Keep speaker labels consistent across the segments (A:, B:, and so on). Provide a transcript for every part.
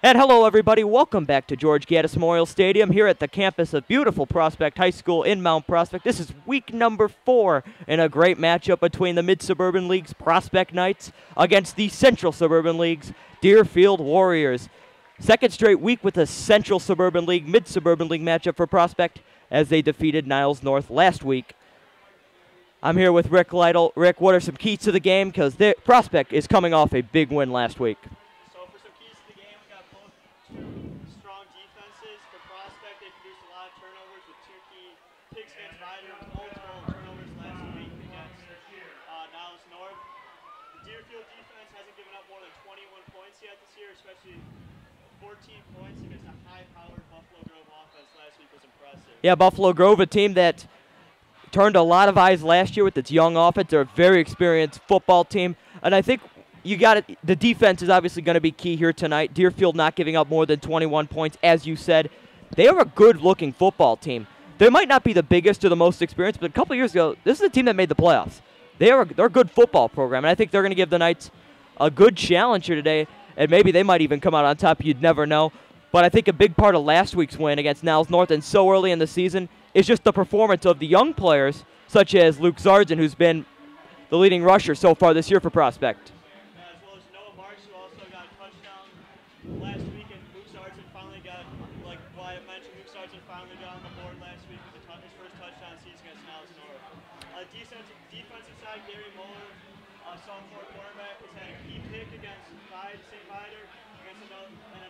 A: And hello, everybody. Welcome back to George Gaddis Memorial Stadium here at the campus of beautiful Prospect High School in Mount Prospect. This is week number 4 in a great matchup between the Mid-Suburban League's Prospect Knights against the Central Suburban League's Deerfield Warriors. Second straight week with a Central Suburban League, Mid-Suburban League matchup for Prospect as they defeated Niles North last week. I'm here with Rick Lytle. Rick, what are some keys to the game? Because Prospect is coming off a big win last week.
B: Strong defenses for Prospect. They produced a lot of turnovers with 2 key picks against Ryder, multiple turnovers last week against Niles North. The Deerfield defense hasn't given up more than 21 points yet this year, especially 14 points against a high-powered Buffalo Grove offense last week was impressive.
A: Yeah, Buffalo Grove, a team that turned a lot of eyes last year with its young offense. They're a very experienced football team, and I think you got it. The defense is obviously going to be key here tonight. Deerfield not giving up more than 21 points, as you said. They are a good-looking football team. They might not be the biggest or the most experienced, but a couple years ago, this is a team that made the playoffs. They're a good football program, and I think they're going to give the Knights a good challenge here today, and maybe they might even come out on top. You'd never know. But I think a big part of last week's win against Niles North and so early in the season is just the performance of the young players, such as Luke Zardzin, who's been the leading rusher so far this year for Prospect.
B: Last week, and Luke Sargent finally got, like Wyatt mentioned, Luke Sargent finally got on the board last week with his first touchdown season against Niles North. Defensive side, Gary Muller, sophomore quarterback, has had a key pick against St. Vider and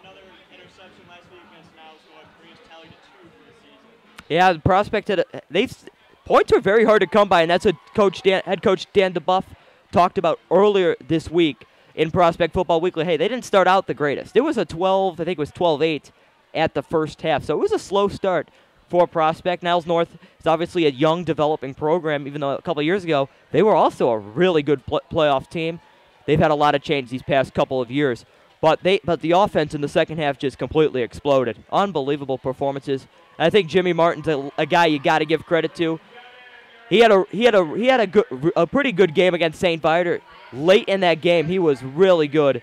B: another interception last week against Niles North, bringing his tally to 2 for the season.
A: Yeah, the Prospect points were very hard to come by, and that's what head coach Dan DeBuff talked about earlier this week in Prospect Football Weekly. Hey, they didn't start out the greatest. It was a 12-8 at the first half. So it was a slow start for Prospect. Niles North is obviously a young, developing program, even though a couple of years ago they were also a really good playoff team. They've had a lot of change these past couple of years. But the offense in the second half just completely exploded. Unbelievable performances. And I think Jimmy Martin's a guy you got to give credit to. He had a pretty good game against St. Vider. Late in that game, he was really good.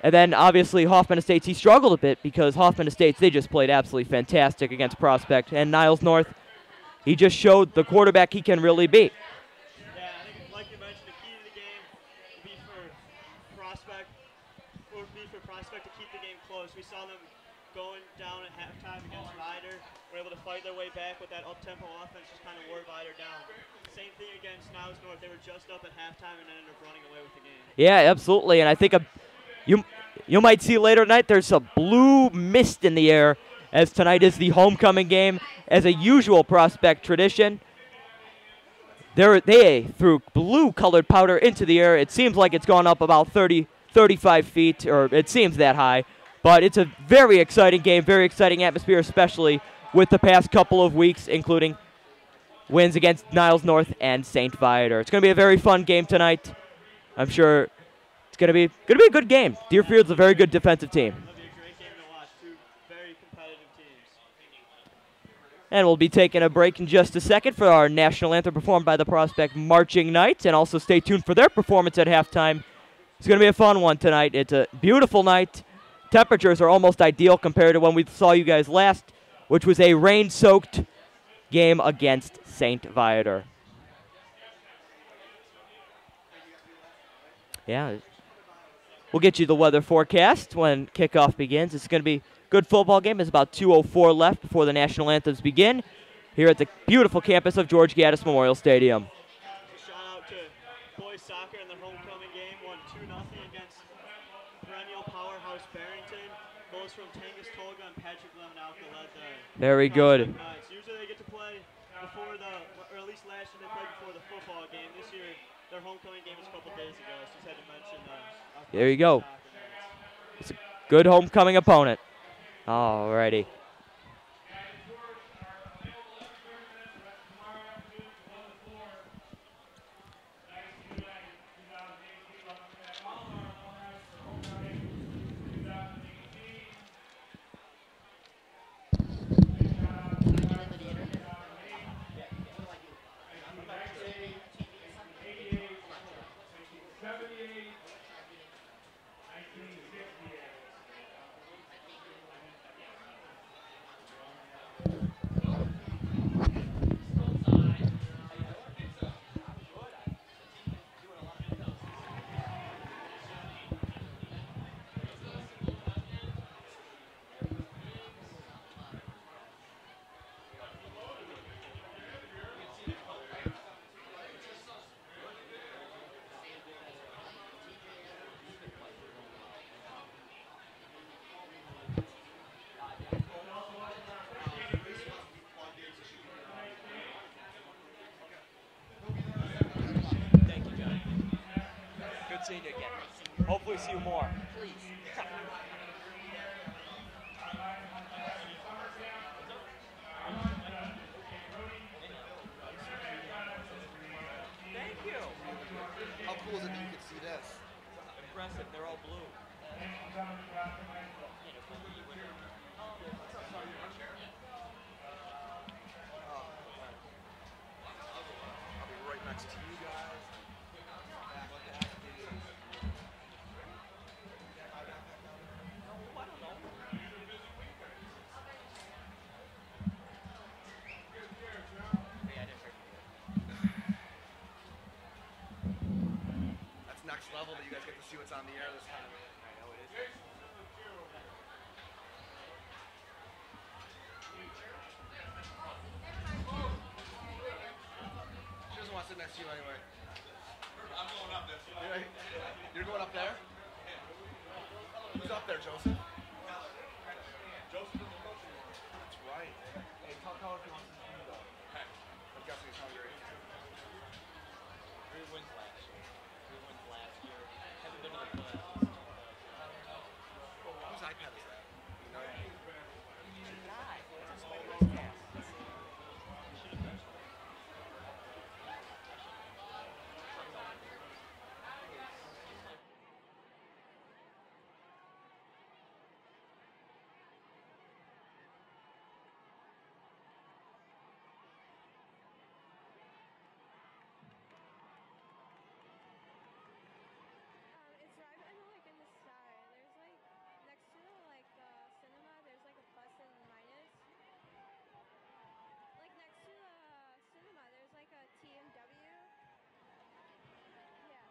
A: And then, obviously, Hoffman Estates, he struggled a bit because Hoffman Estates, they just played absolutely fantastic against Prospect. And Niles North, he just showed the quarterback he can really be.
B: Yeah, I think, like you mentioned, the key to the game would be for Prospect to keep the game close. We saw them going down at halftime against Vider. Were able to fight their way back with that up-tempo offense, just kind of wore Vider down. Same thing against Niles North. They were just up at halftime and ended up running away with the game.
A: Yeah, absolutely. And I think you might see later tonight there's a blue mist in the air, as tonight is the homecoming game. As a usual Prospect tradition, they threw blue-colored powder into the air. It seems like it's gone up about 35 feet, or it seems that high. But it's a very exciting game, very exciting atmosphere, especially with the past couple of weeks, including wins against Niles North and St. Viator. It's going to be a very fun game tonight. I'm sure it's going to be a good game. Deerfield's a very good defensive team.
B: It'll be a great game to watch. 2 very competitive teams.
A: And we'll be taking a break in just a second for our national anthem performed by the Prospect Marching Knights. And also stay tuned for their performance at halftime. It's going to be a fun one tonight. It's a beautiful night. Temperatures are almost ideal compared to when we saw you guys last, which was a rain-soaked game against St. Viator. Yeah, we'll get you the weather forecast when kickoff begins. It's going to be a good football game. It's about 2:04 left before the national anthems begin here at the beautiful campus of George Gaddis Memorial Stadium.
B: Shout out to boys soccer in the homecoming game, won 2-0 against perennial powerhouse Barrington. Goals from Tangus Tolga and Patrick Lemonalka led the
A: Very good.
B: Usually they get to play before or at least last year they played before the football game. This year their homecoming game was a couple days ago, so just had to mention
A: there you go. It's a good homecoming opponent. Alrighty. Good seeing you again. Hopefully see you more. Please. Thank you.
C: How cool is it that you can see this?
A: Impressive. They're all blue.
C: I'll be right next to you guys. That's next level that you guys get to see what's on the air this time.
A: I know it is.
C: She doesn't want to sit next to you anyway. I'm going up there. You're going up there? Who's up there, Joseph? Joseph is the coach anymore. That's right. Hey, tell her if he wants to see you, though. I'm guessing he's hungry.
A: 3 wins last year. 3 wins last year. Haven't been to the playoffs.
C: Whose iPad is that? You know?
D: It's right in the sky. There's next to the cinema. There's a plus and minus. Next to the cinema, there's a T&W. Yeah.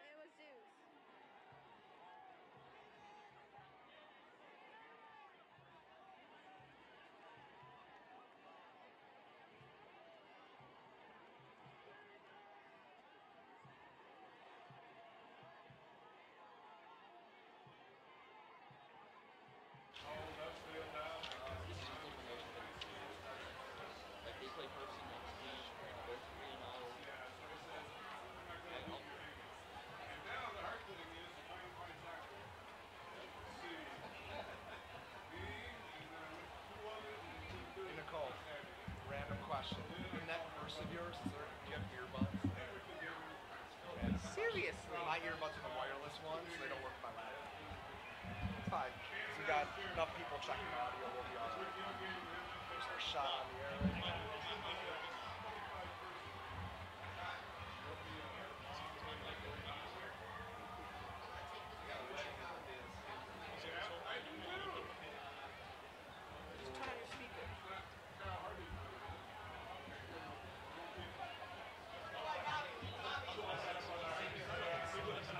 D: It was Zeus.
A: They play person next week. They're 3-0.
C: Hey, Nicole, random question. In that purse of yours, do you have earbuds?
A: Seriously?
C: My earbuds are the wireless ones, so they don't work with my laptop. It's fine. So we got enough people checking audio, we'll be all right. There's our shot on the air right now.
A: Just turn on your speaker.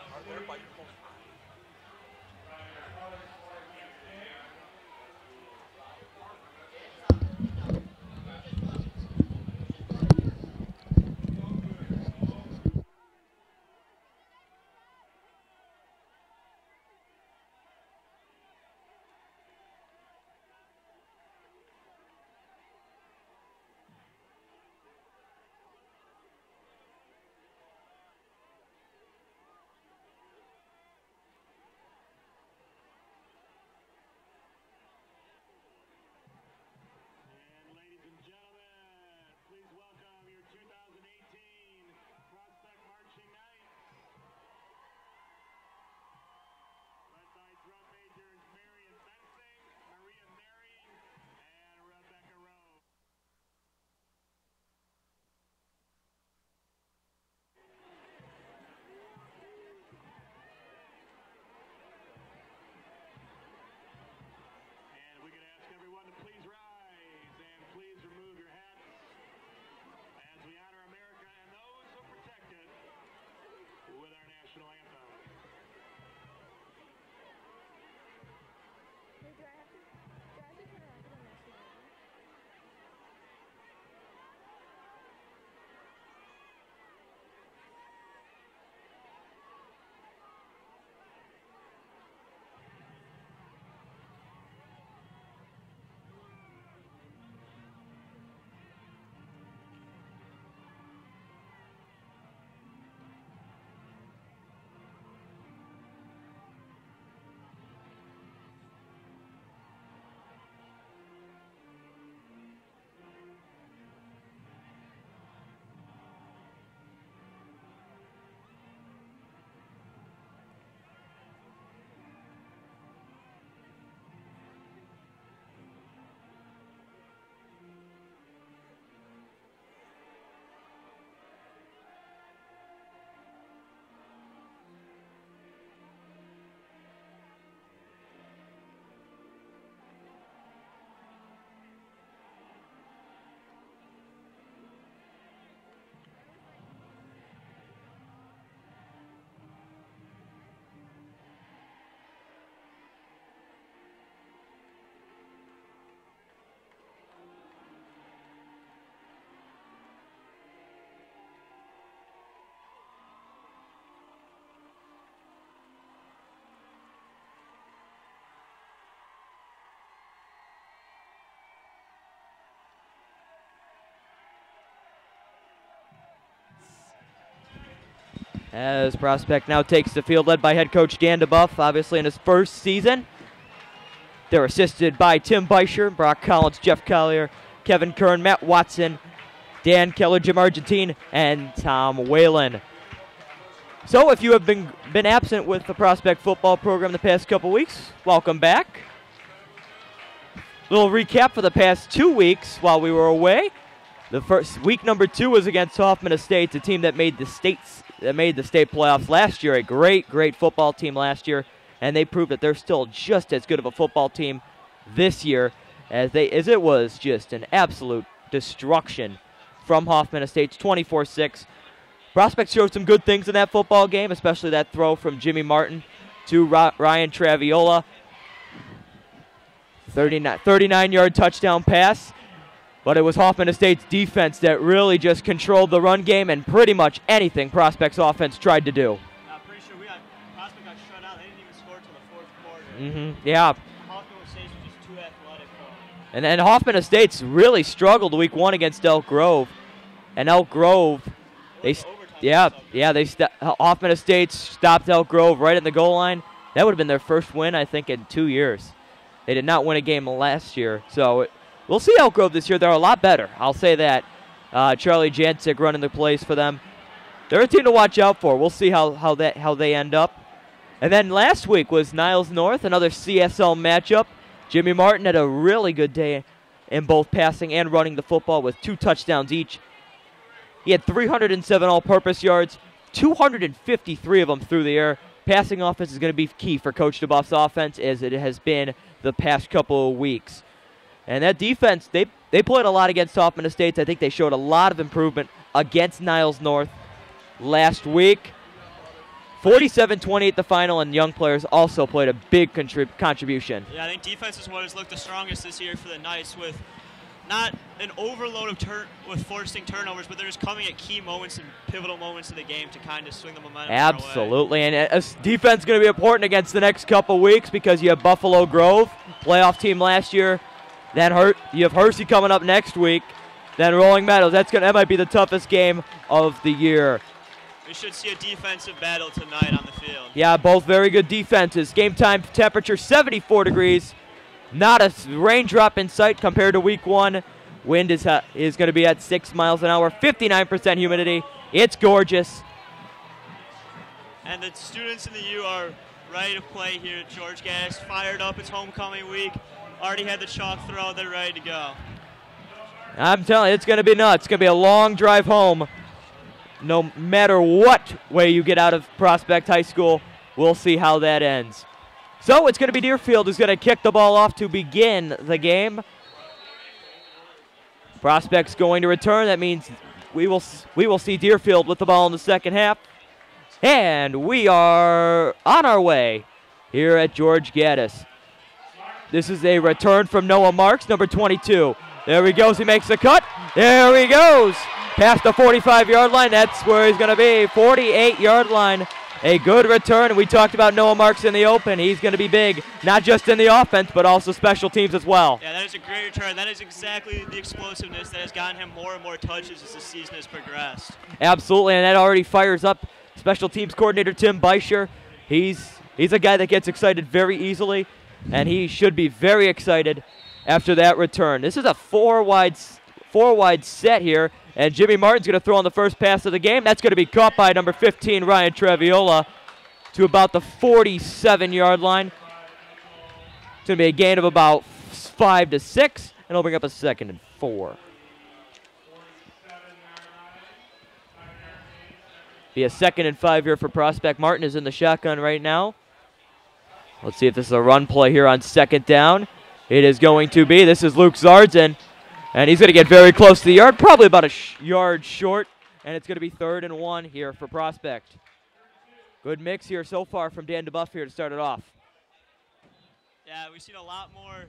C: Are there microphones?
E: And ladies and gentlemen, please welcome your 2018 Prospect Marching Knights. Led by drum majors Marion Bensing, Maria Mary, and Rebecca Rose. And we're going to ask everyone to please rise and please remove your hats as we honor America and those who protect it with our national anthem.
D: Wait, do I have to turn it on for the national anthem?
A: As Prospect now takes the field, led by head coach Dan DeBuff, obviously in his first season. They're assisted by Tim Beischer, Brock Collins, Jeff Collier, Kevin Kern, Matt Watson, Dan Keller, Jim Argentine, and Tom Whalen. So if you have been absent with the Prospect football program the past couple weeks, welcome back. Little recap for the past 2 weeks while we were away. The first week number 2 was against Hoffman Estates, a team that made the state playoffs last year. A great football team last year, and they proved that they're still just as good of a football team this year as it was just an absolute destruction from Hoffman Estates, 24-6. Prospect showed some good things in that football game, especially that throw from Jimmy Martin to Ryan Traviola. 39-yard touchdown pass. But it was Hoffman Estates' defense that really just controlled the run game and pretty much anything Prospect's offense tried to do.
B: I'm pretty sure Prospect got shut out. They didn't even score till the fourth quarter.
A: Yeah.
B: Hoffman Estates was just too athletic for them.
A: And then Hoffman Estates really struggled week 1 against Elk Grove. And Elk Grove, Hoffman Estates stopped Elk Grove right at the goal line. That would have been their first win, I think, in 2 years. They did not win a game last year. So we'll see Elk Grove this year. They're a lot better. I'll say that. Charlie Jancic running the plays for them. They're a team to watch out for. We'll see how they end up. And then last week was Niles North, another CSL matchup. Jimmy Martin had a really good day in both passing and running the football with 2 touchdowns each. He had 307 all-purpose yards, 253 of them through the air. Passing offense is going to be key for Coach DeBuff's offense, as it has been the past couple of weeks. And that defense, they played a lot against Hoffman Estates. I think they showed a lot of improvement against Niles North last week. 47-28 the final, and young players also played a big contribution.
B: Yeah, I think defense is what has looked the strongest this year for the Knights, with not an overload of with forcing turnovers, but they're just coming at key moments and pivotal moments of the game to kind of swing the momentum.
A: Absolutely, and defense is going to be important against the next couple weeks because you have Buffalo Grove, playoff team last year. Then you have Hersey coming up next week. Then Rolling Meadows. That might be the toughest game of the year.
B: We should see a defensive battle tonight on the field.
A: Yeah, both very good defenses. Game time temperature 74 degrees. Not a raindrop in sight compared to week 1. Wind is going to be at 6 miles an hour. 59% humidity. It's gorgeous.
B: And the students in the U are ready to play here at George Gaddis. Fired up. It's homecoming week. Already had the chalk throw. They're ready to go.
A: I'm telling you, it's going to be nuts. It's going to be a long drive home. No matter what way you get out of Prospect High School, we'll see how that ends. So it's going to be Deerfield who's going to kick the ball off to begin the game. Prospect's going to return. That means we will see Deerfield with the ball in the second half. And we are on our way here at George Gaddis. This is a return from Noah Marks, number 22. There he goes. He makes the cut. There he goes. Past the 45-yard line. That's where he's going to be. 48-yard line. A good return. And we talked about Noah Marks in the open. He's going to be big, not just in the offense, but also special teams as well.
B: Yeah, that is a great return. That is exactly the explosiveness that has gotten him more and more touches as the season has progressed.
A: Absolutely, and that already fires up special teams coordinator Tim Beischer. He's a guy that gets excited very easily, and he should be very excited after that return. This is a four wide set here, and Jimmy Martin's going to throw on the first pass of the game. That's going to be caught by number 15, Ryan Traviola, to about the 47-yard line. It's going to be a gain of about 5 to 6, and it'll bring up a 2nd and 4. Be a 2nd and 5 here for Prospect. Martin is in the shotgun right now. Let's see if this is a run play here on 2nd down. It is going to be. This is Luke Zardzin, and he's going to get very close to the yard, probably about a yard short, and it's going to be 3rd and 1 here for Prospect. Good mix here so far from Dan DeBuff here to start it off.
B: Yeah, we've seen a lot more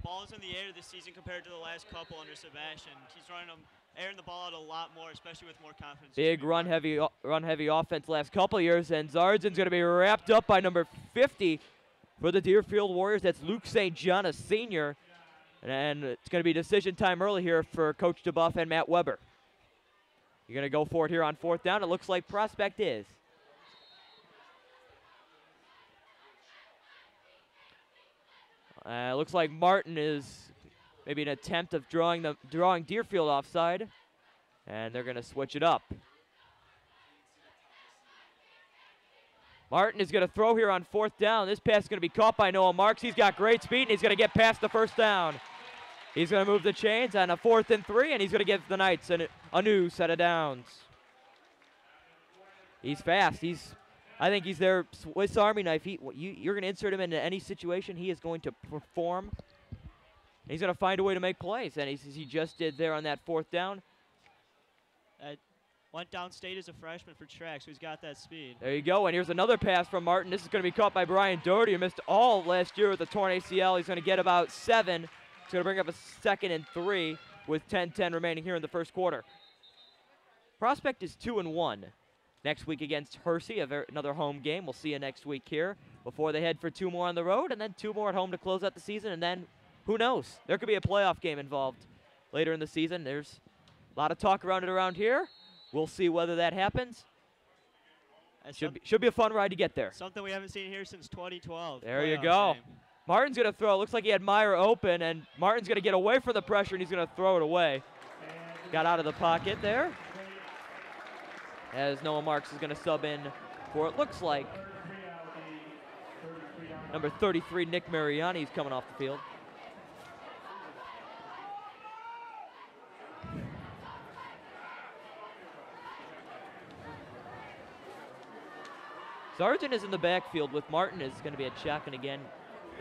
B: balls in the air this season compared to the last couple under Sebastian. He's airing the ball out a lot more, especially with more confidence.
A: Big run heavy offense last couple of years, and Zardzin's going to be wrapped up by number 50 for the Deerfield Warriors. That's Luke St. John, a senior, and it's going to be decision time early here for Coach DeBuff and Matt Weber. You're going to go for it here on 4th down. It looks like Prospect is. Looks like Martin is maybe an attempt of drawing Deerfield offside, and they're going to switch it up. Martin is going to throw here on 4th down. This pass is going to be caught by Noah Marks. He's got great speed, and he's going to get past the first down. He's going to move the chains on a 4th and 3, and he's going to give the Knights a new set of downs. He's fast. I think he's their Swiss Army knife. You're going to insert him into any situation, he is going to perform. He's going to find a way to make plays, and he just did there on that 4th down.
B: Went downstate as a freshman for track, so he's got that speed.
A: There you go, and here's another pass from Martin. This is going to be caught by Brian Doherty, who missed all last year with a torn ACL. He's going to get about 7. He's going to bring up a 2nd and 3 with 10-10 remaining here in the first quarter. Prospect is 2-1. Next week against Hersey, another home game. We'll see you next week here before they head for 2 more on the road and then 2 more at home to close out the season. And then, who knows? There could be a playoff game involved later in the season. There's a lot of talk around here. We'll see whether that happens. Should be a fun ride to get there.
B: Something we haven't seen here since 2012.
A: There you go. Game. Martin's going to throw. Looks like he had Meyer open, and Martin's going to get away from the pressure, and he's going to throw it away. Got out of the pocket there. As Noah Marks is going to sub in for it looks like number 33, Nick Mariani, is coming off the field. Sargent is in the backfield with Martin is going to be at shotgun again.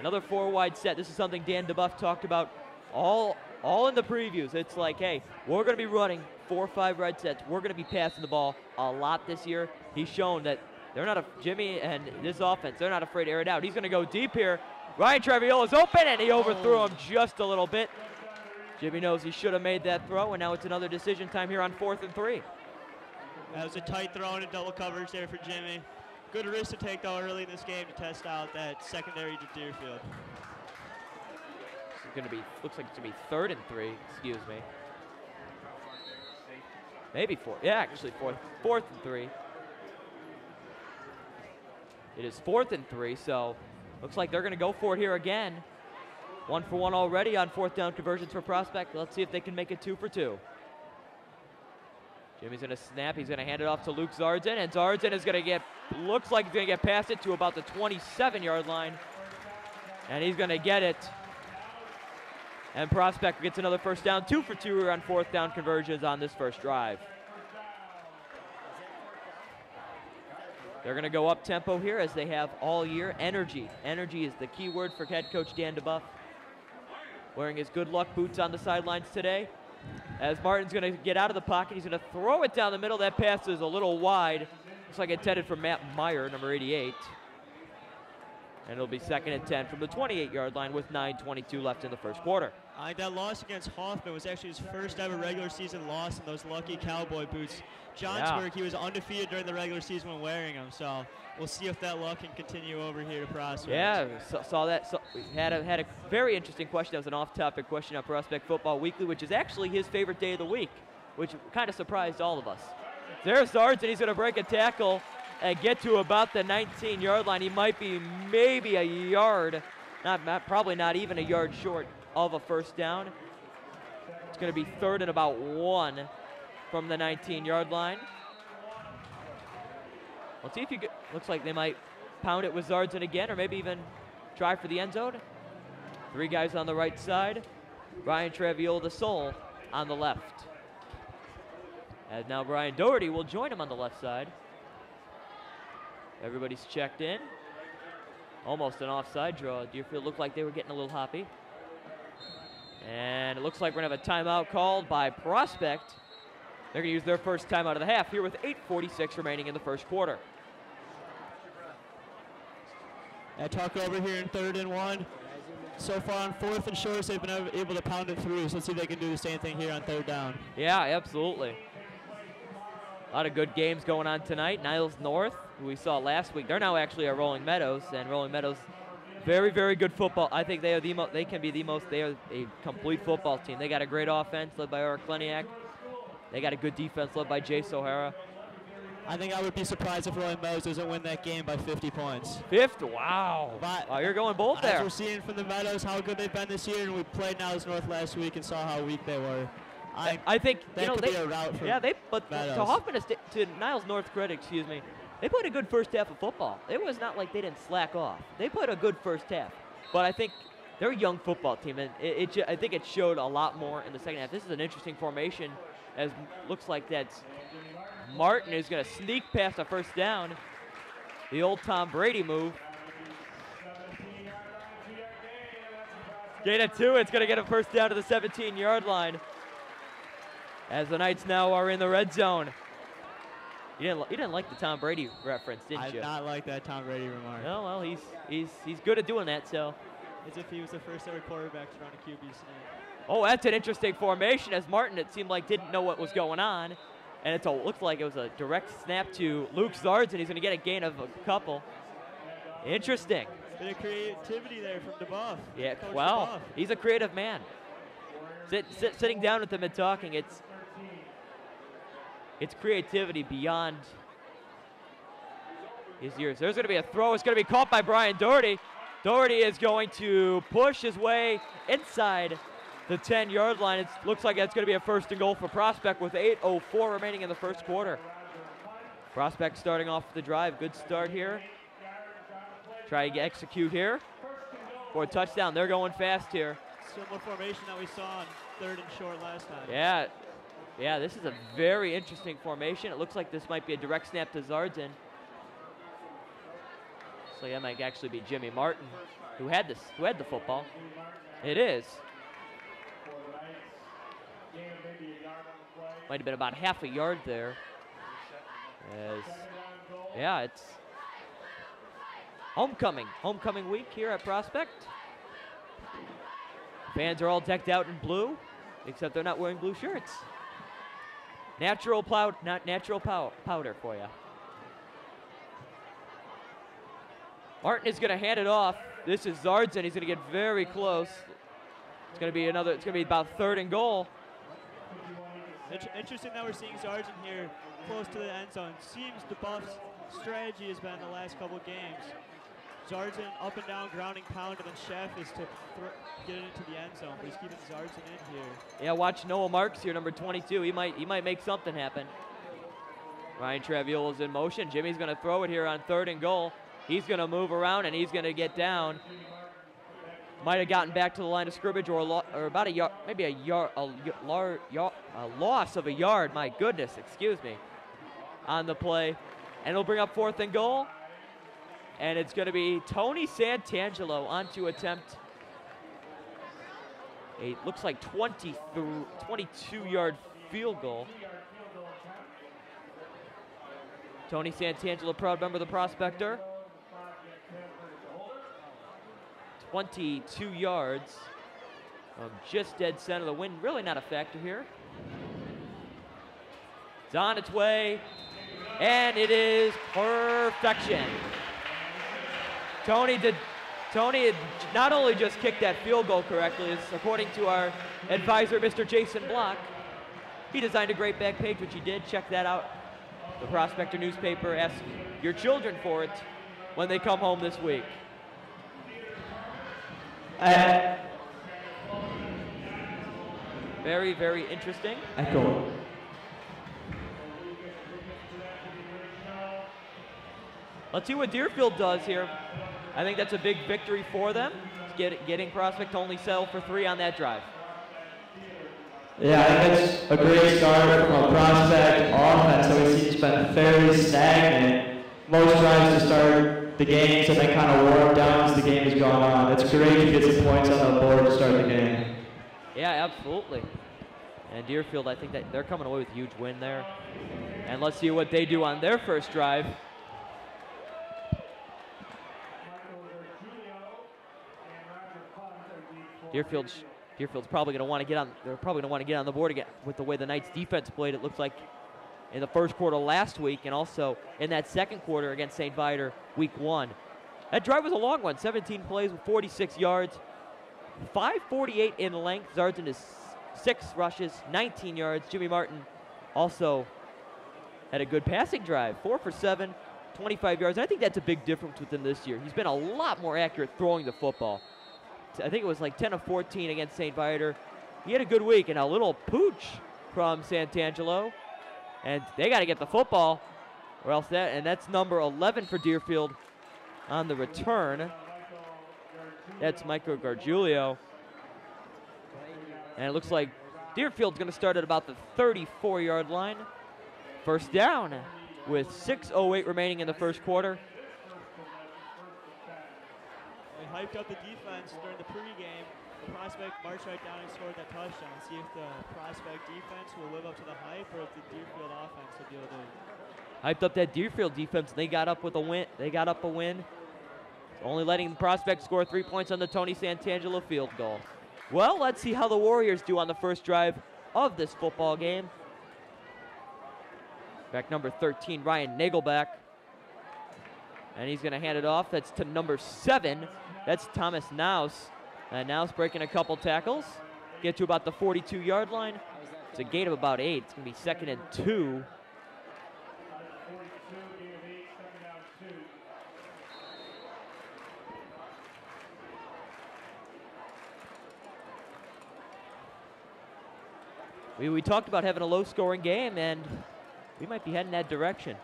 A: Another 4-wide set. This is something Dan DeBuff talked about all in the previews. It's like, hey, we're going to be running 4 or 5 wide sets. We're going to be passing the ball a lot this year. He's shown that they're not Jimmy and this offense, they're not afraid to air it out. He's going to go deep here. Ryan Treviola's open, and he overthrew him just a little bit. Jimmy knows he should have made that throw, and now it's another decision time here on 4th and 3.
B: That was a tight throw and a double coverage there for Jimmy. Good risk to take, though, early in this game to test out that secondary to Deerfield.
A: It's going to be, looks like it's going to be 3rd and 3, excuse me. Maybe 4. Yeah, actually 4th and 3. It is 4th and 3, so looks like they're going to go for it here again. 1 for 1 already on 4th down conversions for Prospect. Let's see if they can make it 2 for 2. Jimmy's going to snap. He's going to hand it off to Luke Zardzin, and Zardzin is going to get, looks like he's going to get past it to about the 27-yard line, and he's going to get it. And Prospect gets another first down, 2 for 2 on 4th down conversions on this first drive. They're going to go up tempo here as they have all year. Energy. Energy is the key word for head coach Dan DeBuff. Wearing his good luck boots on the sidelines today. As Martin's going to get out of the pocket, he's going to throw it down the middle. That pass is a little wide. Looks like intended for Matt Meyer, number 88. And it'll be 2nd and 10 from the 28-yard line with 9:22 left in the first quarter.
B: I think that loss against Hoffman was actually his first ever regular season loss in those lucky cowboy boots. Johnsburg, he was undefeated during the regular season when wearing them, so we'll see if that luck can continue over here to Prospect.
A: Yeah, saw that. We had a very interesting question. That was an off-topic question on Prospect Football Weekly, which is actually his favorite day of the week, which kind of surprised all of us. There's Sargent. He's going to break a tackle and get to about the 19-yard line. He might be maybe a yard, probably not even a yard short of a first down. It's going to be 3rd and about 1 from the 19-yard line. Let's see if you get, looks like they might pound it with Zardzin again, or maybe even try for the end zone. 3 guys on the right side. Ryan Traviola, the soul, on the left. And now Brian Doherty will join him on the left side. Everybody's checked in. Almost an offside draw. Deerfield looked like they were getting a little hoppy. And it looks like we're going to have a timeout called by Prospect. They're going to use their first timeout of the half here with 8:46 remaining in the first quarter.
B: Tuck over here in 3rd and 1. So far on 4th and shorts, they've been able to pound it through. So let's see if they can do the same thing here on 3rd down.
A: Yeah, absolutely. A lot of good games going on tonight. Niles North, who we saw last week, they're now actually at Rolling Meadows, and Rolling Meadows, very, very good football. I think they are they can be the most, they are a complete football team. They got a great offense led by Eric Kleniak. They got a good defense led by Jace O'Hara.
F: I think I would be surprised if Roy Meadows doesn't win that game by 50 points.
A: Fifth, wow.
F: But
A: Wow, you're going bold
F: as
A: there.
F: we're seeing from the Meadows how good they've been this year, and we played Niles North last week and saw how weak they were.
A: I think
F: that could be a route for
A: but
F: Meadows.
A: to Hoffman, to Niles North credit, excuse me, they played a good first half of football. It was not like they didn't slack off. They played a good first half. But I think they're a young football team, and I think it showed a lot more in the second half. This is an interesting formation, as looks like that's Martin is going to sneak past a first down. The old Tom Brady move. Gain of 2, it's going to get a first down to the 17-yard line. As the Knights now are in the red zone. You didn't like the Tom Brady reference, didn't
F: I
A: you?
F: did not like that Tom Brady remark.
A: No, well, he's good at doing that, so.
F: As if he was the first ever quarterback to run a QB sneak.
A: Oh, that's an interesting formation, as Martin, it seemed like, didn't know what was going on. And it looks like it was a direct snap to Luke Zards, and he's going to get a gain of a couple. Interesting.
F: Bit of creativity there from DeBuff.
A: Yeah,
F: Coach
A: well,
F: DeBuff.
A: he's a creative man. Sitting down with them and talking, it's creativity beyond his years. There's going to be a throw. It's going to be caught by Brian Doherty. Doherty is going to push his way inside the 10-yard line. It looks like that's going to be a first and goal for Prospect with 8:04 remaining in the first quarter. Prospect starting off the drive. Good start here. Try to execute here for a touchdown. They're going fast here.
F: Similar formation that we saw on 3rd and short last time.
A: Yeah, this is a very interesting formation. It looks like this might be a direct snap to Zardzen. So that might actually be Jimmy Martin, who had the football. It is. Might have been about half a yard there. It's homecoming week here at Prospect. Fans are all decked out in blue, except they're not wearing blue shirts. Natural powder for you. Martin is going to hand it off. This is Zardzen. He's going to get very close. It's going to be about 3rd and goal.
F: Interesting that we're seeing Zardzen here close to the end zone. Seems DeBuff's strategy has been the last couple of games. Zardzen up and down, grounding pound, and then Chef is to get it into the end zone. But he's keeping Zardzen in here.
A: Yeah, watch Noah Marks here, number 22. He might make something happen. Ryan Traviola's in motion. Jimmy's going to throw it here on 3rd and goal. He's going to move around, and he's going to get down. Might have gotten back to the line of scrimmage, or about a yard, maybe a loss of a yard. My goodness, excuse me, on the play, and it'll bring up 4th and goal. And it's going to be Tony Santangelo on to attempt a looks like 22-yard field goal. Tony Santangelo, proud member of the Prospector. 22 yards from just dead center. The wind really not a factor here. It's on its way, and it is perfection. Tony not only just kicked that field goal correctly, as according to our advisor, Mr. Jason Block, he designed a great back page, which he did. Check that out. The Prospector newspaper. Ask your children for it when they come home this week. Very, very interesting.
G: Echo.
A: Let's see what Deerfield does here. I think that's a big victory for them. Getting Prospect to only settle for 3 on that drive.
G: Yeah, I think it's a great start from a Prospect offense that we see it's been fairly stagnant. Most drives to start the games and then kind of warm down as the game is going on. It's great to get some points on the board to start the game.
A: Yeah, absolutely. And Deerfield, I think that they're coming away with a huge win there. And let's see what they do on their first drive. Deerfield's probably going to want to get on. They're probably going to want to get on the board again with the way the Knights defense played. It looks like in the first quarter last week, and also in that second quarter against St. Viator week 1. That drive was a long one. 17 plays with 46 yards, 5:48 in length. Zardzen is 6 rushes, 19 yards. Jimmy Martin also had a good passing drive, 4 for 7, 25 yards. And I think that's a big difference with him this year. He's been a lot more accurate throwing the football. I think it was like 10 of 14 against St. Viator. He had a good week, and a little pooch from Santangelo. And they got to get the football, or else that's number 11 for Deerfield on the return. That's Michael Gargiulio. And it looks like Deerfield's going to start at about the 34-yard line. First down with 6:08 remaining in the first quarter.
F: We hyped up the defense during the pregame. The Prospect marched right down and scored that touchdown. See if the Prospect defense will live up to the hype, or if the Deerfield offense will be able to.
A: Hyped up that Deerfield defense. They got up with a win. They got up a win. Only letting the Prospect score 3 points on the Tony Santangelo field goal. Well, let's see how the Warriors do on the first drive of this football game. Back number 13, Ryan Nagelback. And he's going to hand it off. That's to number 7. That's Thomas Naus. And Naus breaking a couple tackles. Get to about the 42-yard line. It's a gain of about 8. It's going to be 2nd and 2. We talked about having a low-scoring game, and we might be heading that direction.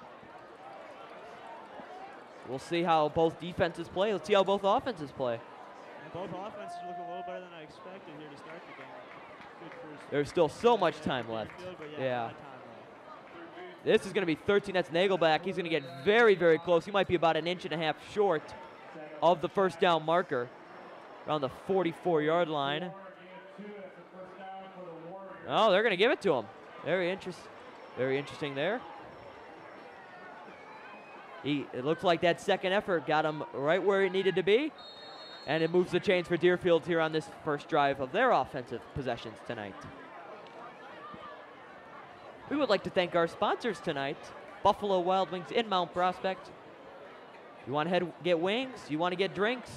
A: We'll see how both defenses play. Let's see how both offenses play.
F: And both offenses look a little better than I expected here to start the game. Good first.
A: There's still so much time left. Yeah. This is going to be 13. That's Nagelback. He's going to get very, very close. He might be about 1.5 inches short of the first down marker, around the 44-yard line. Oh, they're going to give it to him. Very interesting there. It looks like that second effort got him right where it needed to be. And it moves the chains for Deerfield here on this first drive of their offensive possessions tonight. We would like to thank our sponsors tonight, Buffalo Wild Wings in Mount Prospect. You want to get wings? You want to get drinks?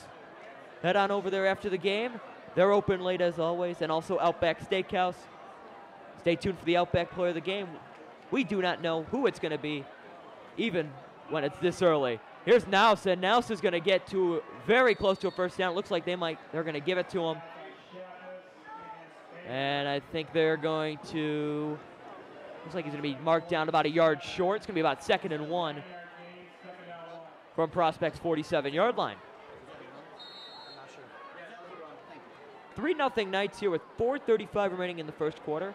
A: Head on over there after the game. They're open late as always. And also Outback Steakhouse. Stay tuned for the Outback player of the game. We do not know who it's going to be, even when it's this early. Here's Naus, and Naus is going to get to very close to a first down. Looks like they're going to give it to him. And I think they're going to, looks like he's going to be marked down about a yard short. It's going to be about 2nd and 1 from Prospect's 47-yard line. 3-0 Knights here with 4:35 remaining in the first quarter.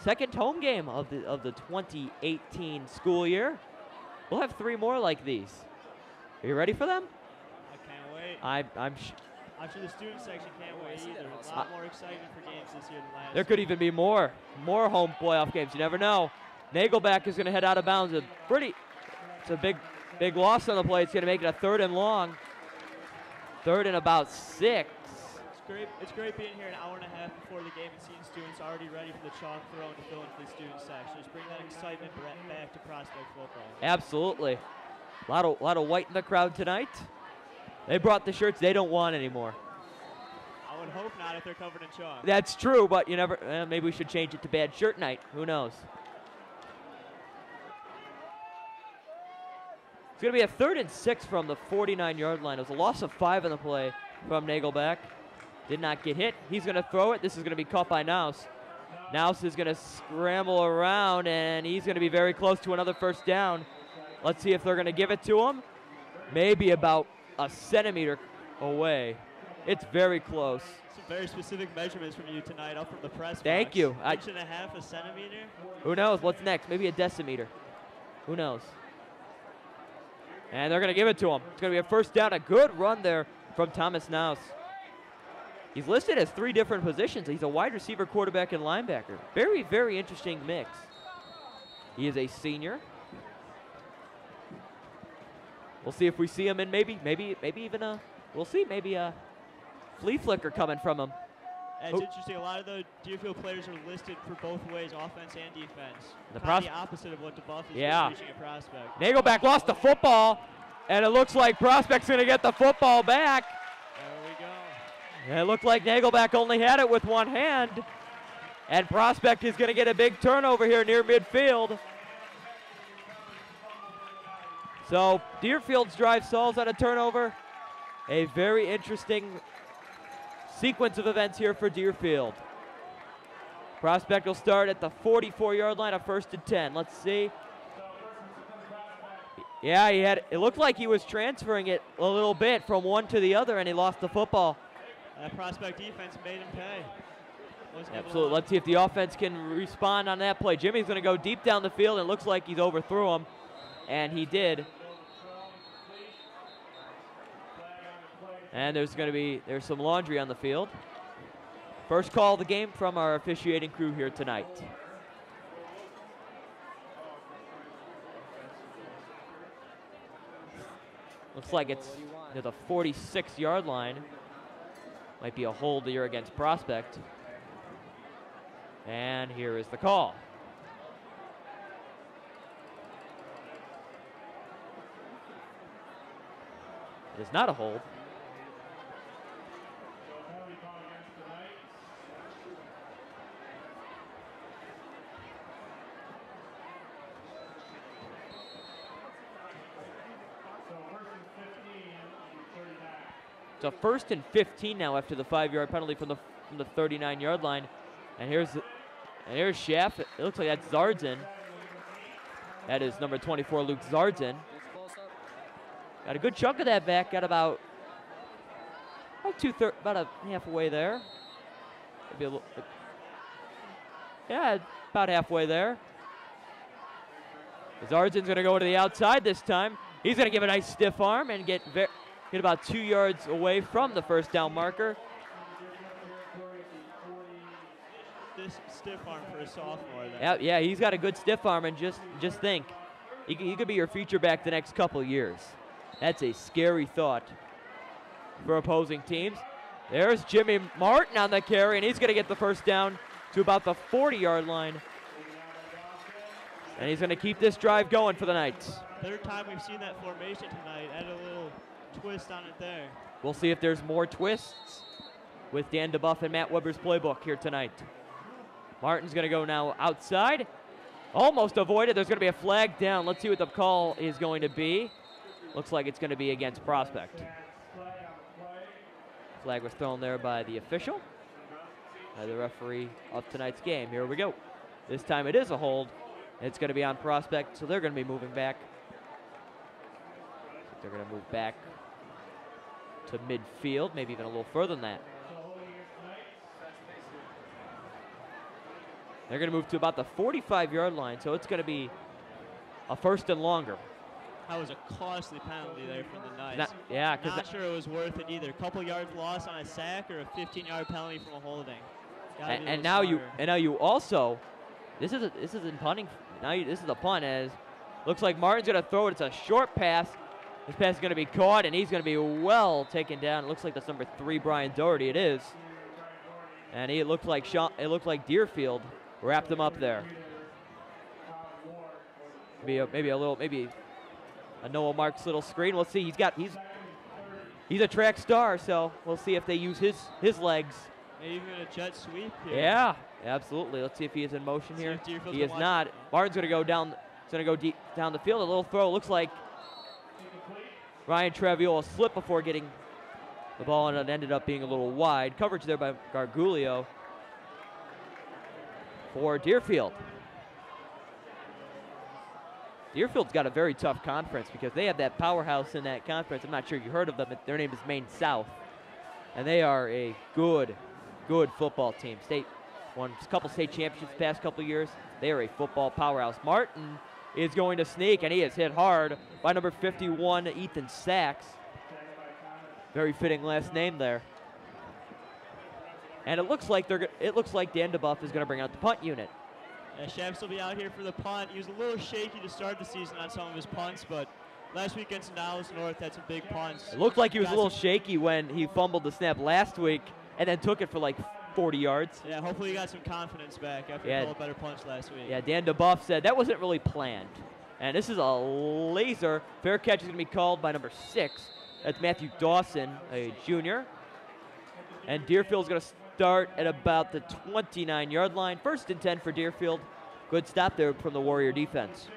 A: Second home game of the 2018 school year. We'll have 3 more like these. Are you ready for them?
F: I can't wait.
A: I'm
F: sure the student section can't wait either. A lot more excitement for games this year than last
A: There could even be more home playoff games. You never know. Nagelback is going to head out of bounds. It's a big loss on the play. It's going to make it a 3rd and long. 3rd and about 6.
F: It's great being here an hour and a half before the game and seeing students already ready for the chalk throw and to fill in for the student section. Just bring that excitement back to Prospect football.
A: Absolutely. A lot of white in the crowd tonight. They brought the shirts they don't want anymore.
F: I would hope not if they're covered in chalk.
A: That's true, but you never. Maybe we should change it to bad shirt night. Who knows? It's going to be a 3rd and 6 from the 49-yard line. It was a loss of 5 in the play from Nagelback. Did not get hit. He's going to throw it. This is going to be caught by Naus. Naus is going to scramble around, and he's going to be very close to another first down. Let's see if they're going to give it to him. Maybe about a centimeter away. It's very close.
F: Some very specific measurements from you tonight up from the press box.
A: Thank you.
F: 1.5 inches, a centimeter?
A: Who knows? What's next? Maybe a decimeter. Who knows? And they're going to give it to him. It's going to be a first down. A good run there from Thomas Naus. He's listed as 3 different positions. He's a wide receiver, quarterback, and linebacker. Very, very interesting mix. He is a senior. We'll see if we see him in maybe even we'll see, maybe a flea flicker coming from him.
F: It's interesting. A lot of the Deerfield players are listed for both ways, offense and defense.
A: The
F: opposite of what DeBuff is reaching a Prospect.
A: Nagelback lost the football, and it looks like Prospect's going to get the football back.
F: There we go.
A: It looked like Nagelback only had it with one hand. And Prospect is going to get a big turnover here near midfield. So Deerfield's drive stalls on a turnover. A very interesting sequence of events here for Deerfield. Prospect will start at the 44-yard line, a 1st and 10. Let's see. Yeah, it looked like he was transferring it a little bit from one to the other, and he lost the football.
F: That Prospect defense made him pay.
A: Absolutely. Let's see if the offense can respond on that play. Jimmy's going to go deep down the field, and it looks like he's overthrew him, and he did. And there's some laundry on the field. First call of the game from our officiating crew here tonight. Looks like it's near the 46-yard line. Might be a hold here against Prospect. And here is the call. It is not a hold. It's a 1st and 15 now after the 5-yard penalty from the 39-yard line. And here's Schaff. It looks like that's Zardzin. That is number 24, Luke Zardzin. Got a good chunk of that back. Got about a halfway there. Maybe a little, yeah, about halfway there. Zardzin's going to go to the outside this time. He's going to give a nice stiff arm and get about 2 yards away from the first down marker.
F: This stiff arm for a sophomore.
A: Yeah, he's got a good stiff arm, and just think, he could be your feature back the next couple years. That's a scary thought for opposing teams. There's Jimmy Martin on the carry, and he's going to get the first down to about the 40-yard line. And he's going to keep this drive going for the Knights.
F: Third time we've seen that formation tonight. Add a little twist on it there.
A: We'll see if there's more twists with Dan DeBuff and Matt Weber's playbook here tonight. Martin's going to go now outside. Almost avoided. There's going to be a flag down. Let's see what the call is going to be. Looks like it's going to be against Prospect. Flag was thrown there by the official, by the referee of tonight's game. Here we go. This time it is a hold. It's going to be on Prospect, so they're going to be moving back. They're going to move back to midfield, maybe even a little further than that. They're going to move to about the 45-yard line, so it's going to be a 1st and longer.
F: That was a costly penalty there from the Knights.
A: Not
F: sure it was worth it either. A couple yards lost on a sack or a 15-yard penalty from a holding.
A: And now you also, this isn't punting. This is a punt, as looks like Martin's going to throw it. It's a short pass. This pass is going to be caught, and he's going to be well taken down. It looks like that's number 3, Brian Doherty. It is, and it looked like Deerfield wrapped him up there. Maybe a Noah Marks little screen. We'll see. He's a track star, so we'll see if they use his legs.
F: Maybe even a jet sweep here.
A: Yeah, absolutely. Let's see if he is in motion here. He is not. Martin's going to go down. He's going to go deep down the field. A little throw. Looks like Ryan Traviola slipped before getting the ball, and it ended up being a little wide. Coverage there by Gargulio for Deerfield. Deerfield's got a very tough conference because they have that powerhouse in that conference. I'm not sure if you heard of them. Their name is Maine South, and they are a good football team. Won a couple state championships the past couple years. They are a football powerhouse. Martin is going to sneak, and he is hit hard by number 51, Ethan Sachs. Very fitting last name there. And it looks like Dan DeBuff is going to bring out the punt unit.
F: Yeah, Shams will be out here for the punt. He was a little shaky to start the season on some of his punts, but last week against Dallas North had some big punts.
A: It looked like he was a little shaky when he fumbled the snap last week and then took it for like 40 yards.
F: Yeah, hopefully he got some confidence back after he called a better punch last week.
A: Yeah, Dan DeBuff said that wasn't really planned. And this is a laser. Fair catch is going to be called by number 6. That's Matthew Dawson, a junior. And Deerfield's going to start at about the 29-yard line. 1st and 10 for Deerfield. Good stop there from the Warrior defense.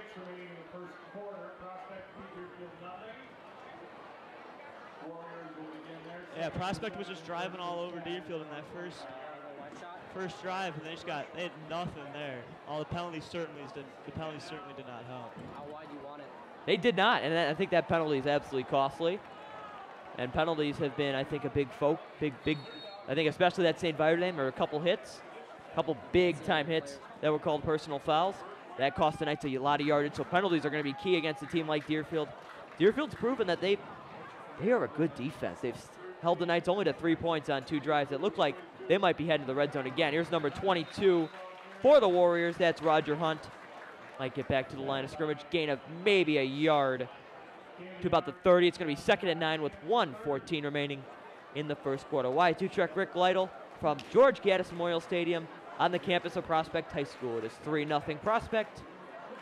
F: Yeah, Prospect was just driving all over Deerfield in that first drive, and they had nothing there. All the penalties certainly did not help.
H: How wide you want it?
A: They did not, and I think that penalty is absolutely costly. And penalties have been, I think, a big. I think especially that St. Viator game, or a couple big-time hits that were called personal fouls. That cost the Knights a lot of yardage, so penalties are going to be key against a team like Deerfield. Deerfield's proven that they are a good defense. They've held the Knights only to 3 points on 2 drives. It looked like they might be heading to the red zone again. Here's number 22 for the Warriors. That's Roger Hunt. Might get back to the line of scrimmage. Gain of maybe a yard to about the 30. It's going to be 2nd and 9 with 1:14 remaining in the first quarter. Y2 Trek Rick Lytle from George Gaddis Memorial Stadium on the campus of Prospect High School. It is 3-0 Prospect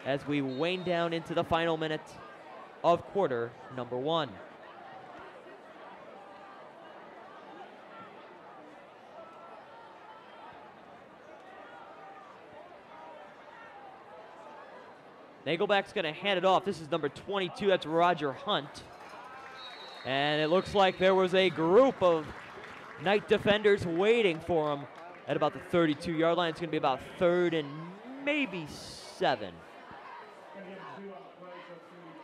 A: as we wane down into the final minute of quarter number 1. Nagelback's going to hand it off. This is number 22. That's Roger Hunt. And it looks like there was a group of Knight defenders waiting for him at about the 32-yard line. It's going to be about 3rd and maybe 7.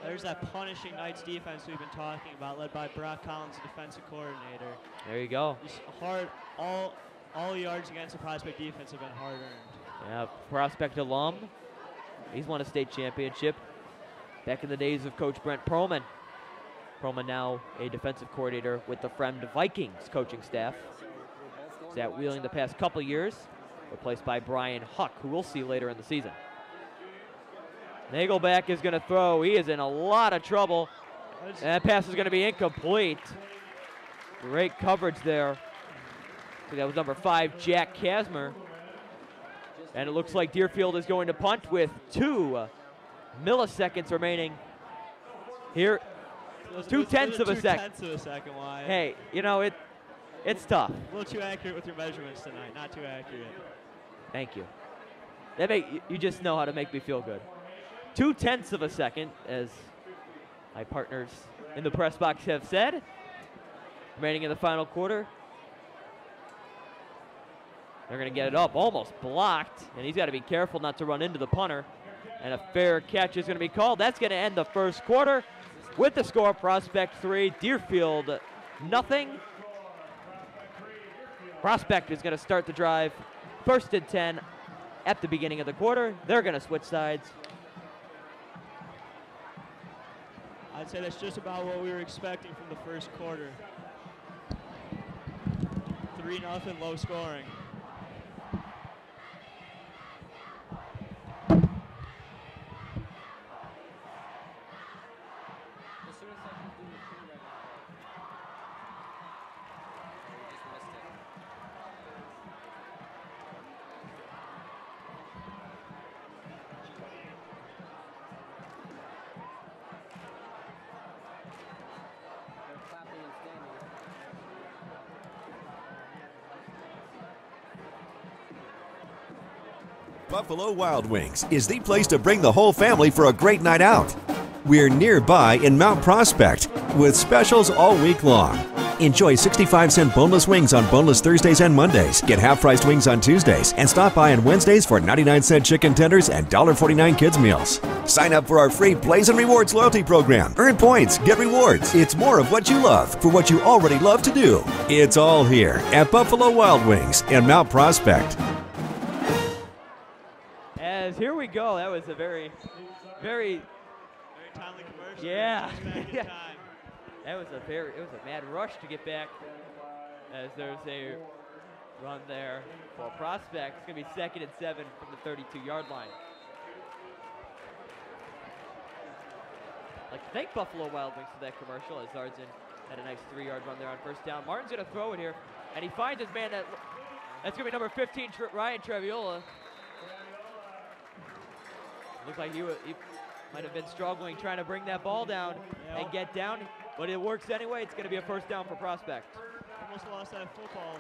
F: There's that punishing Knights defense we've been talking about, led by Brock Collins, the defensive coordinator.
A: There you go.
F: Just hard, all yards against the Prospect defense have been hard-earned.
A: Yeah, Prospect alum. He's won a state championship back in the days of Coach Brent Perlman. Perlman now a defensive coordinator with the Fremd Vikings coaching staff. He's at Wheeling the past couple years, replaced by Brian Huck, who we'll see later in the season. Nagelback is going to throw. He is in a lot of trouble. And that pass is going to be incomplete. Great coverage there. So that was number 5, Jack Kasmer. And it looks like Deerfield is going to punt with 2 milliseconds remaining. Here, 2/10 of a second.
F: 2/10 of a second, Wyatt.
A: Hey, you know, it's tough.
F: A little too accurate with your measurements tonight. Not too accurate.
A: Thank you. You just know how to make me feel good. 2/10 of a second, as my partners in the press box have said. Remaining in the final quarter. They're going to get it up, almost blocked, and he's got to be careful not to run into the punter. And a fair catch is going to be called. That's going to end the first quarter with the score: Prospect 3, Deerfield nothing. Prospect is going to start the drive, 1st and 10 at the beginning of the quarter. They're going to switch sides.
F: I'd say that's just about what we were expecting from the first quarter. 3-0, low scoring.
I: Buffalo Wild Wings is the place to bring the whole family for a great night out. We're nearby in Mount Prospect with specials all week long. Enjoy 65-cent boneless wings on boneless Thursdays and Mondays. Get half-priced wings on Tuesdays. And stop by on Wednesdays for 99-cent chicken tenders and $1.49 kids meals. Sign up for our free Blaze and Rewards loyalty program. Earn points, get rewards. It's more of what you love for what you already love to do. It's all here at Buffalo Wild Wings in Mount Prospect.
A: As here we go. That was a very
F: Very timely commercial.
A: Yeah.
F: Just back in
A: Yeah.
F: time.
A: It was a mad rush to get back, as there's a run there for Prospect. It's going to be 2nd and 7 from the 32-yard line. I'd like to thank Buffalo Wild Wings for that commercial, as Zarzin had a nice 3-yard run there on 1st down. Martin's going to throw it here, and he finds his man. That's going to be number 15, Ryan Traviola. Looks like he might have been struggling trying to bring that ball down and get down, but it works anyway. It's going to be a 1st down for Prospect.
F: Almost lost that football.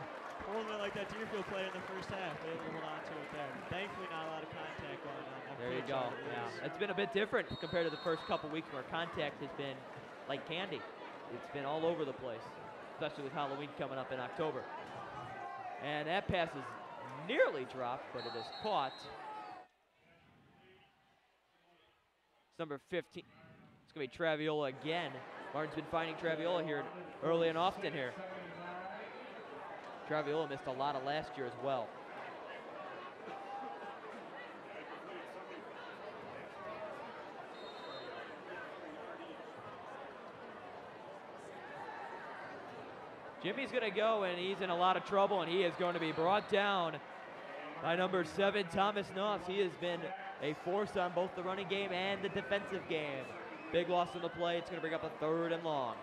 F: Holding it like that Deerfield played in the first half. They able to hold on to it there. Thankfully, not a lot of contact going on.
A: There you go. Yeah, it's been a bit different compared to the first couple weeks where contact has been like candy. it's been all over the place, especially with Halloween coming up in October. And that pass is nearly dropped, but it is caught. It's number 15. It's going to be Traviola again. Martin's been finding Traviola here early and often here. Traviola missed a lot of last year as well. Jimmy's going to go, and he's in a lot of trouble, and he is going to be brought down by number 7, Thomas Noss. He has been a force on both the running game and the defensive game. Big loss on the play. It's going to bring up a 3rd and long.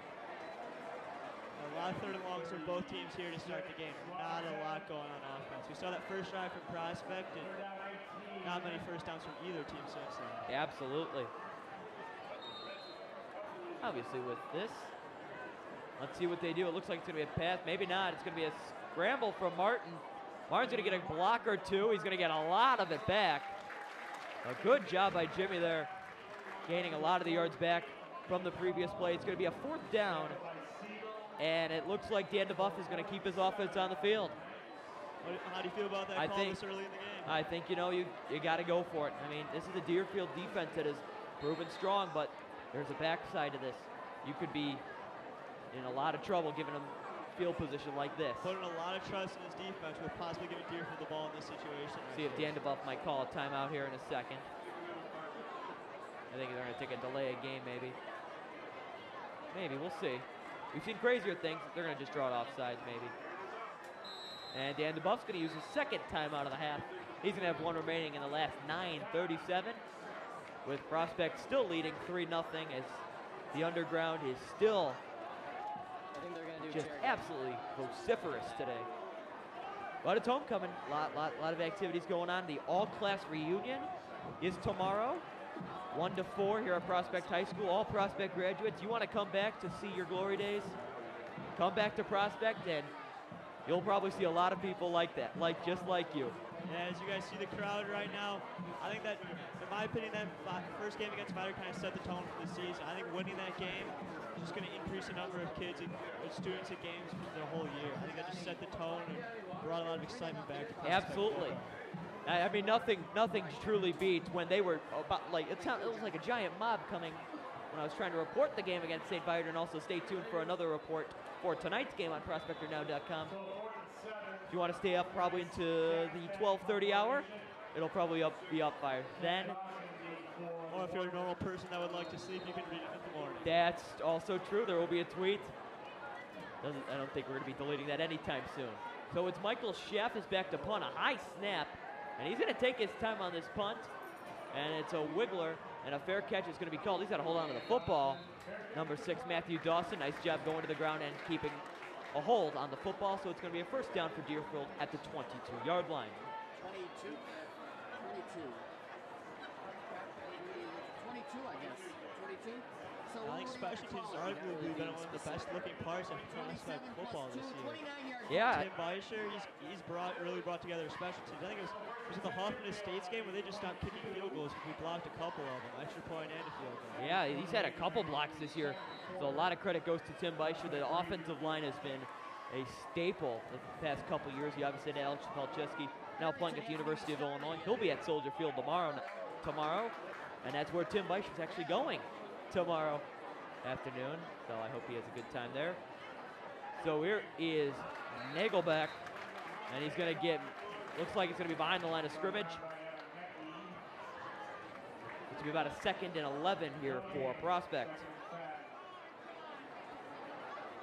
F: A lot of 3rd and longs for both teams here to start the game. Not a lot going on offense. We saw that first drive from Prospect, and not many first downs from either team since then.
A: Absolutely. Obviously with this, let's see what they do. It looks like it's going to be a pass. Maybe not. It's going to be a scramble from Martin. Martin's going to get a block or two. He's going to get a lot of it back. A good job by Jimmy there, gaining a lot of the yards back from the previous play. It's going to be a 4th down, and it looks like Dan DeBuff is going to keep his offense on the field.
F: How do you feel about that call this early in the game?
A: I think, you got to go for it. I mean, this is a Deerfield defense that has proven strong, but there's a backside to this. You could be in a lot of trouble giving them field position like this.
F: Putting a lot of trust in his defense with possibly giving Deerfield the ball in this situation.
A: See if Dan DeBuff might call a timeout here in a second. I think they're going to take a delay of game, maybe. Maybe, we'll see. We've seen crazier things. They're going to just draw it offsides, maybe. And Dan DeBuff's going to use his 2nd timeout of the half. He's going to have one remaining in the last 9:37, with Prospect still leading 3-0 as the underground is still just absolutely vociferous today. But it's homecoming. Lot of activities going on. The all-class reunion is tomorrow, 1 to 4 here at Prospect High School. All Prospect graduates, you want to come back to see your glory days? Come back to Prospect, and you'll probably see a lot of people like that, just like you.
F: Yeah, as you guys see the crowd right now, I think that, in my opinion, that first game against Vider kind of set the tone for the season. I think winning that game is just going to increase the number of kids and students at games for the whole year. I think that just set the tone and brought a lot of excitement back to Prospect.
A: Absolutely. I mean, nothing truly beats when they were about it was like a giant mob coming when I was trying to report the game against St. Vider, and also stay tuned for another report for tonight's game on ProspectorNow.com. If you want to stay up probably into the 12:30 hour, it'll probably be up by then.
F: Or if you're a normal person that would like to sleep, you can read it in the morning.
A: That's also true. There will be a tweet. I don't think we're going to be deleting that anytime soon. So it's Michael Schaff is back to punt, a high snap, and he's going to take his time on this punt, and it's a wiggler, and a fair catch is going to be called. He's got to hold on to the football. Number 6, Matthew Dawson, nice job going to the ground and keeping a hold on the football, so it's going to be a 1st down for Deerfield at the 22-yard line.
H: 22, I guess. 22. So
F: I think special teams has arguably been one of the best looking parts of Prospect football this year.
A: Yeah.
F: Tim Beischer, he's really brought together special teams. I think it was the Hoffman Estates game where they just stopped kicking field goals. We blocked a couple of them, extra point and a field goal.
A: Yeah, he's had a couple blocks this year, so a lot of credit goes to Tim Beischer. The offensive line has been a staple the past couple years. You obviously had Alex Palczewski now playing at the University of Illinois. He'll be at Soldier Field tomorrow, and that's where Tim Beischer's actually going tomorrow afternoon, so I hope he has a good time there. So here is Nagelbeck, and he's going to get, looks like it's going to be behind the line of scrimmage. It's going to be about a 2nd and 11 here for Prospect.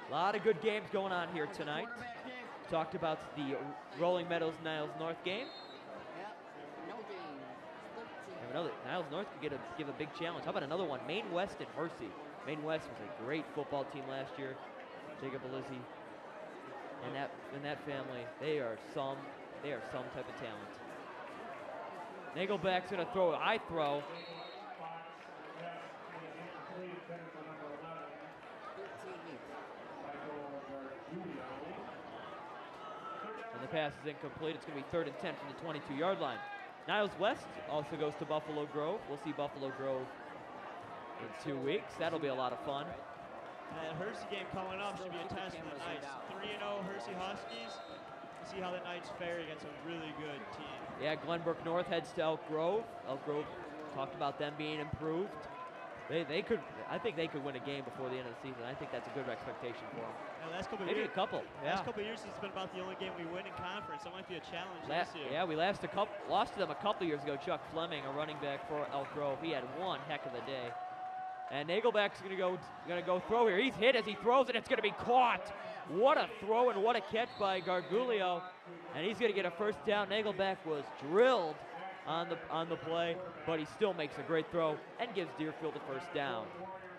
A: A lot of good games going on here tonight. Talked about the Rolling Meadows Niles North game. Niles North could give a big challenge. How about another one? Maine West and Hersey. Maine West was a great football team last year. Jacob Alizzi and that family, they are some type of talent. Nagelbeck's going to throw a high throw. And the pass is incomplete. It's going to be 3rd and 10 from the 22-yard line. Niles West also goes to Buffalo Grove. We'll see Buffalo Grove in 2 weeks. That'll be a lot of fun.
F: And that Hersey game coming up should be a test for the Knights. 3-0 Hersey Huskies. We'll see how the Knights fare against a really good team.
A: Yeah, Glenbrook North heads to Elk Grove. Elk Grove talked about them being improved. They could, I think they could win a game before the end of the season. I think that's a good expectation for them.
F: And last couple
A: Maybe
F: years,
A: a couple. Yeah.
F: Last couple of years, it's been about the only game we win in conference. That might be a challenge this year.
A: Yeah, we lost to them a couple years ago. Chuck Fleming, a running back for Elk Grove, he had one heck of a day. And Nagelbeck's gonna go throw here. He's hit as he throws it. It's gonna be caught. What a throw and what a catch by Gargulio. And he's gonna get a first down. Nagelbeck was drilled on the play, but he still makes a great throw and gives Deerfield a first down.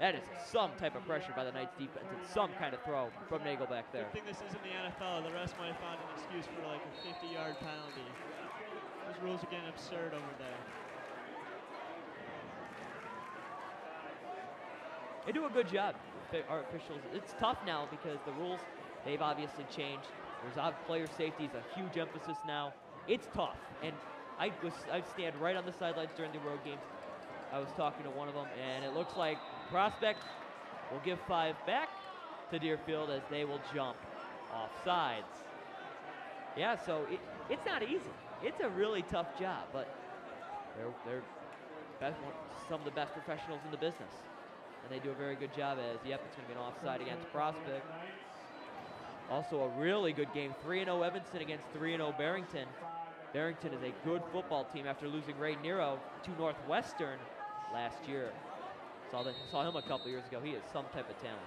A: That is some type of pressure by the Knights defense and some kind of throw from Nagelbeck there.
F: Good thing this isn't the NFL. The rest might have found an excuse for like a 50-yard penalty. Those rules are getting absurd over there.
A: They do a good job, our officials. It's tough now because the rules, they've obviously changed. There's player safety is a huge emphasis now. It's tough, and I'd stand right on the sidelines during the road games. I was talking to one of them, and it looks like Prospect will give 5 back to Deerfield as they will jump off sides. Yeah, so it's not easy. It's a really tough job, but they're some of the best professionals in the business. And they do a very good job as, yep, it's going to be an offside against Prospect. Also a really good game, 3-0 Evanston against 3-0 Barrington. Barrington is a good football team after losing Ray Nero to Northwestern last year. Saw him a couple years ago. He is some type of talent.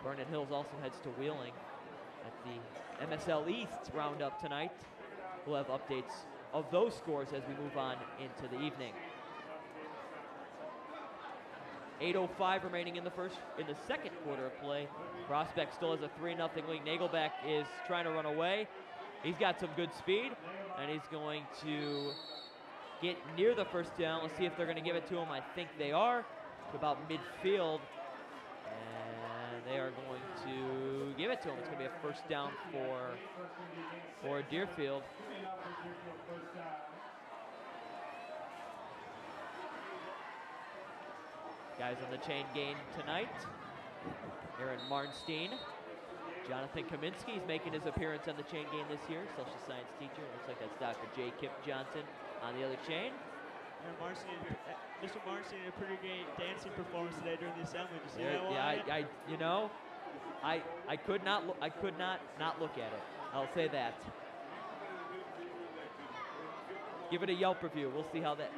A: Vernon Hills also heads to Wheeling at the MSL East roundup tonight. We'll have updates of those scores as we move on into the evening. 8:05 remaining in the second quarter of play. Prospect still has a 3-0 lead. Nagelbeck is trying to run away. He's got some good speed, and he's going to get near the first down. Let's see if they're going to give it to him. I think they are. To about midfield, and they are going to give it to him. It's going to be a first down for Deerfield. Guys on the chain game tonight. Aaron Marnstein. Jonathan Kaminsky is making his appearance on the chain game this year. Social science teacher. Looks like that's Dr. J. Kip Johnson on the other chain.
F: Aaron Marnstein, Mr. Marnstein had a pretty great dancing performance today during the assembly. Did you see that one?
A: Yeah, I could not look at it. I'll say that. Give it a Yelp review. We'll see how that.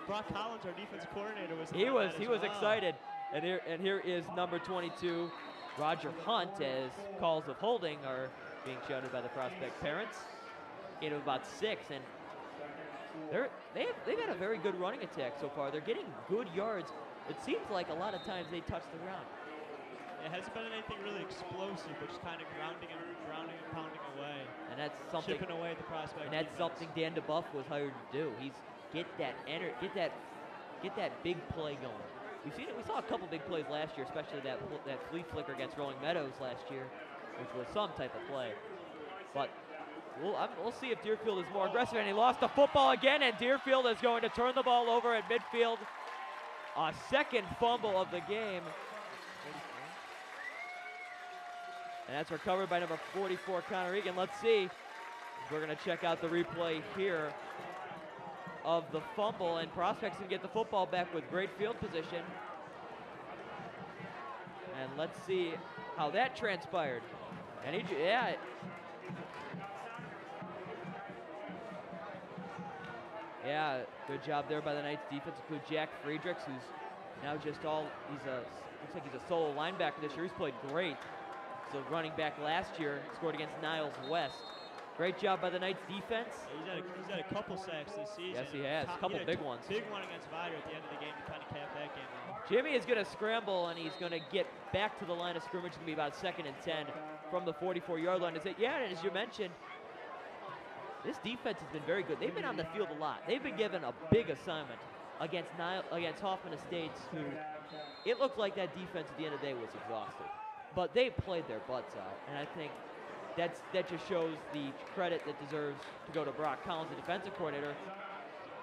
F: Brock Collins, our defensive coordinator, was.
A: He was excited, and here is number 22, Roger Hunt, as calls of holding are being shouted by the Prospect parents. Gain of about 6, and they've had a very good running attack so far. They're getting good yards. It seems like a lot of times they touch the ground.
F: It hasn't been anything really explosive, but just kind of grounding and pounding away.
A: And that's something.
F: Chipping away at the Prospect.
A: And that's something Dan DeBuff was hired to do. He's get that big play going. We saw a couple big plays last year, especially that flea flicker against Rolling Meadows last year, which was some type of play. But we'll see if Deerfield is more aggressive. And he lost the football again, and Deerfield is going to turn the ball over at midfield. A second fumble of the game. And that's recovered by number 44, Connor Egan. Let's see. We're going to check out the replay here of the fumble, and Prospects can get the football back with great field position. And let's see how that transpired. And yeah, good job there by the Knights defense, include Jack Friedrichs, who's now looks like he's a solo linebacker this year. He's played great. So running back last year, scored against Niles West. Great job by the Knights defense.
F: Yeah, he's had a couple sacks this season.
A: Yes, he has. A couple big ones.
F: Big one against Vidor at the end of the game to kind of cap that game off.
A: Jimmy is going to scramble, and he's going to get back to the line of scrimmage. It's going to be about 2nd and 10 from the 44-yard line. And as you mentioned, this defense has been very good. They've been on the field a lot. They've been given a big assignment against Hoffman Estates, who it looked like that defense at the end of the day was exhausted. But they played their butts out, and I think that just shows the credit that deserves to go to Brock Collins, the defensive coordinator.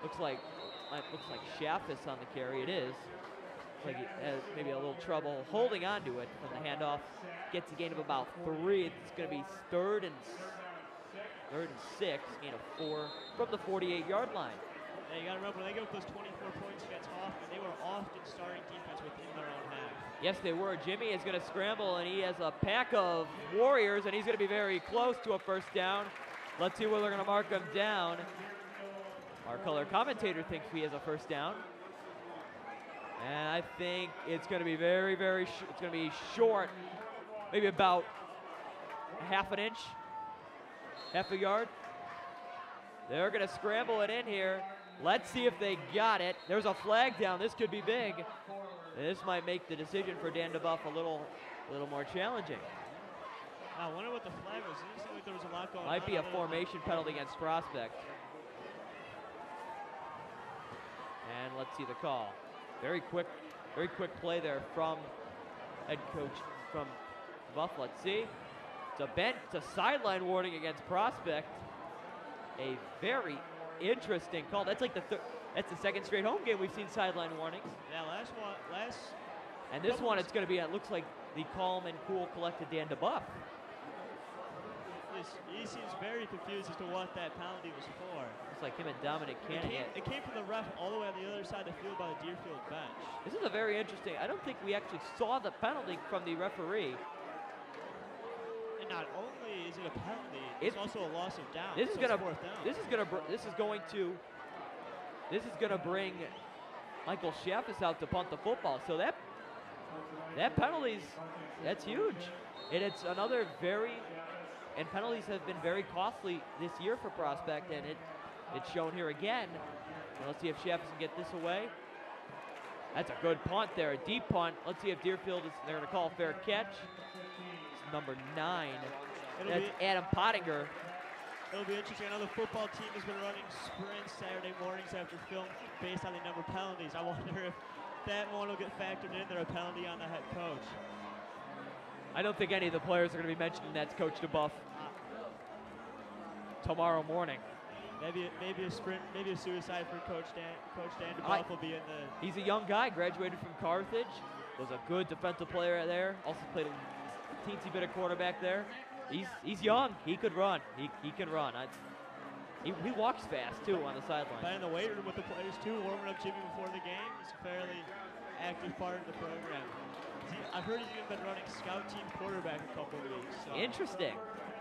A: Looks like Schaff is on the carry. It is. Looks like he has maybe a little trouble holding on to it from the handoff. Gets a gain of about 3. It's going to be third and 6, gain of 4 from the 48-yard line.
F: Yeah, you got to remember, when they go up those 24 points against Hoffman, they were often starting defense within their own half.
A: Yes, they were. Jimmy is going to scramble, and he has a pack of Warriors, and he's going to be very close to a first down. Let's see whether they're going to mark him down. Our color commentator thinks he has a first down. And I think it's going to be very, very it's going to be short, maybe about a half an inch, half a yard. They're going to scramble it in here. Let's see if they got it. There's a flag down. This could be big. This might make the decision for Dan DeBuff a little more challenging.
F: I wonder what the flag was. It seemed like there was a lot going on.
A: Might be a formation penalty against Prospect. And let's see the call. Very quick play there from head coach from Buff. Let's see. It's a sideline warning against Prospect. A very interesting call. That's like that's the second straight home game we've seen sideline warnings.
F: Yeah,
A: And this one, it's going to be, it looks like the calm and cool, collected Dan DeBuff.
F: He seems very confused as to what that penalty was for.
A: It's like him and Dominic Cannon.
F: It came from the ref all the way on the other side of the field by the Deerfield bench.
A: This is a very interesting, I don't think we actually saw the penalty from the referee.
F: And not only is it a penalty, it's also a loss of down.
A: This is
F: going to bring Michael Schaffis out to punt the football. So that that's huge. And it's another and penalties have been very costly this year for Prospect, and it's shown here again. Well, let's see if Schaffis can get this away. That's a good punt there, a deep punt. Let's see if Deerfield they're going to call a fair catch. It's number 9. That's Adam Pottinger. It'll be interesting. Another football team has been running sprints Saturday mornings after film based on the number of penalties. I wonder if that one will get factored in there, a penalty on the head coach.
A: I don't think any of the players are going to be mentioning that's Coach DeBuff tomorrow morning.
F: Maybe a sprint, maybe a suicide for Coach Dan DeBuff will be in the...
A: He's a young guy, graduated from Carthage, was a good defensive player there, also played a teensy bit of quarterback there. He's young. He could run. He can run. He walks fast, too, on the sideline.
F: But in the weight room with the players, too, warming up Jimmy before the game. He's a fairly active part of the program. I've heard he's even been running scout team quarterback a couple of weeks. So.
A: Interesting.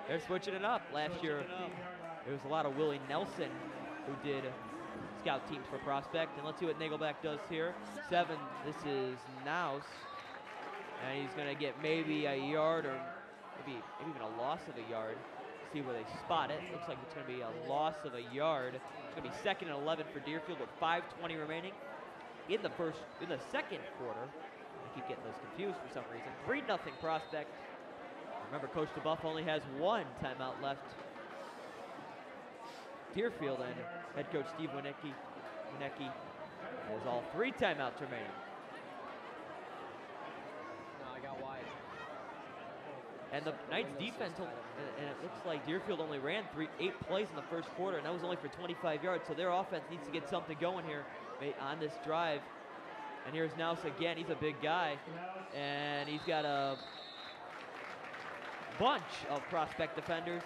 A: They're switching it up. Last year, there was a lot of Willie Nelson who did scout teams for Prospect. And let's see what Nagelback does here. 7, this is Naus. And he's going to get maybe a yard or maybe even a loss of a yard. See where they spot it. Looks like it's going to be a loss of a yard. It's going to be 2nd and 11 for Deerfield with 5:20 remaining in the second quarter. I keep getting those confused for some reason. 3-0 Prospect. Remember, Coach DeBuff only has 1 timeout left. Deerfield and head coach Steve Winecki has all 3 timeouts remaining.
H: No, I got wide.
A: And the Knights defense, and it looks like Deerfield only ran 8 plays in the first quarter, and that was only for 25 yards. So their offense needs to get something going here on this drive. And here's Naus again. He's a big guy, and he's got a bunch of Prospect defenders,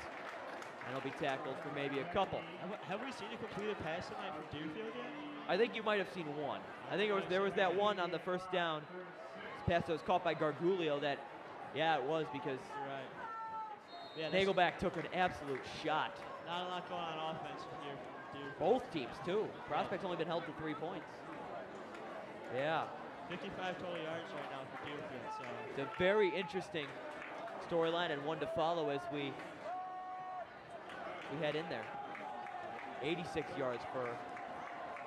A: and he'll be tackled for maybe a couple.
F: Have we seen a completed pass tonight from Deerfield yet?
A: I think you might have seen one. I think there was that one on the first down. This pass that was caught by Gargulio that, yeah, it was because Nagelback took an absolute shot.
F: Not a lot going on offense here from Deerfield.
A: Both teams, too. Prospect's only been held to 3 points. Yeah.
F: 55 total yards right now for Deerfield. So
A: it's a very interesting storyline and one to follow as we head in there. 86 yards for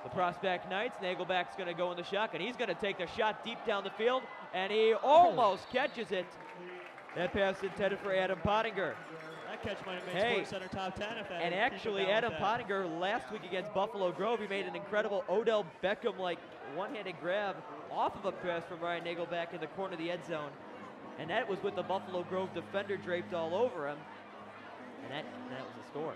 A: the Prospect Knights. Nagelback's going to go in the shotgun. He's going to take the shot deep down the field, and he almost catches it. That pass intended for Adam Pottinger.
F: That catch might have made SportsCenter top 10 if that.
A: And actually, Adam Pottinger last week against Buffalo Grove, he made an incredible Odell Beckham-like one-handed grab off of a pass from Ryan Nagelback in the corner of the end zone. And that was with the Buffalo Grove defender draped all over him. And that was the score.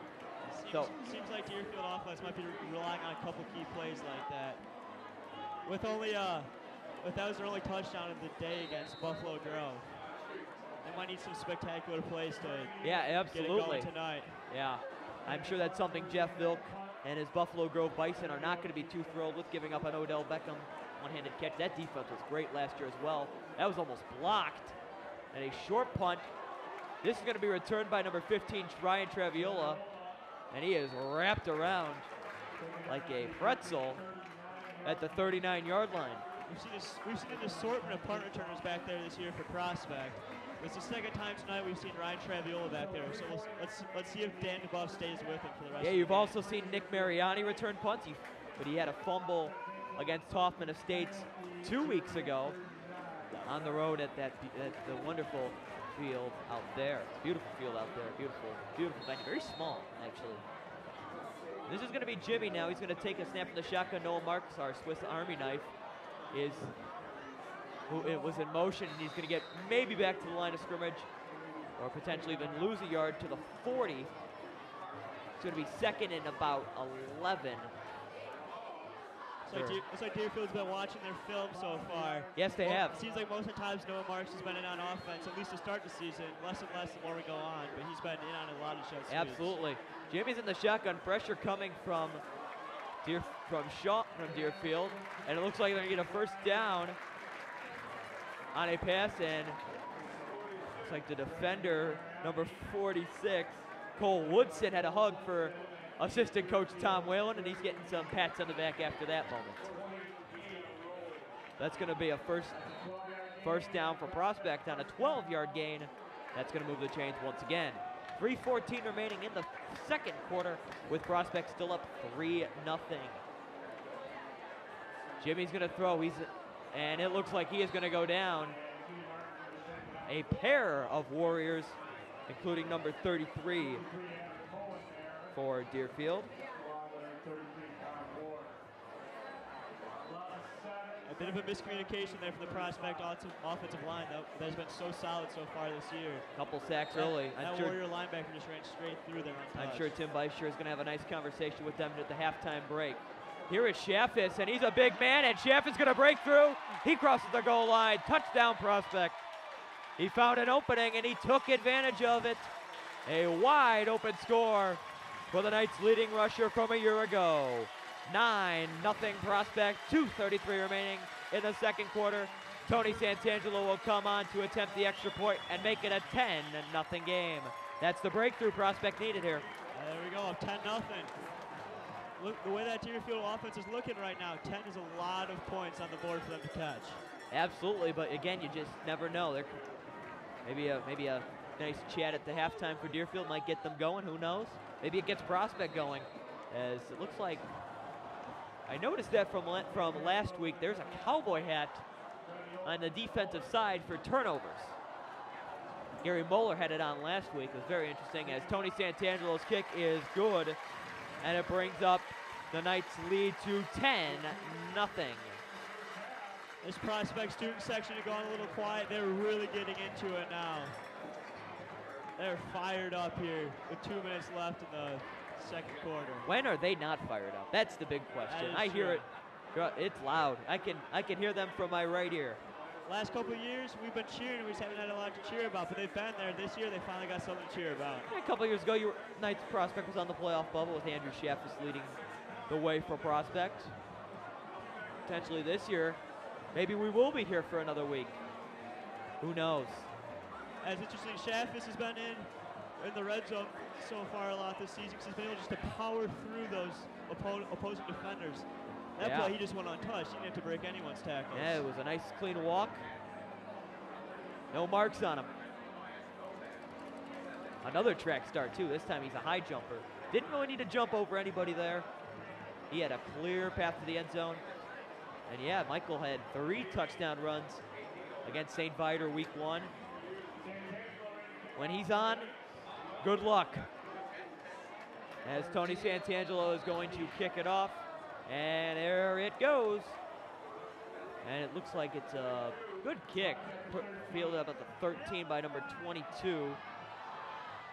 F: Seems like Deerfield offense might be relying on a couple key plays like that. With only but that was their only touchdown of the day against Buffalo Grove. They might need some spectacular plays to
A: Yeah,
F: get it
A: absolutely.
F: going tonight.
A: Yeah, I'm sure that's something Jeff Vilk and his Buffalo Grove Bison are not going to be too thrilled with, giving up an Odell Beckham one-handed catch. That defense was great last year as well. That was almost blocked. And a short punt. This is going to be returned by number 15, Ryan Traviola. And he is wrapped around like a pretzel at the 39-yard line.
F: We've seen an assortment of punt returners back there this year for Prospect. It's the second time tonight we've seen Ryan Traviola back there, so let's see if Dan DeBuff stays with him for the rest of the game.
A: Yeah, you've also seen Nick Mariani return punts, but he had a fumble against Hoffman Estates 2 weeks ago on the road at the wonderful field out there. It's a beautiful field out there, beautiful venue, very small actually. This is going to be Jimmy now. He's going to take a snap from the shotgun. Noah Marks, our Swiss Army knife, it was in motion, and he's going to get maybe back to the line of scrimmage or potentially even lose a yard to the 40. It's going to be second and about 11.
F: It's like Deerfield's been watching their film so far.
A: Yes, they have.
F: It seems like most of the times Noah Marks has been in on offense, at least to start the season, less and less the more we go on, but he's been in on a lot of shots.
A: Absolutely. Jimmy's in the shotgun, pressure coming from Deerfield, and it looks like they're going to get a first down on a pass, and looks like the defender, number 46, Cole Woodson, had a hug for assistant coach Tom Whalen, and he's getting some pats on the back after that moment. That's going to be a first down for Prospect on a 12-yard gain. That's going to move the chains once again. 3:14 remaining in the second quarter with Prospect still up 3-0. Jimmy's going to throw, and it looks like he is going to go down. A pair of Warriors, including number 33 for Deerfield.
F: A bit of a miscommunication there for the Prospect offensive line that has been so solid so far this year.
A: Couple sacks early.
F: That Warrior linebacker just ran straight through there untouched.
A: I'm sure Tim Beischer is going to have a nice conversation with them at the halftime break. Here is Shaffis, and he's a big man, and Shaffis going to break through. He crosses the goal line. Touchdown, Prospect. He found an opening, and he took advantage of it. A wide open score for the Knights' leading rusher from a year ago. 9-0 Prospect, 2:33 remaining in the second quarter. Tony Santangelo will come on to attempt the extra point and make it a 10-0 game. That's the breakthrough Prospect needed here.
F: There we go, 10-0. Look, the way that Deerfield offense is looking right now, 10 is a lot of points on the board for them to catch.
A: Absolutely, but again, you just never know. Maybe a nice chat at the halftime for Deerfield might get them going. Who knows? Maybe it gets Prospect going, as it looks like. I noticed that from last week. There's a cowboy hat on the defensive side for turnovers. Gary Moeller had it on last week. It was very interesting, as Tony Santangelo's kick is good, and it brings up the Knights' lead to 10-0.
F: This Prospect student section has gone a little quiet. They're really getting into it now. They're fired up here with 2 minutes left in the second quarter.
A: When are they not fired up? That's the big question. I hear it. It's loud. I can hear them from my right ear.
F: Last couple of years, we've been cheering. We just haven't had a lot to cheer about, but they've been there. This year, they finally got something to cheer about.
A: A couple of years ago, Knights Prospect was on the playoff bubble with Andrew Shaffis leading the way for Prospect. Potentially this year, maybe we will be here for another week. Who knows?
F: As interesting, Shaffis has been in the red zone so far a lot this season because he's been able just to power through those opposing defenders. That play, he just went untouched. He didn't have to break anyone's tackles.
A: Yeah, it was a nice clean walk. No marks on him. Another track start too. This time he's a high jumper. Didn't really need to jump over anybody there. He had a clear path to the end zone. And yeah, Michael had 3 touchdown runs against St. Viator week 1. When he's on, good luck. As Tony Santangelo is going to kick it off. And there it goes. And it looks like it's a good kick. Fielded up at the 13 by number 22.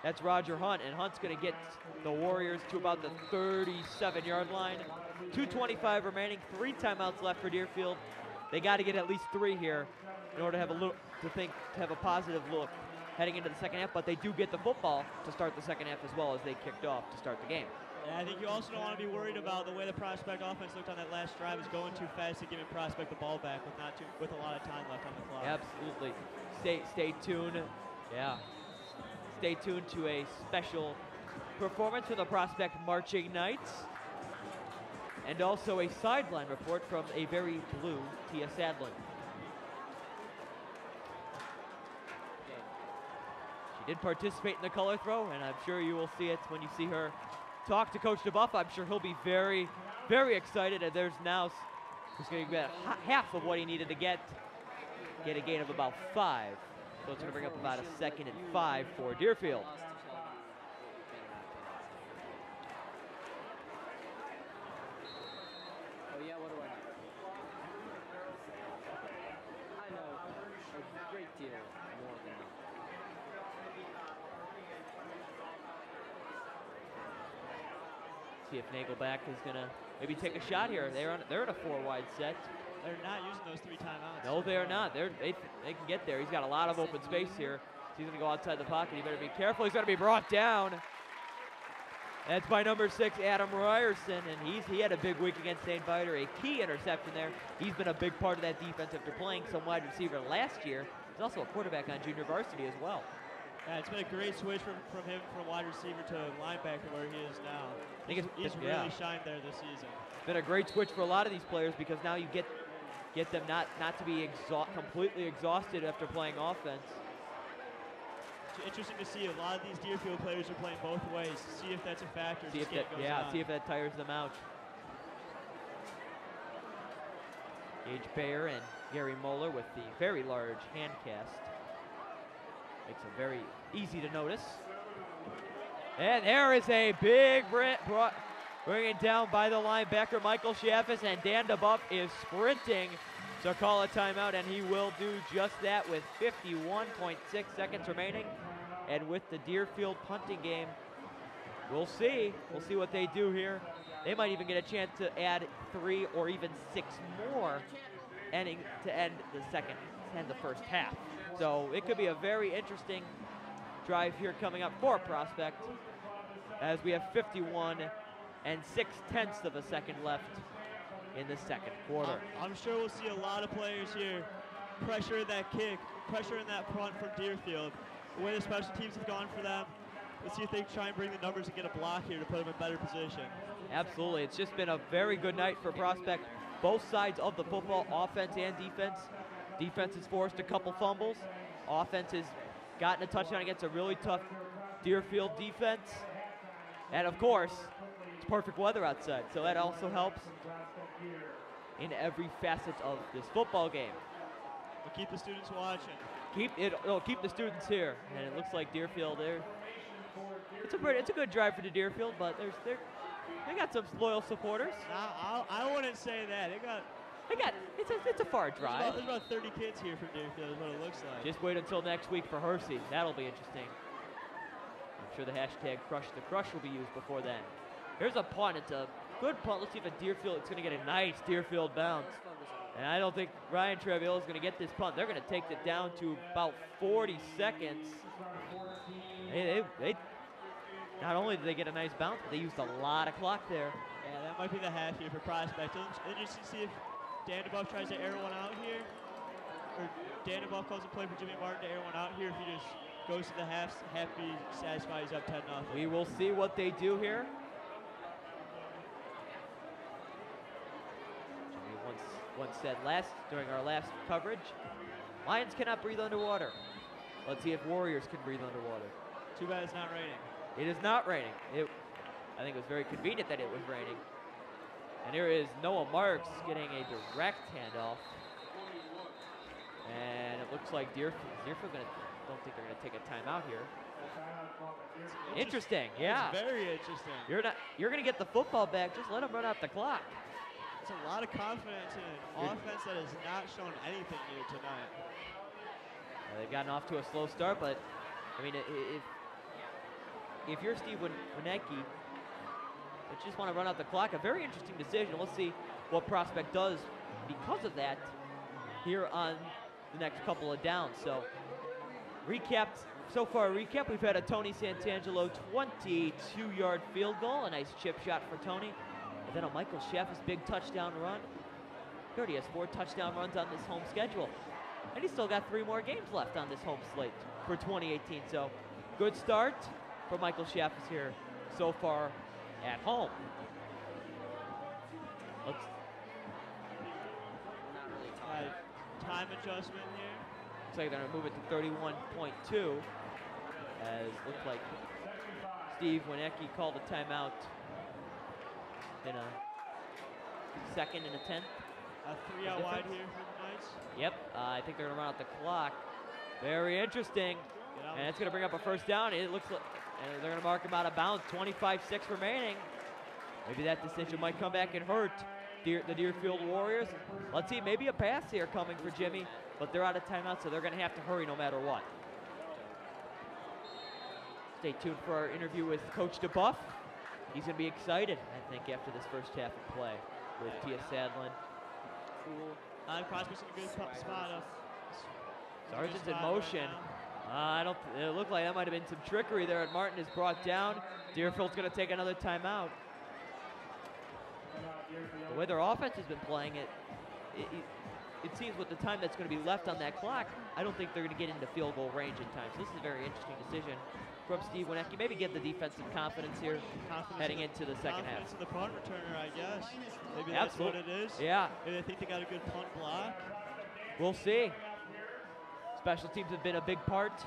A: That's Roger Hunt, and Hunt's going to get the Warriors to about the 37-yard line. 2:25 remaining, 3 timeouts left for Deerfield. They got to get at least 3 here in order to have a positive look heading into the second half. But they do get the football to start the second half as well, as they kicked off to start the game.
F: And I think you also don't want to be worried about the way the Prospect offense looked on that last drive is going too fast to giving Prospect the ball back with a lot of time left on the clock.
A: Absolutely. Stay tuned. Yeah. Stay tuned to a special performance for the Prospect Marching Knights. And also a sideline report from a very blue Tia Sadlin. She did participate in the color throw, and I'm sure you will see it when you see her talk to Coach DeBuff. I'm sure he'll be very, very excited. And he's going to get half of what he needed to get a gain of about 5. So it's going to bring up about a 2nd and 5 for Deerfield.
H: Oh yeah, what do I know? I know a great deal more than that.
A: See if Nagelback is going to maybe take a shot here. They're in a 4-wide set.
F: They're not using those 3 timeouts.
A: No, they are not. They can get there. He's got a lot of open space here. So he's going to go outside the pocket. He better be careful. He's going to be brought down. That's by number 6, Adam Ryerson, and he had a big week against St. Viator, a key interception there. He's been a big part of that defense after playing some wide receiver last year. He's also a quarterback on junior varsity as well.
F: Yeah, it's been a great switch from him from wide receiver to linebacker where he is now.
A: I think
F: He's really shined there this season.
A: It's been a great switch for a lot of these players because now you get them not to be completely exhausted after playing offense.
F: It's interesting to see a lot of these Deerfield players are playing both ways. See if that's a factor.
A: See if that tires them out. Gage Bayer and Gary Moeller with the very large hand cast. Makes it very easy to notice. And there is a big bringing down by the linebacker Michael Schaffis, and Dan DeBuff is sprinting to call a timeout, and he will do just that with 51.6 seconds remaining. And with the Deerfield punting game, we'll see what they do here. They might even get a chance to add 3 or even 6 more to end the first half. So it could be a very interesting drive here coming up for Prospect, as we have 51 and 6/10 of a second left in the second quarter.
F: I'm sure we'll see a lot of players here pressuring that kick, pressuring that punt from Deerfield. The way the special teams have gone for them, let's see if they try and bring the numbers and get a block here to put them in better position.
A: Absolutely. It's just been a very good night for Prospect. Both sides of the football, offense and defense. Defense has forced a couple fumbles. Offense has gotten a touchdown against a really tough Deerfield defense. And of course, it's perfect weather outside, so that also helps in every facet of this football game.
F: We'll keep the students watching.
A: It'll keep the students here, and it looks like Deerfield there. It's a good drive for the Deerfield, but they got some loyal supporters.
F: I wouldn't say that.
A: It's a far drive.
F: There's about 30 kids here from Deerfield is what it looks like.
A: Just wait until next week for Hersey. That'll be interesting. I'm sure the hashtag Crush the Crush will be used before then. Here's a punt. It's a good punt. Let's see if it's going to get a nice Deerfield bounce. And I don't think Ryan Trevill is going to get this punt. They're going to take it down to about 40 seconds. Not only did they get a nice bounce, but they used a lot of clock there.
F: Yeah, that might be the half here for Prospect. Interesting to see if Dan DeBuff tries to air one out here, or Dan DeBuff calls a play for Jimmy Martin to air one out here. If he just goes to the half be satisfied he's up 10-0.
A: We will see what they do here. Jimmy once said during our last coverage, Lions cannot breathe underwater. Let's see if Warriors can breathe underwater.
F: Too bad it's not raining.
A: It is not raining. I think it was very convenient that it was raining. And here is Noah Marks getting a direct handoff. And it looks like Deerfield don't think they're going to take a timeout here. Interesting, yeah.
F: It's very interesting.
A: You're going to get the football back. Just let them run out the clock.
F: It's a lot of confidence in an offense that has not shown anything new tonight.
A: They've gotten off to a slow start, but I mean, if you're Steve Winecki, you just want to run out the clock. A very interesting decision. We'll see what Prospect does because of that here on the next couple of downs. So recap, we've had a Tony Santangelo 22-yard field goal, a nice chip shot for Tony, and then a Michael Sheff's big touchdown run. He already has 4 touchdown runs on this home schedule, and he's still got 3 more games left on this home slate for 2018. So good start for Michael Sheff's here so far at home. Let's
F: time adjustment here.
A: Looks like they're going to move it to 31.2, as looks like Steve Wienecke called a timeout in a 2nd and a 10th.
F: A 3 out wide here for the Knights.
A: Yep, I think they're going to run out the clock. Very interesting. And it's going to bring up a first down. It looks like they're going to mark him out of bounds. 25-6 remaining. Maybe that decision might come back and hurt the Deerfield Warriors. Let's see, maybe a pass here coming for Jimmy, but they're out of timeout, so they're going to have to hurry no matter what. Stay tuned for our interview with Coach DeBuff. He's going to be excited, I think, after this first half of play with Tia Sadlin.
F: Cool. Prospect's in a good spot.
A: Sargent's in motion. It looked like that might have been some trickery there. And Martin is brought down. Deerfield's going to take another timeout. The way their offense has been playing, it seems with the time that's going to be left on that clock, I don't think they're going to get into field goal range in time. So this is a very interesting decision from Steve Wienecke. Maybe give the defensive confidence here heading into the second half.
F: Confidence in the punt returner, I guess. Maybe that's what it is.
A: Yeah.
F: Maybe they think they got a good punt block.
A: We'll see. Special teams have been a big part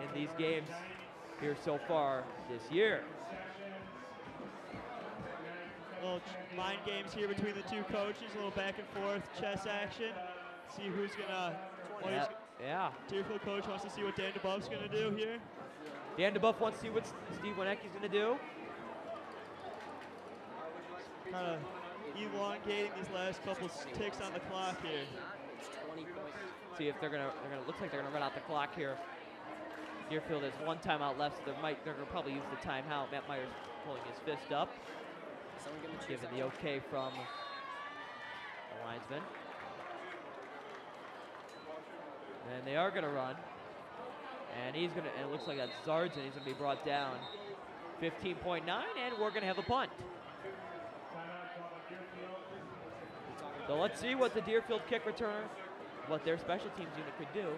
A: in these games here so far this year.
F: Little mind games here between the 2 coaches, a little back and forth chess action. See who's gonna.
A: Yeah.
F: Deerfield coach wants to see what Dan DeBuff's gonna do here.
A: Dan DeBuff wants to see what Steve Wienecke's gonna do.
F: Kind of elongating these last couple ticks on the clock here.
A: See if they're gonna. Looks like they're gonna run out the clock here. Deerfield has 1 timeout left, so they're gonna probably use the timeout. Matt Myers pulling his fist up, giving the okay from the linesman. And they are gonna run, and he's gonna. And it looks like that's Sargent. He's gonna be brought down. 15.9, and we're gonna have a punt. So let's see what the Deerfield kick returner, what their special teams unit could do.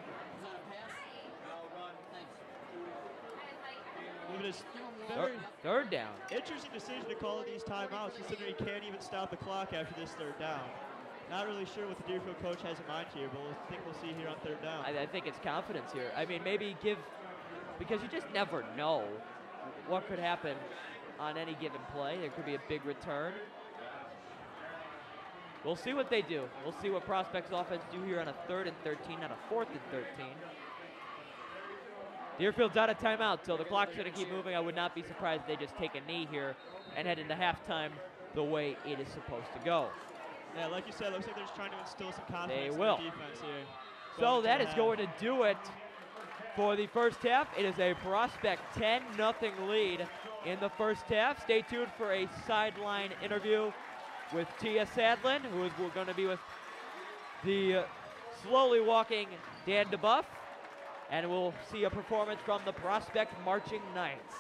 F: Look at this.
A: Third down.
F: Interesting decision to call these timeouts, considering he can't even stop the clock after this 3rd down. Not really sure what the Deerfield coach has in mind here, but I think we'll see here on 3rd down.
A: I think it's confidence here. I mean, maybe because you just never know what could happen on any given play. There could be a big return. We'll see what they do. We'll see what Prospects offense do here on a 3rd and 13, not a 4th and 13. Deerfield's out of timeout, so the clock's going to keep moving. I would not be surprised if they just take a knee here and head into halftime the way it is supposed to go.
F: Yeah, like you said, looks like they're just trying to instill some confidence
A: in the
F: defense here.
A: So that is going to do it for the first half. It is a Prospect 10-0 lead in the first half. Stay tuned for a sideline interview with Tia Sadlin, who is going to be with the slowly walking Dan DeBuff. And we'll see a performance from the Prospect Marching Knights.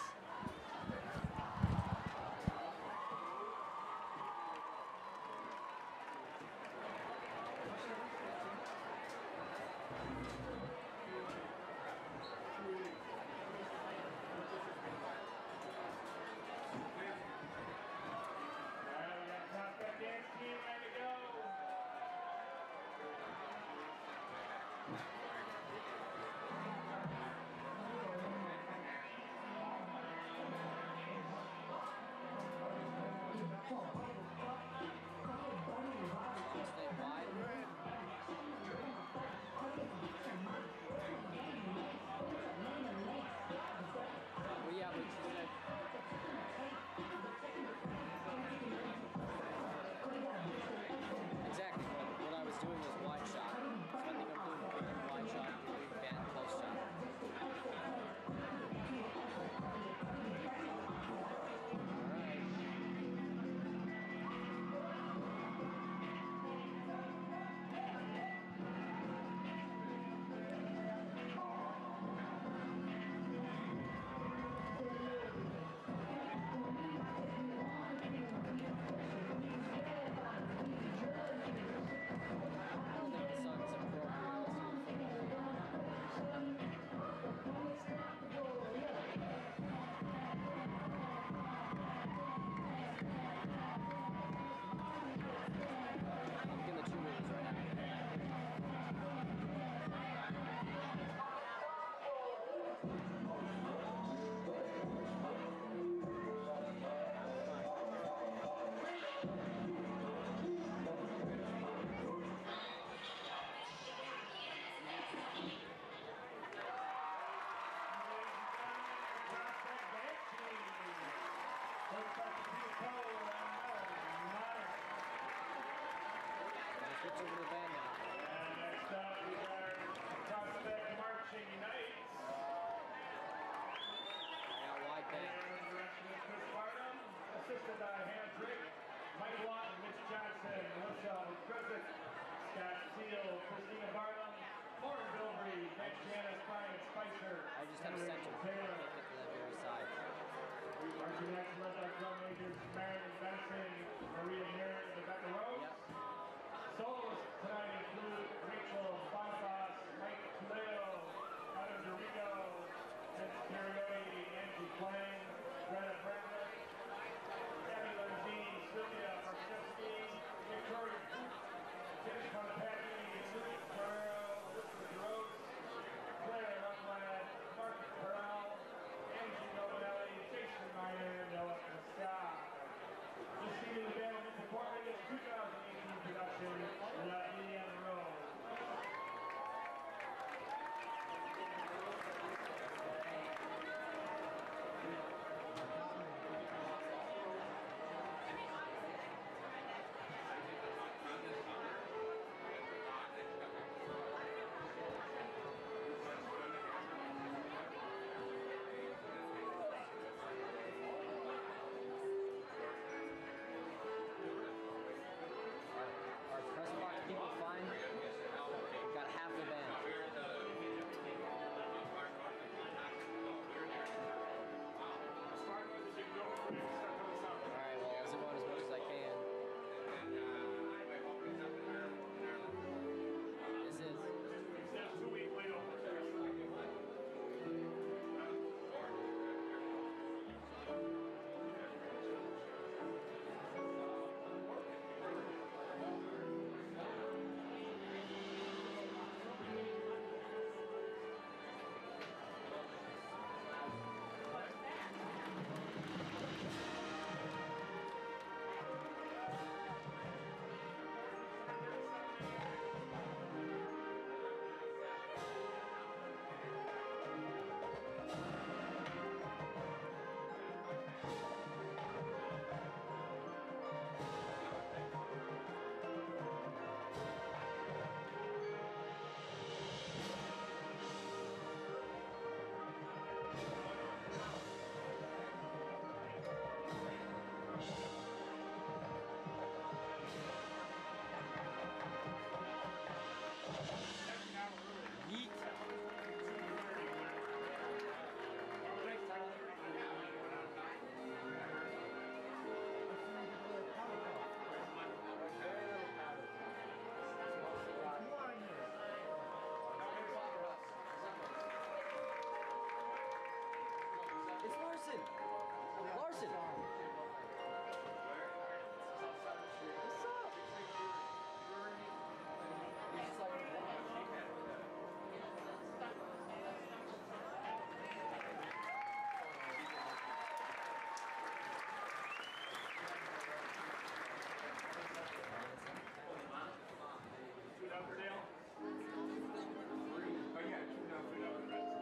H: Carson.
E: Food up for Dale? Oh, yeah, food up for Dale.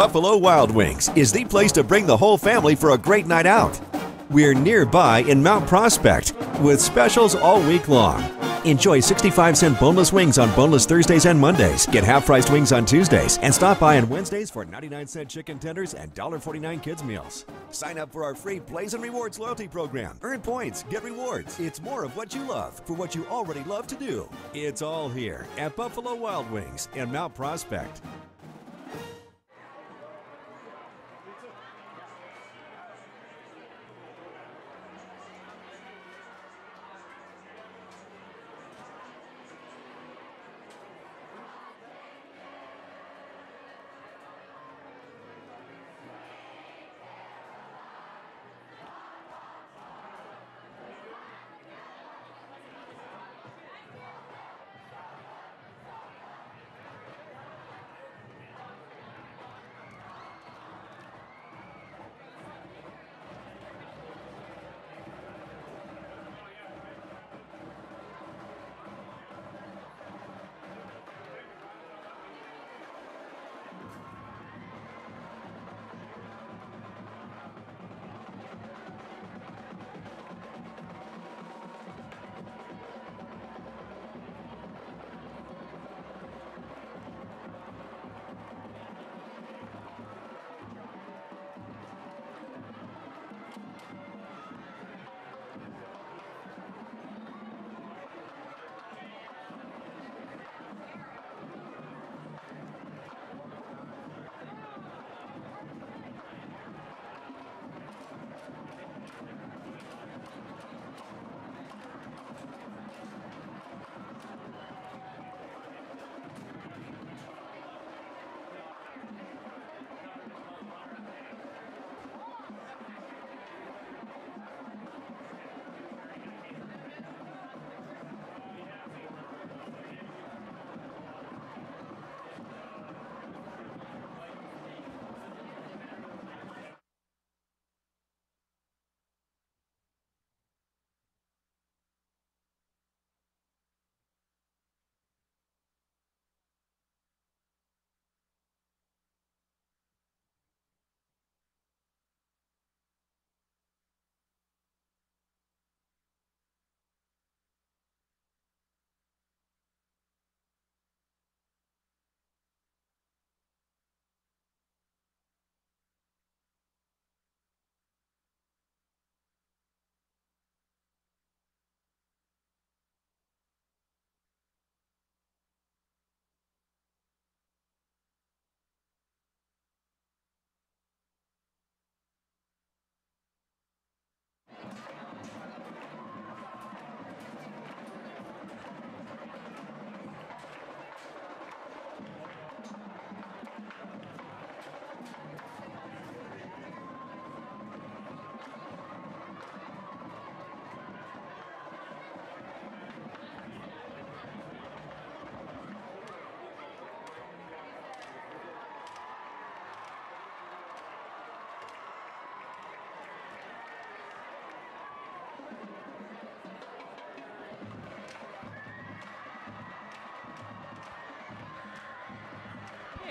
I: Buffalo Wild Wings is the place to bring the whole family for a great night out. We're nearby in Mount Prospect with specials all week long. Enjoy 65-cent boneless wings on boneless Thursdays and Mondays. Get half-priced wings on Tuesdays. And stop by on Wednesdays for 99-cent chicken tenders and $1.49 kids meals. Sign up for our free Blaze and Rewards loyalty program. Earn points, get rewards. It's more of what you love for what you already love to do. It's all here at Buffalo Wild Wings in Mount Prospect.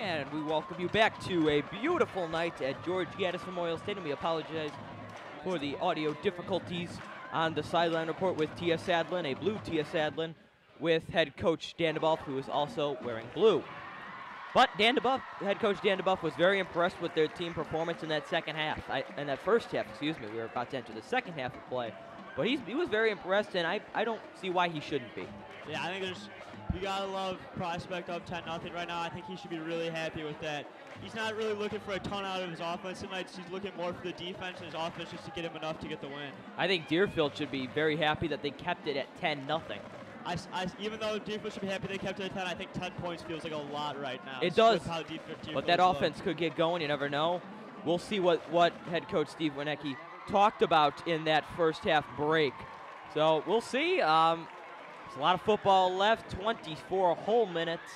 A: And we welcome you back to a beautiful night at George Gaddis Memorial Stadium. We apologize for the audio difficulties on the sideline report with Tia Sadlin, a blue Tia Sadlin, with head coach Dan DeBuff, who is also wearing blue. But head coach Dan DeBuff was very impressed with their team performance in that first half, excuse me. We were about to enter the second half of play. But he was very impressed, and I don't see why he shouldn't be.
F: Yeah, I think you gotta love Prospect up 10-0 right now. I think he should be really happy with that. He's not really looking for a ton out of his offense tonight. He's looking more for the defense and his offense just to get him enough to get the win.
A: I think Deerfield should be very happy that they kept it at 10-0.
F: Even though Deerfield should be happy they kept it at 10, I think 10 points feels like a lot right now.
A: It does, but that offense could get going. You never know. We'll see what head coach Steve Wienecke talked about in that first half break. So we'll see. There's a lot of football left, 24 whole minutes,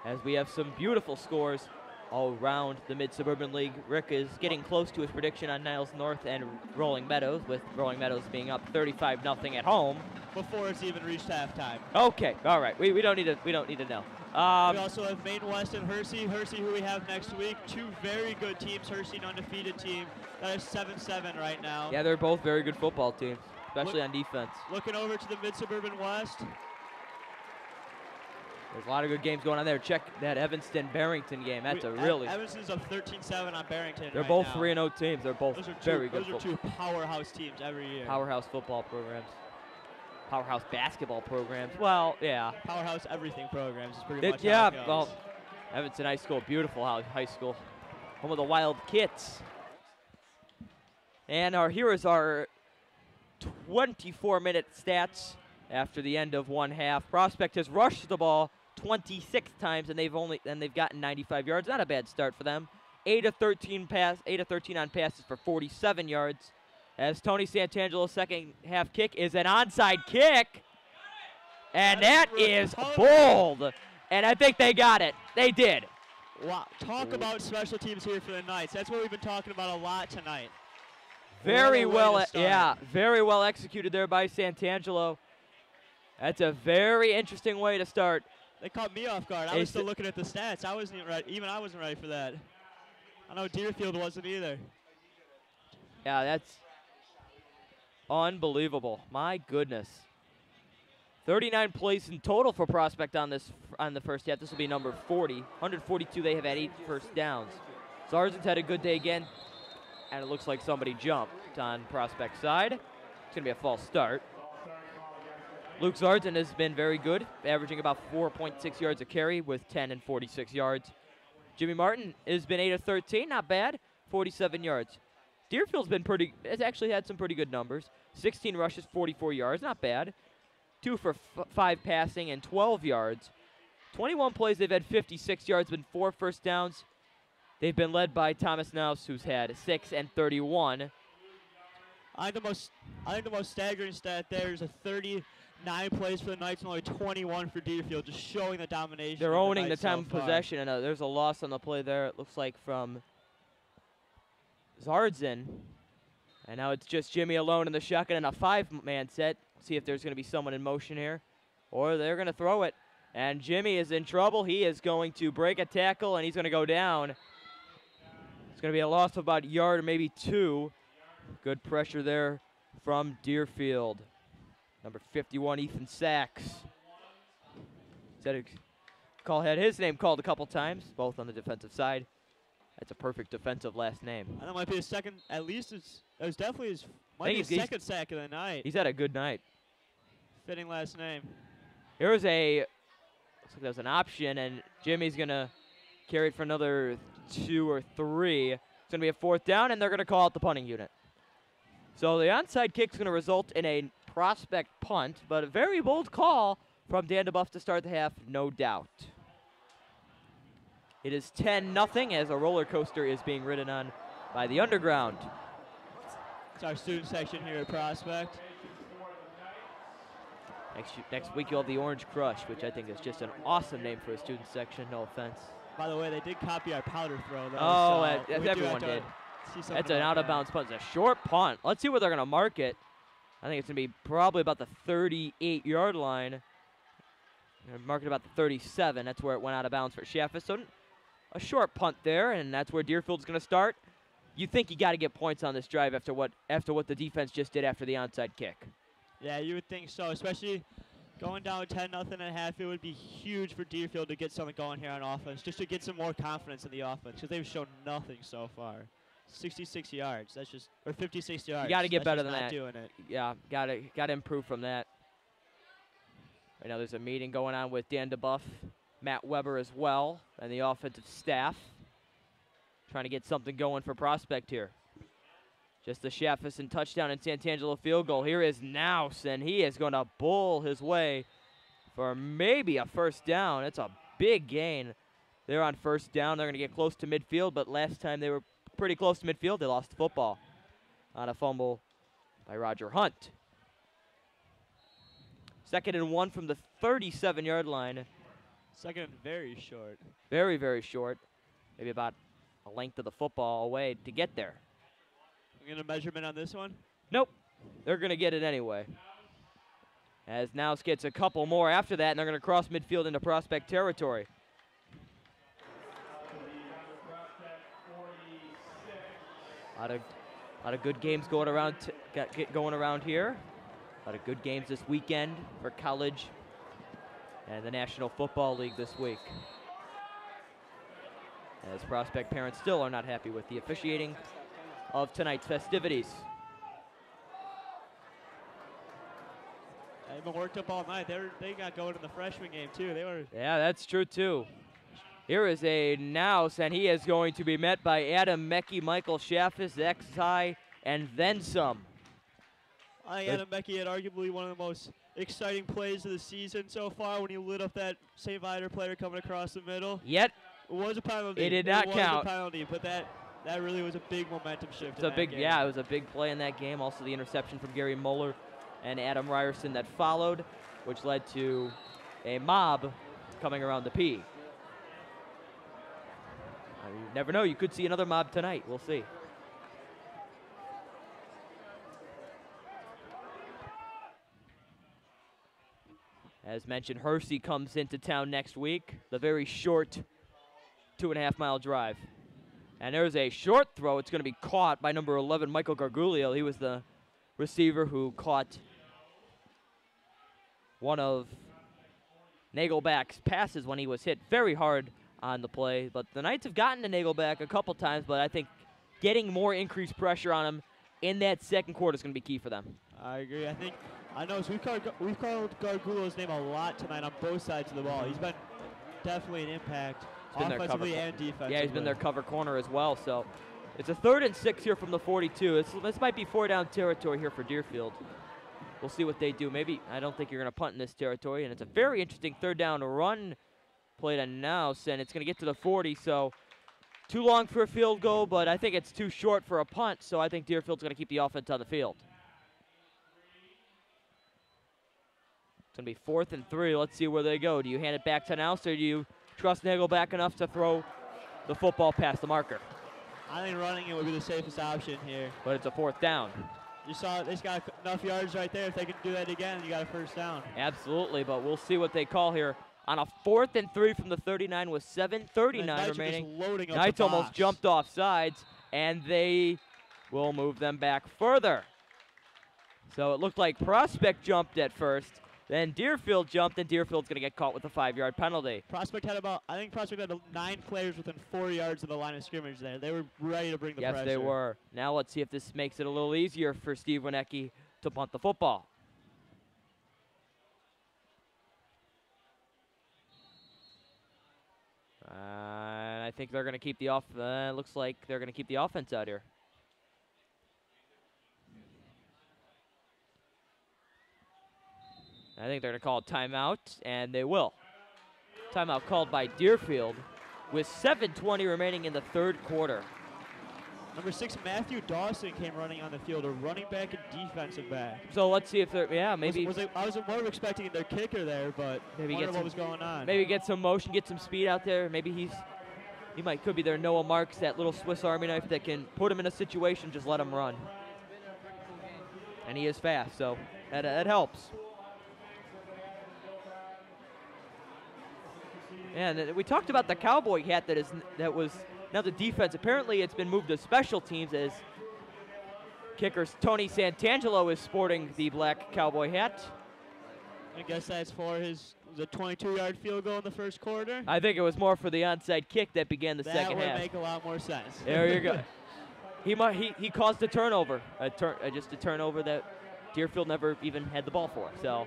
A: as we have some beautiful scores all around the Mid-Suburban League. Rick is getting close to his prediction on Niles North and Rolling Meadows, with Rolling Meadows being up 35-0 at home.
F: Before it's even reached halftime.
A: Okay, all right. We don't need to know.
F: We also have Maine West and Hersey. Hersey, who we have next week. Two very good teams. Hersey, an undefeated team. That is 7-7 right now.
A: Yeah, they're both very good football teams, especially on defense.
F: Looking over to the Mid-Suburban West.
A: There's a lot of good games going on there. Check that Evanston-Barrington game. That's
F: Evanston's up 13-7 on Barrington.
A: They're both 3-0 teams. They're both very good.
F: Those are two powerhouse teams every year.
A: Powerhouse football programs. Powerhouse basketball programs. Well, yeah.
F: Powerhouse everything programs is pretty much
A: yeah,
F: how it goes.
A: well, Evanston High School, beautiful high school. Home of the Wild Kits. And here is our 24-minute stats after the end of one half. Prospect has rushed the ball 26 times, and they've gotten 95 yards. Not a bad start for them. 8 of 13 on passes for 47 yards. As Tony Santangelo's second half kick is an onside kick. And that is bold. And I think they got it. They did.
F: Wow. Talk about special teams here for the Knights. That's what we've been talking about a lot tonight.
A: Very well, yeah, very well executed there by Santangelo. That's a very interesting way to start.
F: They caught me off guard. I was still looking at the stats. I wasn't even ready. Even I wasn't ready for that. I know Deerfield wasn't either.
A: Yeah, that's unbelievable. My goodness. 39 plays in total for Prospect on the first half. This will be number 40. 142 they have had 8 first downs. Sargent's had a good day again, and it looks like somebody jumped on Prospect's side. It's going to be a false start. Luke Sargent has been very good, averaging about 4.6 yards a carry with 10 and 46 yards. Jimmy Martin has been 8 of 13, not bad, 47 yards. Deerfield's has actually had some pretty good numbers. 16 rushes, 44 yards, not bad. 2 for 5 passing and 12 yards. 21 plays, they've had 56 yards, been 4 first downs. They've been led by Thomas Naus, who's had 6 and 31.
F: I think the most staggering stat there is a 39 plays for the Knights and only 21 for Deerfield, just showing the domination.
A: They're owning the time of possession, and there's a loss on the play there, it looks like, from Zardzin. And now it's just Jimmy alone in the shotgun and a 5-man set. See if there's going to be someone in motion here, or they're going to throw it. And Jimmy is in trouble. He is going to break a tackle, and he's going to go down. It's going to be a loss of about a yard or maybe 2. Good pressure there from Deerfield. Number 51, Ethan Sachs. Had his name called a couple times, both on the defensive side. That's a perfect defensive last name.
F: And that might be his second, at least it was definitely his second sack of the night.
A: He's had a good night.
F: Fitting last name.
A: Here's looks like there's an option, and Jimmy's going to carry it for another 2 or 3. It's going to be a 4th down, and they're going to call out the punting unit. So the onside kick's going to result in a Prospect punt, but a very bold call from Dan DeBuff to start the half, no doubt. It is 10-0 as a roller coaster is being ridden on by the Underground.
F: It's our student section here at Prospect.
A: Next week you'll have the Orange Crush, which I think is just an awesome name for a student section, no offense.
F: By the way, they did copy our powder throw, though.
A: Oh, so everyone did. That's an out-of-bounds punt. It's a short punt. Let's see where they're going to mark it. I think it's going to be probably about the 38-yard line. Mark it about the 37. That's where it went out of bounds for Chaffis. So a short punt there, and that's where Deerfield's going to start. You think you got to get points on this drive after what the defense just did after the onside kick.
F: Yeah, you would think so, especially going down 10-0 at half. It would be huge for Deerfield to get something going here on offense, just to get some more confidence in the offense, because they've shown nothing so far. 66 yards. That's just, or 56 yards.
A: You got to get better than that.
F: Doing it.
A: Yeah, got to improve from that. Right now there's a meeting going on with Dan DeBuff, Matt Weber as well, and the offensive staff, trying to get something going for Prospect here. Just the Chaffison touchdown and Santangelo field goal. Here is Naus, and he is going to bull his way for maybe a 1st down. It's a big gain. They're on 1st down. They're going to get close to midfield, but last time they were pretty close to midfield. They lost the football on a fumble by Roger Hunt. 2nd and 1 from the 37-yard line.
F: 2nd and very short.
A: Very, very short. maybe about a length of the football away to get there.
F: We're going to measurement on this one?
A: Nope. They're going to get it anyway. As Nouse gets a couple more after that, and they're going to cross midfield into Prospect territory. A lot of good games going around going around here. A lot of good games this weekend for college and the National Football League this week. As Prospect parents still are not happy with the officiating of tonight's festivities.
F: They've been worked up all night. They got going in the freshman game too.
A: Yeah, that's true too. Here is a Nouse, and he is going to be met by Adam Mecke, Michael Schaffis, Xi, and then some.
F: I think Adam Mecke had arguably one of the most exciting plays of the season so far when he lit up that St. Viator player coming across the middle.
A: Yet
F: it was a penalty.
A: It did not count.
F: It was a penalty, but that really was a big momentum shift.
A: It's a big, yeah, it was a big play in that game. Also the interception from Gary Moeller and Adam Ryerson that followed, which led to a mob coming around the P. You never know. You could see another mob tonight. We'll see. As mentioned, Hersey comes into town next week. The very short 2.5-mile drive. And there's a short throw. It's going to be caught by number 11, Michael Gargulio. He was the receiver who caught one of Nagelback's passes when he was hit very hard on the play. But the Knights have gotten to Nagelback a couple times, but I think getting more increased pressure on him in that second quarter is going to be key for them.
F: I agree. I know we've called Gargulio's name a lot tonight on both sides of the ball. He's been definitely an impact offensively and defensively.
A: Yeah, he's been their cover corner as well. So it's a 3rd and 6 here from the 42. This might be 4-down territory here for Deerfield. We'll see what they do. Maybe, I don't think you're going to punt in this territory. And it's a very interesting 3rd down run played on Nouse, and it's going to get to the 40. So too long for a field goal, but I think it's too short for a punt. So I think Deerfield's going to keep the offense on the field. It's going to be 4th and 3. Let's see where they go. Do you hand it back to Nouse, or do you trust Nagelback enough to throw the football past the marker?
F: I think running it would be the safest option here.
A: But it's a 4th down.
F: You saw they've got enough yards right there. If they can do that again, you got a 1st down.
A: Absolutely, but we'll see what they call here. On a 4th and 3 from the 39 with 7:39 remaining. Knights almost jumped off sides, and they will move them back further. So it looked like Prospect jumped at first. Then Deerfield jumped, and Deerfield's going to get caught with a 5-yard penalty.
F: Prospect had 9 players within 4 yards of the line of scrimmage there. They were ready to bring the pressure.
A: Yes, they were. Now let's see if this makes it a little easier for Steve Wienecke to punt the football. And I think they're going to keep the looks like they're going to keep the offense out here. I think they're going to call a timeout, and they will. Timeout called by Deerfield with 7:20 remaining in the 3rd quarter.
F: Number 6, Matthew Dawson came running on the field, a running back and defensive back.
A: So let's see if they're, maybe.
F: I was more expecting their kicker there, but maybe what was going on.
A: Maybe get some motion, get some speed out there. Maybe he could be their Noah Marks, that little Swiss Army knife that can put him in a situation, just let him run. And he is fast, so that helps. And we talked about the cowboy hat that was now the defense. Apparently, it's been moved to special teams as kicker Tony Santangelo is sporting the black cowboy hat.
F: I guess that's for his 22-yard field goal in the 1st quarter.
A: I think it was more for the onside kick that began the second half.
F: That would make a lot more sense.
A: There you go. He caused a turnover, just a turnover that Deerfield never even had the ball for. So.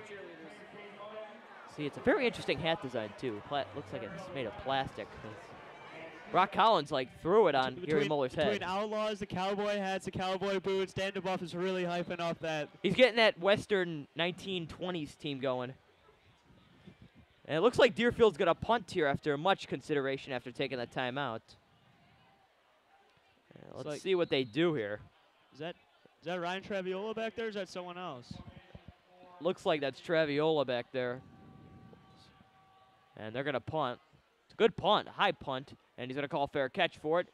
A: See, it's a very interesting hat design, too. Looks like it's made of plastic. Brock Collins, threw it on Gary Muller's head.
F: Between Outlaws, the cowboy hats, the cowboy boots, Dan DeBuff is really hyping up that.
A: He's getting that Western 1920s team going. And it looks like Deerfield's going to punt here after much consideration after taking that timeout. Let's see what they do here.
F: Is that Ryan Traviola back there, or is that someone else?
A: Looks like that's Traviola back there. And they're going to punt. It's a good punt, a high punt, and he's going to call fair catch for it.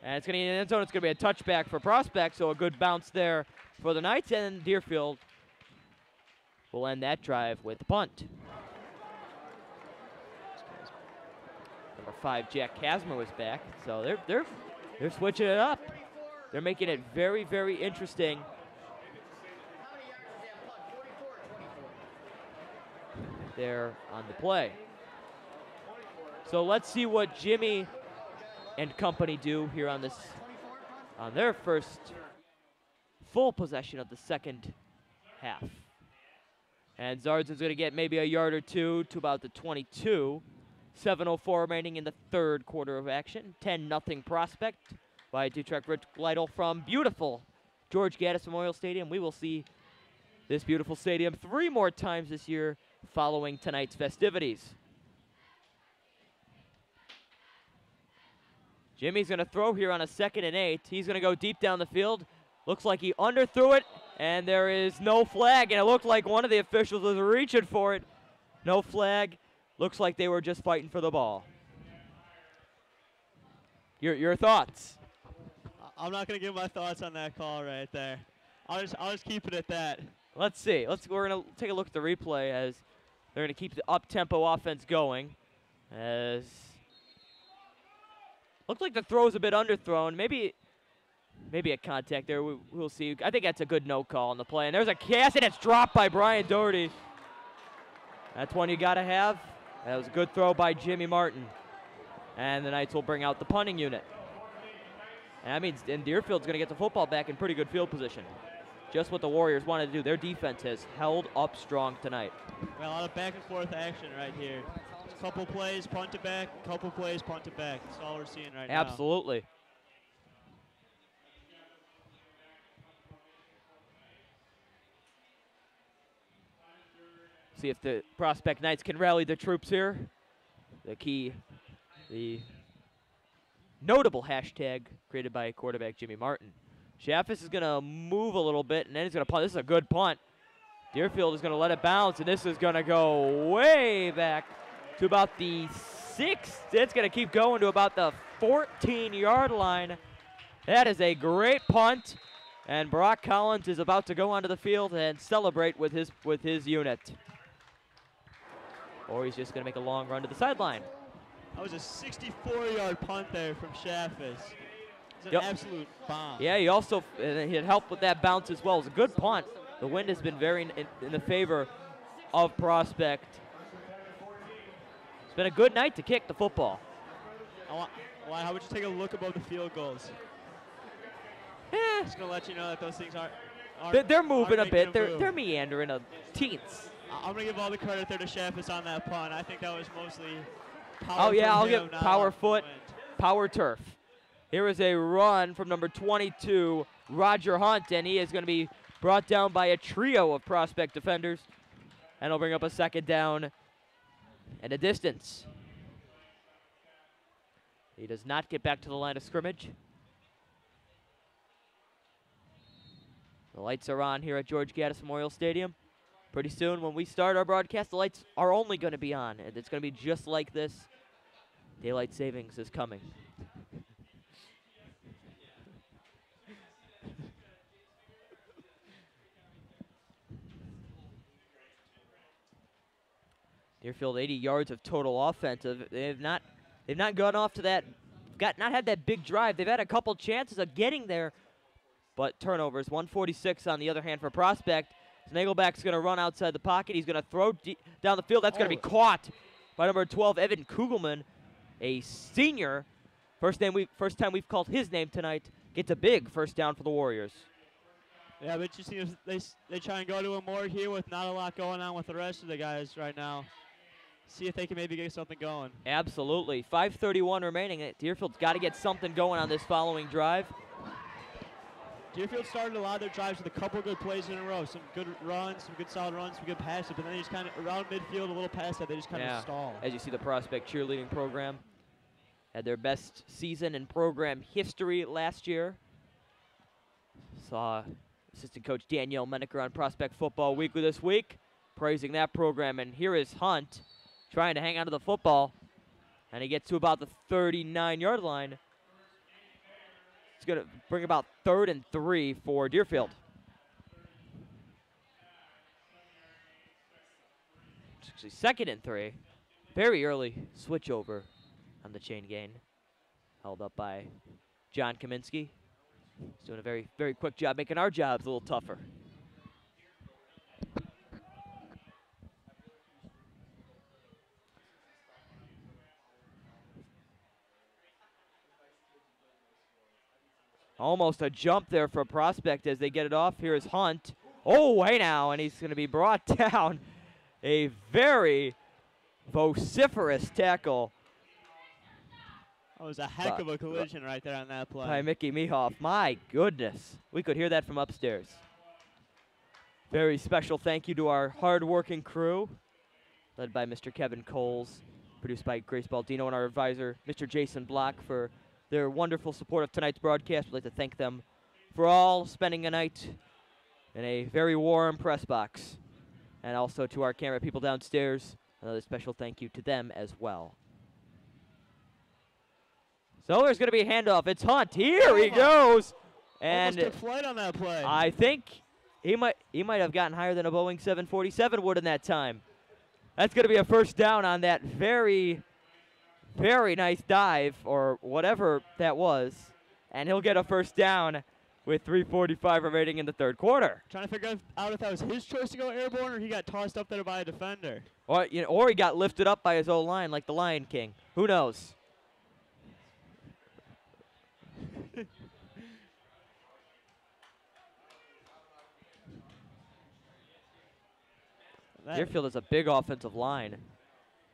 A: And it's going to be in the end zone. It's going to be a touchback for Prospect, so a good bounce there for the Knights, and Deerfield will end that drive with the punt. Number 5, Jack Kasmer, was back, so they're switching it up. They're making it very, very interesting. There on the play. So let's see what Jimmy and company do here on their first full possession of the second half. And Zardson's going to get maybe a yard or two to about the 22. 7:04 remaining in the third quarter of action. 10-0 Prospect by Dutrecht Rich Lytle from beautiful George Gaddis Memorial Stadium. We will see this beautiful stadium 3 more times this year following tonight's festivities. Jimmy's going to throw here on a 2nd and 8. He's going to go deep down the field. Looks like he underthrew it, and there is no flag, and it looked like one of the officials was reaching for it. No flag. Looks like they were just fighting for the ball. Your thoughts?
F: I'm not going to give my thoughts on that call right there. I'll just keep it at that.
A: Let's see. We're going to take a look at the replay as they're going to keep the up-tempo offense going. As looked like the throw's a bit underthrown. Maybe a contact there. We'll see. I think that's a good no call on the play. And there's a cast, and it's dropped by Brian Doherty. That's one you got to have. That was a good throw by Jimmy Martin. And the Knights will bring out the punting unit. And that means Deerfield's going to get the football back in pretty good field position. Just what the Warriors wanted to do. Their defense has held up strong tonight.
F: Well, a lot of back and forth action right here. Just a couple plays, punt it back, couple plays, punt it back. That's all we're seeing right now.
A: Absolutely. See if the Prospect Knights can rally the troops here. The notable hashtag created by quarterback Jimmy Martin. Chaffis is going to move a little bit, and then he's going to punt. This is a good punt. Deerfield is going to let it bounce, and this is going to go way back to about the 6. It's going to keep going to about the 14-yard line. That is a great punt, and Brock Collins is about to go onto the field and celebrate with his unit. Or he's just going to make a long run to the sideline.
F: That was a 64-yard punt there from Chaffis. It's an absolute bomb.
A: Yeah, he had helped with that bounce as well. It was a good punt. The wind has been very in the favor of Prospect. It's been a good night to kick the football.
F: How would you take a look above the field goals? Just going to let you know that those things aren't
A: they're moving a bit.
F: Move.
A: They're meandering a teens.
F: I'm going to give all the credit there to Chaffis on that punt. I think that was mostly power.
A: Oh, yeah, I'll
F: give
A: give power foot, power turf. Here is a run from number 22, Roger Hunt, and he is going to be brought down by a trio of Prospect defenders. And he'll bring up a 2nd down and a distance. He does not get back to the line of scrimmage. The lights are on here at George Gaddis Memorial Stadium. Pretty soon when we start our broadcast, the lights are only going to be on, and it's going to be just like this. Daylight savings is coming. Deerfield 80 yards of total offensive. They've not gone off to that, not had that big drive. They've had a couple chances of getting there, but turnovers. 146 on the other hand for Prospect. Snagelback's going to run outside the pocket. He's going to throw down the field. That's going to be caught by number 12, Evan Kugelman, a senior. First time we've called his name tonight. Gets a big first down for the Warriors.
F: Yeah, but you see if they try and go to him more here with not a lot going on with the rest of the guys right now. See if they can maybe get something going.
A: Absolutely. 5:31 remaining. Deerfield's got to get something going on this following drive.
F: Deerfield started a lot of their drives with a couple good plays in a row. Some good runs, some good solid runs, some good passes, but then they just kind of, around midfield, a little past that, they just kind of stall.
A: As you see, the Prospect cheerleading program had their best season in program history last year. Saw assistant coach Danielle Menaker on Prospect Football Weekly this week, praising that program. And here is Hunt trying to hang on to the football. And he gets to about the 39-yard line. It's going to bring about 3rd and 3 for Deerfield. It's actually 2nd and 3. Very early switch over on the chain gain. Held up by John Kaminsky. He's doing a very, very quick job making our jobs a little tougher. Almost a jump there for Prospect as they get it off. Here is Hunt. Oh, hey now, and he's going to be brought down. A very vociferous tackle.
F: That was a heck of a collision right there on that play.
A: By Mickey Mehoff. My goodness. We could hear that from upstairs. Very special thank you to our hard-working crew, led by Mr. Kevin Coles, produced by Grace Baldino, and our advisor, Mr. Jason Block, for their wonderful support of tonight's broadcast. We'd like to thank them for all spending a night in a very warm press box. And also to our camera people downstairs, another special thank you to them as well. So there's going to be a handoff. It's Hunt. Here he goes. And
F: almost took flight on that play.
A: I think he might have gotten higher than a Boeing 747 would in that time. That's going to be a first down on that very, very nice dive, or whatever that was. And he'll get a first down with 3:45 remaining in the 3rd quarter.
F: Trying to figure out if that was his choice to go airborne or he got tossed up there by a defender.
A: Or, or he got lifted up by his O-line like the Lion King. Who knows? Deerfield is a big offensive line.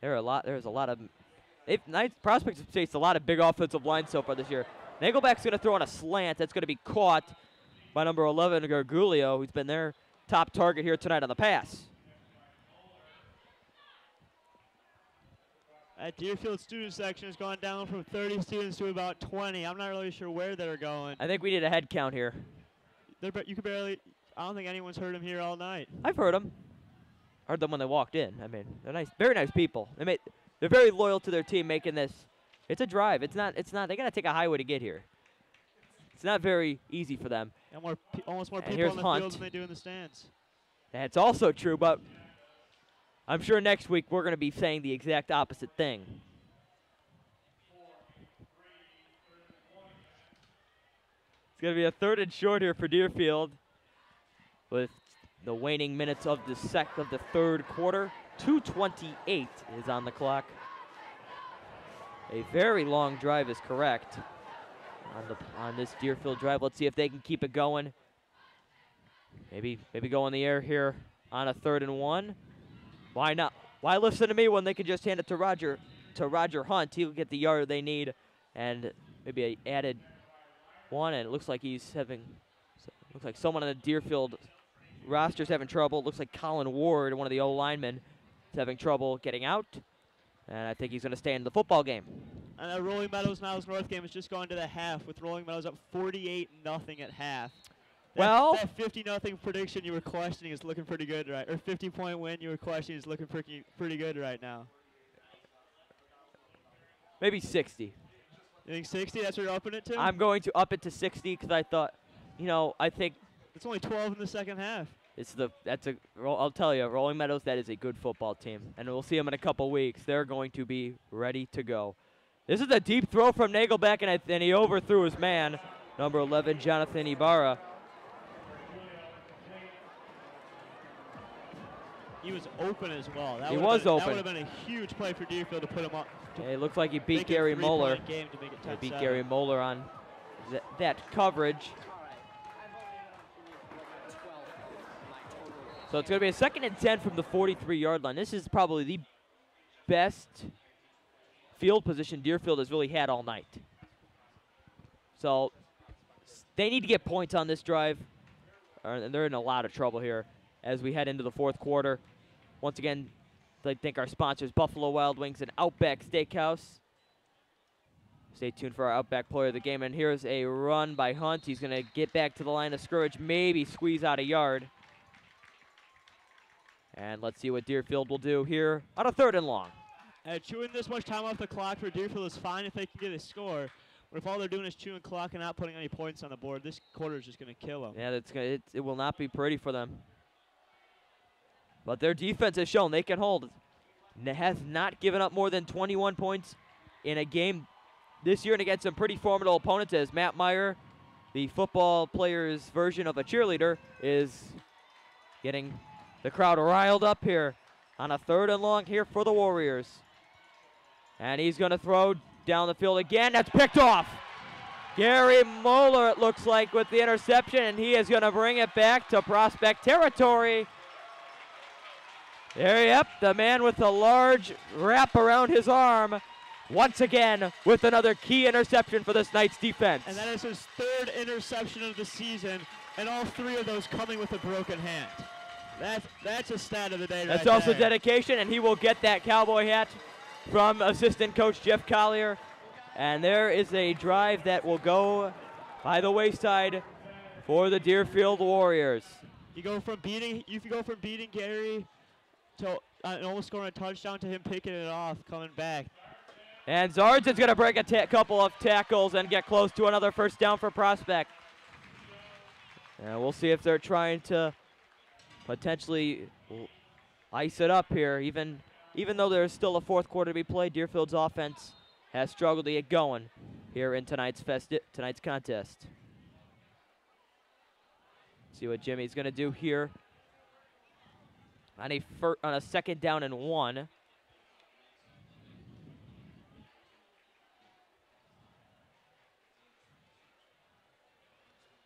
A: There's a lot of Prospects have faced a lot of big offensive lines so far this year. Nagelback's going to throw on a slant. That's going to be caught by number 11, Gargulio, who's been their top target here tonight on the pass.
F: That Deerfield student section has gone down from 30 students to about 20. I'm not really sure where they're going.
A: I think we need a head count here.
F: You could barely. I don't think anyone's heard them here all night.
A: I've heard them. Heard them when they walked in. I mean, they're nice, very nice people. They're very loyal to their team, making this. It's a drive. It's not. They gotta take a highway to get here. It's not very easy for them.
F: And almost more
A: And
F: people
A: here's
F: on the
A: Hunt.
F: field than they do in the stands.
A: That's also true, but I'm sure next week we're going to be saying the exact opposite thing. It's going to be a 3rd and short here for Deerfield with the waning minutes of the 3rd quarter. 2:28 is on the clock. A very long drive is correct on this Deerfield drive. Let's see if they can keep it going. Maybe go in the air here on a 3rd and 1. Why not? Why listen to me when they can just hand it to Roger Hunt? He'll get the yard they need, and maybe an added one. And it looks like someone on the Deerfield roster's having trouble. It looks like Colin Ward, one of the O-linemen, is having trouble getting out. And I think he's going to stay in the football game.
F: And that Rolling Meadows Niles North game has just gone to the half, with Rolling Meadows up 48-0 at half. That 50-0 prediction you were questioning is looking pretty good, right? Or 50-point win you were questioning is looking pretty good right now.
A: Maybe 60.
F: You think 60? That's what you're upping it to?
A: I'm going to up it to 60 because I thought, I think
F: it's only 12 in the second half.
A: I'll tell you, Rolling Meadows, that is a good football team, and we'll see them in a couple weeks. They're going to be ready to go. This is a deep throw from Nagelback, and he overthrew his man, number 11, Jonathan Ibarra.
F: He was open as well.
A: He was open.
F: That would have been a huge play for Deerfield to put him up.
A: It looks like he beat Gary Moeller.
F: Game to make it 10-7.
A: He beat Gary Moeller on that coverage. So it's going to be a 2nd and 10 from the 43-yard line. This is probably the best field position Deerfield has really had all night. So they need to get points on this drive, and they're in a lot of trouble here as we head into the 4th quarter. Once again, I'd like to thank our sponsors, Buffalo Wild Wings and Outback Steakhouse. Stay tuned for our Outback player of the game. And here's a run by Hunt. He's going to get back to the line of scrimmage, maybe squeeze out a yard. And let's see what Deerfield will do here on a 3rd and long.
F: Chewing this much time off the clock for Deerfield is fine if they can get a score. But if all they're doing is chewing clock and not putting any points on the board, this quarter is just going to kill them.
A: Yeah, it will not be pretty for them. But their defense has shown they can hold. Has not given up more than 21 points in a game this year and against some pretty formidable opponents, as Matt Meyer, the football player's version of a cheerleader, is getting the crowd riled up here on a 3rd and long here for the Warriors. And he's going to throw down the field again. That's picked off. Gary Moeller, it looks like, with the interception, and he is going to bring it back to Prospect territory. There, yep, the man with the large wrap around his arm, once again with another key interception for this Knights defense.
F: And that is his 3rd interception of the season, and all 3 of those coming with a broken hand. That's a stat of the day.
A: That's
F: right
A: also
F: there.
A: dedication, and he will get that cowboy hat from assistant coach Jeff Collier. And there is a drive that will go by the wayside for the Deerfield Warriors.
F: You go from beating Gary to almost scoring a touchdown to him picking it off, coming back.
A: And Zardson's going to break a couple of tackles and get close to another first down for Prospect. And we'll see if they're trying to potentially ice it up here. Even though there's still a 4th quarter to be played, Deerfield's offense has struggled to get going here in tonight's contest. See what Jimmy's going to do here on a 2nd down and 1.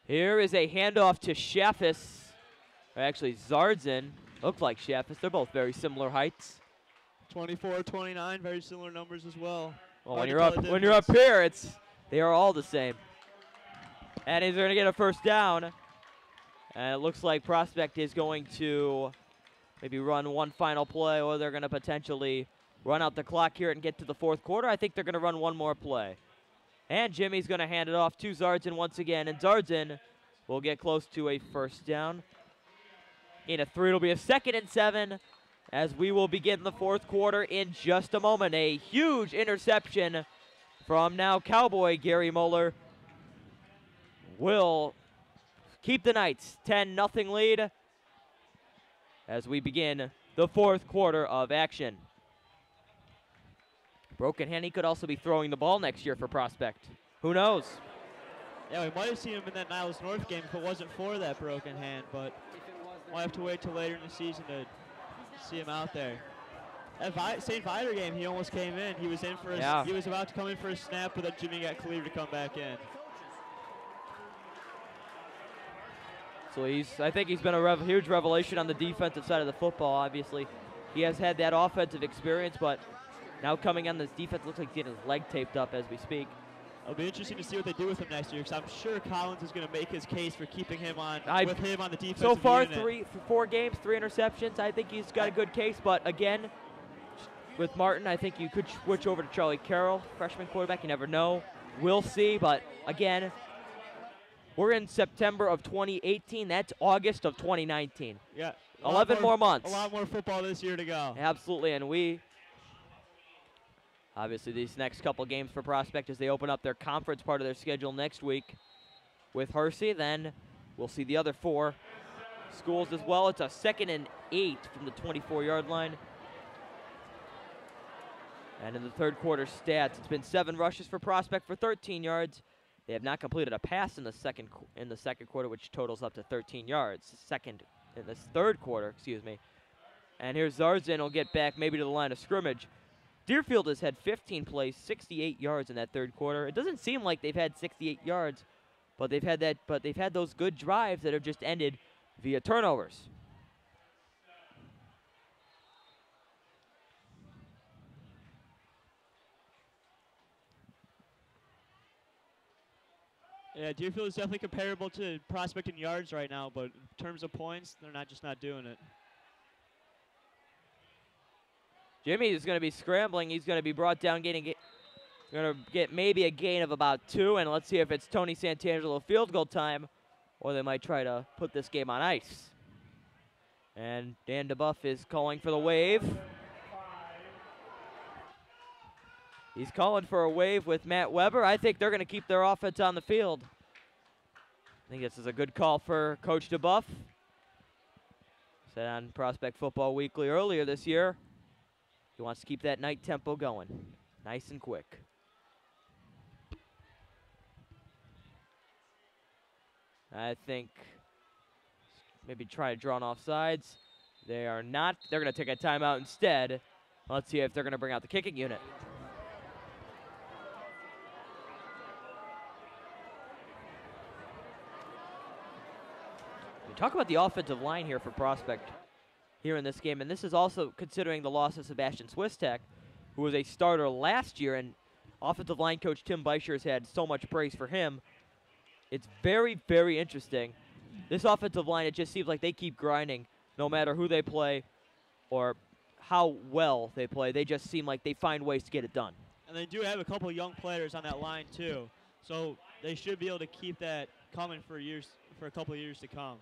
A: Here is a handoff to Shaffis. Actually, Zardzin. Looked like Shaffis. They're both very similar heights.
F: 24, 29, very similar numbers as well.
A: Well, when you're up here, they are all the same. And he's going to get a first down. And it looks like Prospect is going to maybe run one final play, or they're going to potentially run out the clock here and get to the 4th quarter. I think they're going to run one more play. And Jimmy's going to hand it off to Zardzin once again. And Zardzin will get close to a first down. In a 3, it'll be a 2nd and 7 as we will begin the 4th quarter in just a moment. A huge interception from now Cowboy Gary Moeller will keep the Knights 10-0 lead as we begin the 4th quarter of action. Broken hand, he could also be throwing the ball next year for Prospect. Who knows?
F: Yeah, we might have seen him in that Niles North game if it wasn't for that broken hand, but we'll have to wait till later in the season to see him out there. That St. Viator game, he almost came in. He was in for he was about to come in for a snap, but then Jimmy got cleared to come back in.
A: So I think he's been a huge revelation on the defensive side of the football. Obviously, he has had that offensive experience, but now coming on this defense, looks like he's getting his leg taped up as we speak.
F: It'll be interesting to see what they do with him next year, because I'm sure Collins is going to make his case for keeping him on with him on the defensive
A: So far,
F: unit.
A: 4 games, 3 interceptions. I think he's got a good case, but again, with Martin, I think you could switch over to Charlie Carroll, freshman quarterback. You never know. We'll see, but again, we're in September of 2018. That's August of 2019.
F: Yeah.
A: 11 more months.
F: A lot more football this year to go.
A: Absolutely, and obviously these next couple games for Prospect as they open up their conference part of their schedule next week with Hersey. Then we'll see the other 4 schools as well. It's a 2nd and 8 from the 24-yard line. And in the 3rd quarter stats, it's been 7 rushes for Prospect for 13 yards. They have not completed a pass in the second quarter, which totals up to 13 yards. In this 3rd quarter, excuse me. And here's Zardzin will get back maybe to the line of scrimmage. Deerfield has had 15 plays, 68 yards in that 3rd quarter. It doesn't seem like they've had 68 yards, but they've had those good drives that have just ended via turnovers.
F: Yeah, Deerfield is definitely comparable to Prospect in yards right now, but in terms of points, they're just not doing it.
A: Jimmy is going to be scrambling. He's going to be brought down, going to get maybe a gain of about 2, and let's see if it's Tony Santangelo field goal time, or they might try to put this game on ice. And Dan DeBuff is calling for the wave. He's calling for a wave with Matt Weber. I think they're going to keep their offense on the field. I think this is a good call for Coach DeBuff. Said on Prospect Football Weekly earlier this year, he wants to keep that night tempo going, nice and quick. I think maybe try to draw an offsides. They are not. They're going to take a timeout instead. Let's see if they're going to bring out the kicking unit. We talk about the offensive line here for Prospect here in this game, and this is also considering the loss of Sebastian Swistek, who was a starter last year, and offensive line coach Tim Beischer has had so much praise for him. It's very, very interesting. This offensive line, it just seems like they keep grinding no matter who they play or how well they play. They just seem like they find ways to get it done.
F: And they do have a couple young players on that line too, so they should be able to keep that coming for a couple of years to come.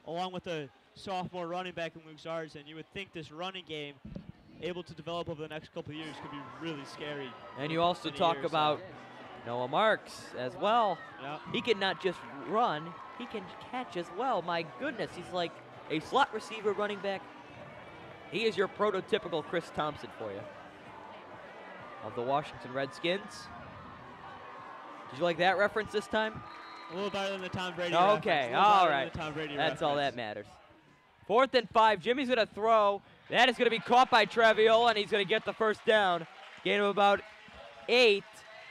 F: Along with the sophomore running back in Luke Zarzan, you would think this running game, able to develop over the next couple of years, could be really scary.
A: And you also talk about Noah Marks as well.
F: Yep.
A: He can not just run, he can catch as well. My goodness, he's like a slot receiver running back. He is your prototypical Chris Thompson for you. Of the Washington Redskins. Did you like that reference this time?
F: A little better than the Tom Brady
A: Okay, all right. That's all that matters. 4th and 5. Jimmy's going to throw. That is going to be caught by Traviola, and he's going to get the first down. Gain of about 8,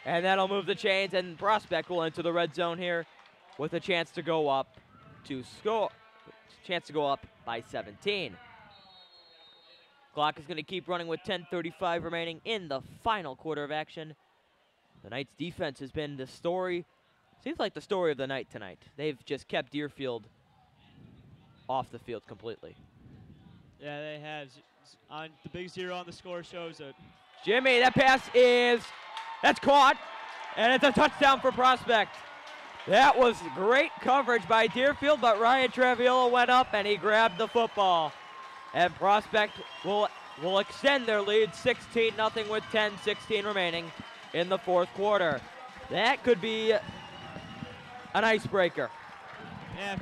A: and that'll move the chains, and Prospect will enter the red zone here with a chance to go up to score. Chance to go up by 17. Clock is going to keep running with 10:35 remaining in the final quarter of action. The Knights' defense has been the story. Seems like the story of the night tonight. They've just kept Deerfield off the field completely.
F: Yeah, they have. On the big 0 on the score shows it.
A: Jimmy, that pass that's caught, and it's a touchdown for Prospect. That was great coverage by Deerfield, but Ryan Traviola went up and he grabbed the football. And Prospect will extend their lead 16-0 with 10:16 remaining in the 4th quarter. That could be an icebreaker.
F: Yeah,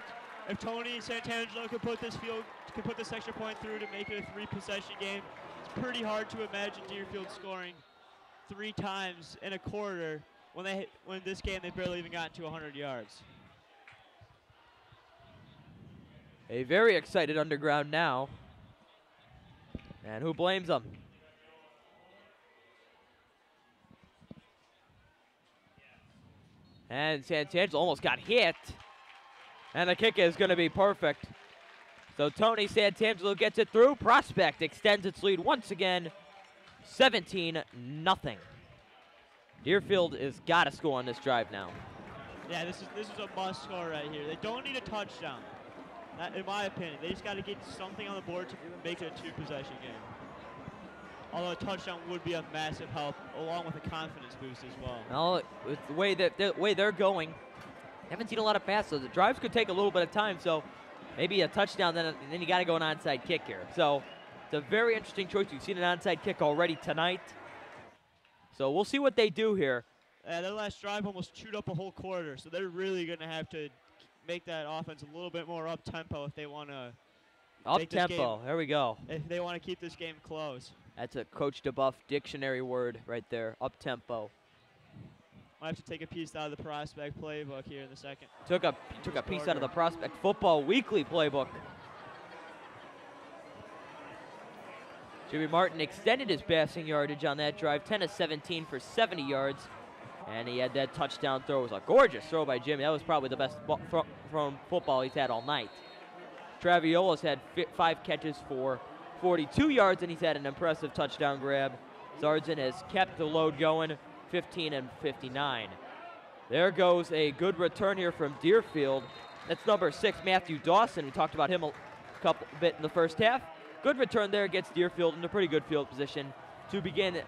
F: if Tony Santangelo could put this extra point through to make it a 3-possession game, it's pretty hard to imagine Deerfield scoring 3 times in a quarter when this game they barely even got to 100 yards.
A: A very excited Underground now. And who blames them? And Santangelo almost got hit. And the kick is going to be perfect. So Tony Santangelo gets it through. Prospect extends its lead once again, 17-0. Deerfield has got to score on this drive now.
F: Yeah, this is a must score right here. They don't need a touchdown, in my opinion. They just got to get something on the board to make it a 2-possession game. Although a touchdown would be a massive help, along with a confidence boost as well.
A: Well, with the way they're going, haven't seen a lot of passes. So the drives could take a little bit of time. So maybe a touchdown, then you got to go an onside kick here. So it's a very interesting choice. We've seen an onside kick already tonight. So we'll see what they do here.
F: Their last drive almost chewed up a whole quarter, so they're really going to have to make that offense a little bit more up-tempo if they want to.
A: Up-tempo, there we go.
F: If they want to keep this game close.
A: That's a Coach DeBuff dictionary word right there, up-tempo.
F: Might have to take a piece out of the Prospect playbook here in the second.
A: Took a piece out of the Prospect Football Weekly playbook. Jimmy Martin extended his passing yardage on that drive, 10 of 17 for 70 yards. And he had that touchdown throw. It was a gorgeous throw by Jimmy. That was probably the best thrown football he's had all night. Traviola's had 5 catches for 42 yards, and he's had an impressive touchdown grab. Zarzan has kept the load going, 15 and 59. There goes a good return here from Deerfield. That's number 6, Matthew Dawson. We talked about him a bit in the first half. Good return there, gets Deerfield in a pretty good field position to begin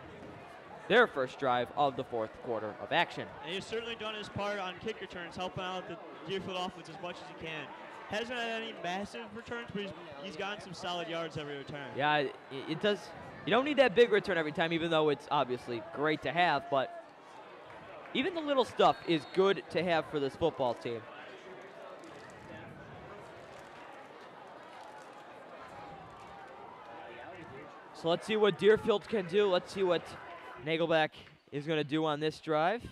A: their first drive of the 4th quarter of action.
F: And he's certainly done his part on kick returns, helping out the Deerfield offense as much as he can. Hasn't had any massive returns, but he's gotten some solid yards every return.
A: Yeah, it does. You don't need that big return every time, even though it's obviously great to have, but even the little stuff is good to have for this football team. So let's see what Deerfield can do. Let's see what Nagelback is going to do on this drive.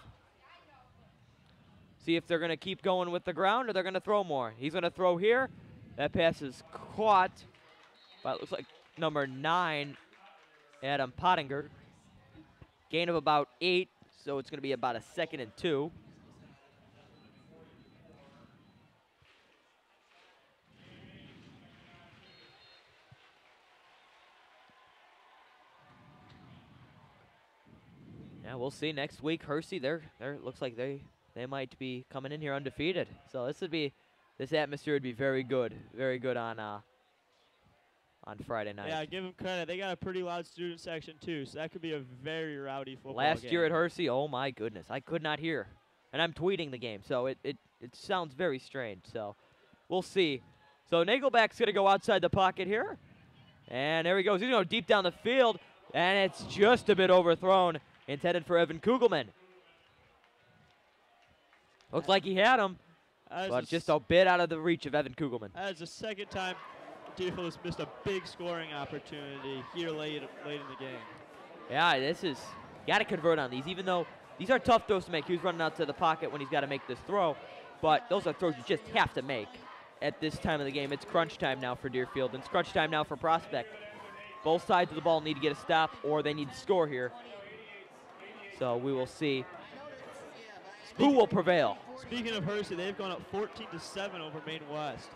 A: See if they're going to keep going with the ground or they're going to throw more. He's going to throw here. That pass is caught by, it looks like, number 9, Adam Pottinger. Gain of about 8, so it's going to be about a 2nd and 2. Yeah, we'll see next week. Hersey, they're looks like they might be coming in here undefeated. So this atmosphere would be very good on Friday night.
F: Yeah, give them credit. They got a pretty loud student section too, so that could be a very rowdy football
A: Last
F: game.
A: year at Hersey, oh my goodness, I could not hear, and I'm tweeting the game, so it sounds very strange. So we'll see. So Nagelback's gonna go outside the pocket here, and there he goes. He's gonna go deep down the field, and it's just a bit overthrown. Intended for Evan Kugelman. Looks like he had him, but just a bit out of the reach of Evan Kugelman.
F: That's the second time Deerfield has missed a big scoring opportunity here late in the game.
A: Yeah, this is, got to convert on these, even though these are tough throws to make. He was running out to the pocket when he's got to make this throw, but those are throws you just have to make at this time of the game. It's crunch time now for Deerfield, and it's crunch time now for Prospect. Both sides of the ball need to get a stop, or they need to score here. So we will see who will prevail.
F: Speaking of Hersey, they've gone up 14-7 over Maine West.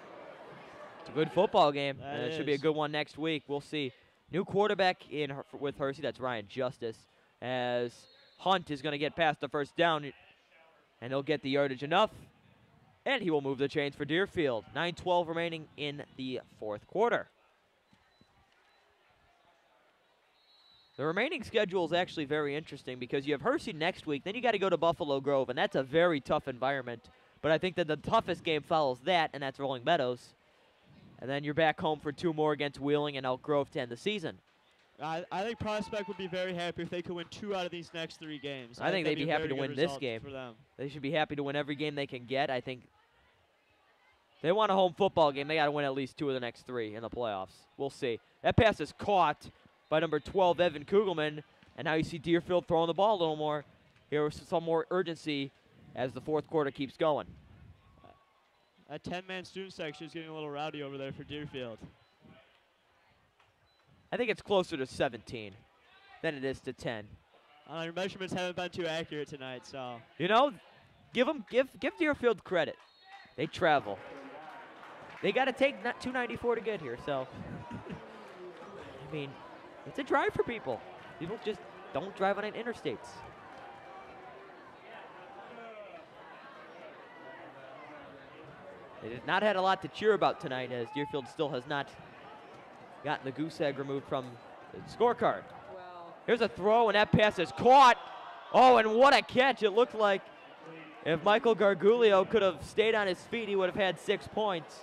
A: It's a good football game,
F: That
A: and it
F: is.
A: should be a good one next week. We'll see. New quarterback with Hersey, that's Ryan Justice, as Hunt is going to get past the first down, and he'll get the yardage enough, and he will move the chains for Deerfield. 9:12 remaining in the fourth quarter. The remaining schedule is actually very interesting because you have Hersey next week, then you got to go to Buffalo Grove, and that's a very tough environment. But I think that the toughest game follows that, and that's Rolling Meadows. And then you're back home for 2 more against Wheeling and Elk Grove to end the season.
F: I think Prospect would be very happy if they could win 2 out of these next 3 games.
A: I think they'd
F: that'd
A: be
F: a
A: happy
F: very
A: to
F: good
A: win this
F: result
A: game.
F: for them.
A: They should be happy to win every game they can get. I think they want a home football game. They got to win at least 2 of the next 3 in the playoffs. We'll see. That pass is caught by number 12, Evan Kugelman. And now you see Deerfield throwing the ball a little more. Here's some more urgency as the fourth quarter keeps going.
F: That 10-man student section is getting a little rowdy over there for Deerfield.
A: I think it's closer to 17 than it is to 10.
F: Your measurements haven't been too accurate tonight, so.
A: You know, give Deerfield credit. They travel. They got to take 294 to get here, so. I mean, it's a drive for people. People just don't drive on interstates. They did not had a lot to cheer about tonight, as Deerfield still has not gotten the goose egg removed from the scorecard. Here's a throw, and that pass is caught. Oh, and what a catch. It looked like if Michael Gargulio could have stayed on his feet, he would have had 6 points.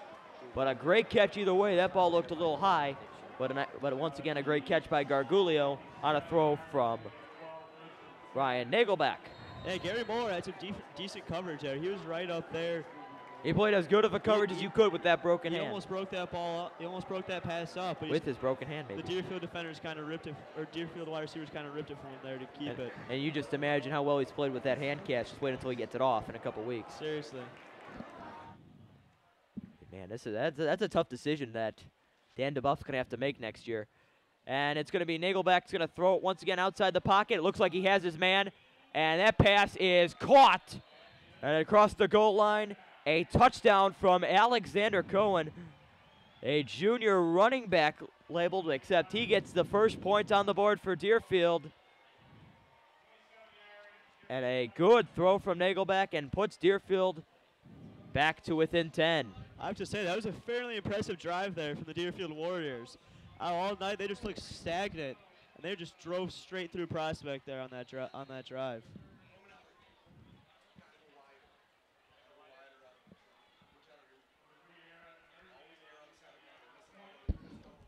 A: But a great catch either way. That ball looked a little high. But once again, a great catch by Gargulio on a throw from Ryan Nagelback.
F: Yeah, Gary Moore had some decent coverage there. He was right up there.
A: He played as good of a coverage as you could with that broken hand.
F: He almost broke that ball up. He almost broke that pass up. But
A: with his broken hand, maybe.
F: The Deerfield defenders kind of ripped it, or Deerfield wide receivers kind of ripped it from him there to keep it.
A: And you just imagine how well he's played with that hand catch. Just wait until he gets it off in a couple weeks.
F: Seriously.
A: Man, that's a tough decision that Dan DeBuff's going to have to make next year. And it's going to be Nagelback's going to throw it once again outside the pocket. It looks like he has his man. And that pass is caught. And across the goal line, a touchdown from Alexander Cohen. A junior running back labeled, except he gets the first point on the board for Deerfield. And a good throw from Nagelback and puts Deerfield back to within 10.
F: I have to say, that was a fairly impressive drive there from the Deerfield Warriors. All night, they just looked stagnant, and they just drove straight through Prospect there on that drive.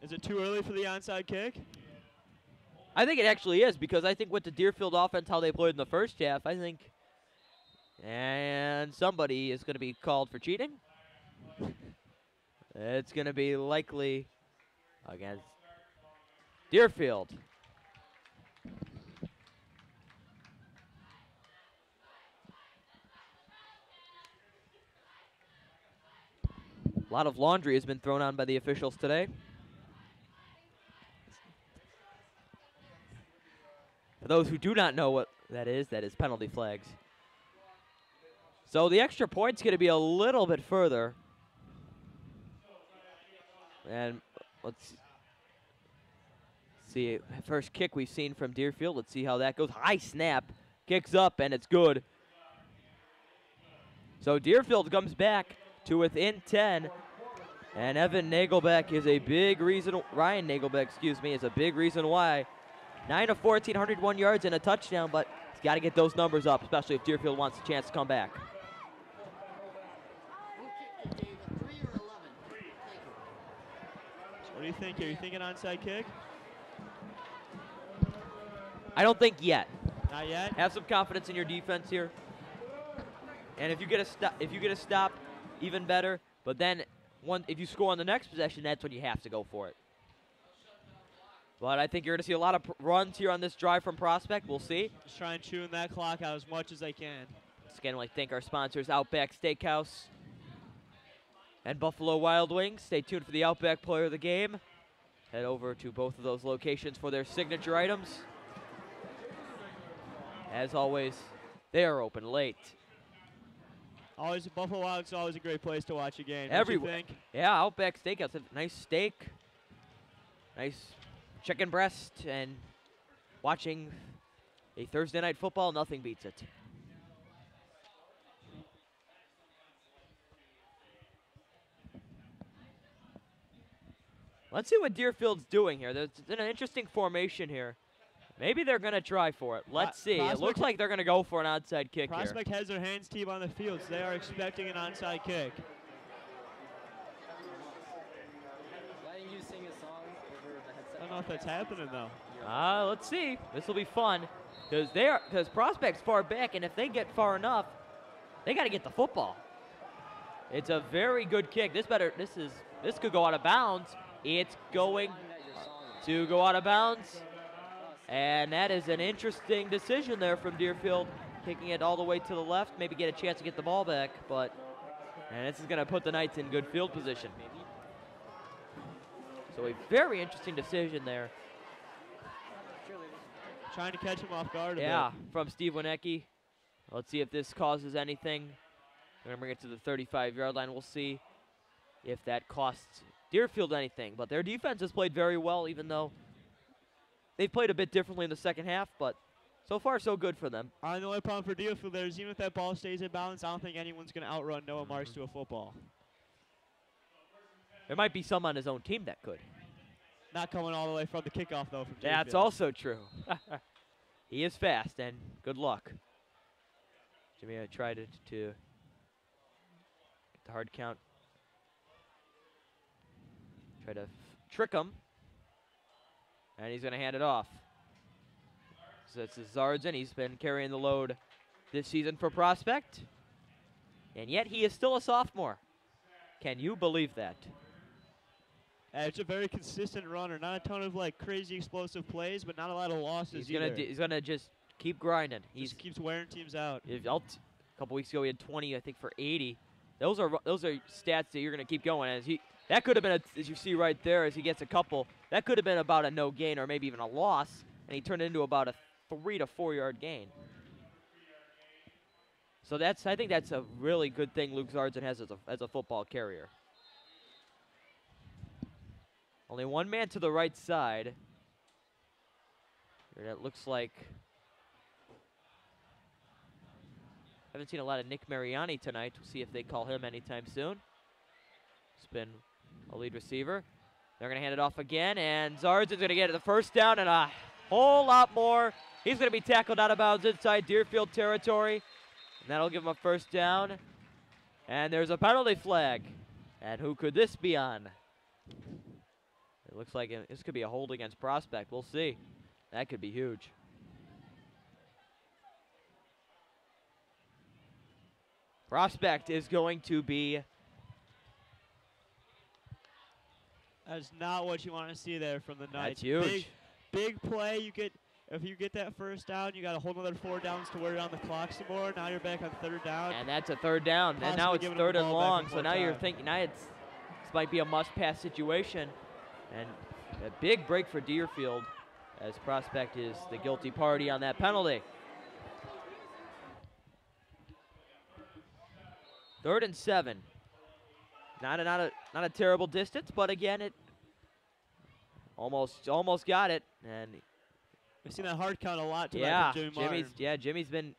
F: Is it too early for the onside kick?
A: I think it actually is, because I think with the Deerfield offense, how they played in the first half, I think, and somebody is going to be called for cheating. It's going to be likely against Deerfield. A lot of laundry has been thrown on by the officials today. For those who do not know what that is penalty flags. So the extra point's going to be a little bit further. And let's see, first kick we've seen from Deerfield. Let's see how that goes. High snap, kicks up, and it's good. So Deerfield comes back to within 10. And Evan Nagelbeck is a big reason, Ryan Nagelbeck, excuse me, is a big reason why. 9 of 14, 101 yards and a touchdown, but he's got to get those numbers up, especially if Deerfield wants a chance to come back.
F: What do you think here? You thinking onside kick?
A: I don't think yet.
F: Not yet?
A: Have some confidence in your defense here. And if you get a stop, even better. But then if you score on the next possession, that's when you have to go for it. But I think you're going to see a lot of runs here on this drive from Prospect. We'll see.
F: Just try and tune that clock out as much as I can.
A: Once again, I thank our sponsors, Outback Steakhouse and Buffalo Wild Wings. Stay tuned for the Outback Player of the Game. Head over to both of those locations for their signature items. As always, they are open late.
F: Always, Buffalo Wild is always a great place to watch a game.
A: Everywhere. Yeah, Outback Steakhouse. Nice steak, nice chicken breast, and watching a Thursday night football, nothing beats it. Let's see what Deerfield's doing here. There's an interesting formation here. Maybe they're going to try for it. Let's see. It looks like they're going to go for an onside kick here.
F: Prospect has their hands team on the field, so they are expecting an onside kick.
H: Letting you sing a song over the headset.
F: I don't know if that's happening, though.
A: Let's see. This will be fun because Prospect's far back, and if they get far enough, they got to get the football. It's a very good kick. This could go out of bounds. It's going to go out of bounds. And that is an interesting decision there from Deerfield, kicking it all the way to the left, maybe get a chance to get the ball back, and this is going to put the Knights in good field position. So a very interesting decision there.
F: Trying to catch him off guard a
A: bit.
F: bit.
A: From Steve Wienecke. Let's see if this causes anything. We're going to bring it to the 35-yard line. We'll see if that costs Deerfield anything. But their defense has played very well, even though they've played a bit differently in the second half, but so far so good for them.
F: The only problem for Deerfield there is even if that ball stays in bounds, I don't think anyone's going to outrun Noah Marks to a football.
A: There might be some on his own team that could.
F: Not coming all the way from the kickoff, though, from Deerfield.
A: That's also true. He is fast, and good luck. Jimmy tried to get the hard count. Try to trick him. And he's going to hand it off. So it's Zardzin. He's been carrying the load this season for Prospect. And yet he is still a sophomore. Can you believe that?
F: It's a very consistent runner. Not a ton of crazy explosive plays, but not a lot of losses either.
A: He's gonna just keep grinding. He
F: just keeps wearing teams out.
A: A couple weeks ago he had 20, I think, for 80. Those are stats that you're gonna keep going. That could have been, as you see right there, as he gets a couple, that could have been about a no gain or maybe even a loss, and he turned it into about a 3 to 4 yard gain. So I think that's a really good thing Luke Zardzin has as a football carrier. Only one man to the right side. It looks like haven't seen a lot of Nick Mariani tonight. We'll see if they call him anytime soon. It's been a lead receiver. They're going to hand it off again, and Zardzin's going to get the first down and a whole lot more. He's going to be tackled out of bounds inside Deerfield territory, and that'll give him a first down. And there's a penalty flag. And who could this be on? It looks like this could be a hold against Prospect. We'll see. That could be huge. Prospect is going to be.
F: That's not what you want to see there from the Knights.
A: That's huge.
F: Big play. If you get that first down, you got a whole another 4 downs to wear on the clock some more. Now you're back on 3rd down.
A: And that's a 3rd down. And now it's 3rd and long. So now you're thinking, this might be a must-pass situation. And a big break for Deerfield, as Prospect is the guilty party on that penalty. 3rd and 7. Not a terrible distance, but again, it almost got it. And
F: we've seen that hard count a lot tonight from
A: Jimmy's been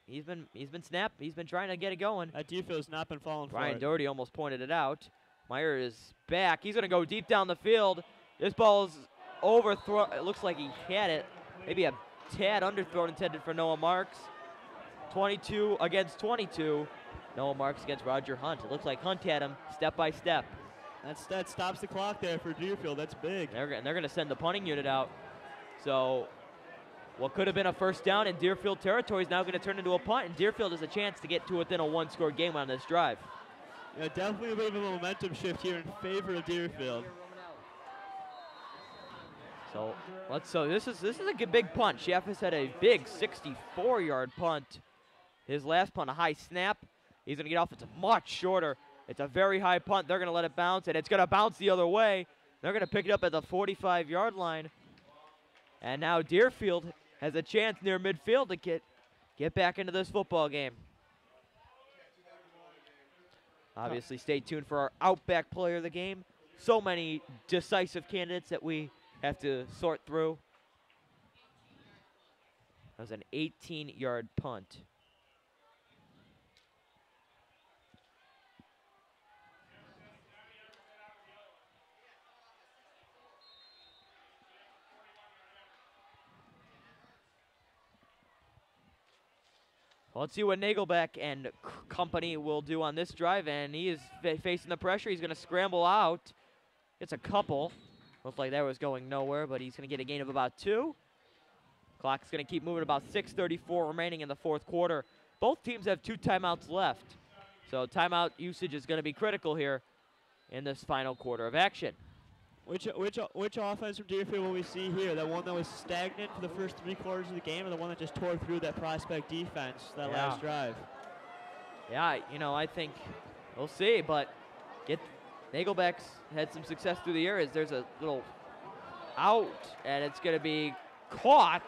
A: snapped. He's been trying to get it going.
F: That Deerfield's not been falling for it.
A: Brian Doherty almost pointed it out. Meyer is back. He's going to go deep down the field. This ball is overthrown. It looks like he had it. Maybe a tad underthrown, intended for Noah Marks. 22 against 22. Noah Marks against Roger Hunt. It looks like Hunt had him step by step.
F: That stops the clock there for Deerfield. That's big.
A: They're going to send the punting unit out. So what could have been a first down in Deerfield territory is now going to turn into a punt, and Deerfield has a chance to get to within a 1-score game on this drive.
F: Yeah, definitely a bit of a momentum shift here in favor of Deerfield.
A: So this is a big punt. Sheffis had a big 64-yard punt. His last punt, a high snap. He's going to get off. It's much shorter. It's a very high punt. They're going to let it bounce, and it's going to bounce the other way. They're going to pick it up at the 45-yard line. And now Deerfield has a chance near midfield to get back into this football game. Obviously, stay tuned for our Outback Player of the Game. So many decisive candidates that we have to sort through. That was an 18-yard punt. Well, let's see what Nagelbeck and company will do on this drive, and he is facing the pressure. He's going to scramble out. It's a couple. Looked like that was going nowhere, but he's going to get a gain of about 2. Clock's going to keep moving. About 6:34 remaining in the 4th quarter. Both teams have 2 timeouts left, so timeout usage is going to be critical here in this final quarter of action.
F: Which offense from Deerfield will we see here? That one that was stagnant for the first 3 quarters of the game, or the one that just tore through that Prospect defense that last drive?
A: Yeah, I think we'll see, but Nagelbeck's had some success through the year. As there's a little out, and it's going to be caught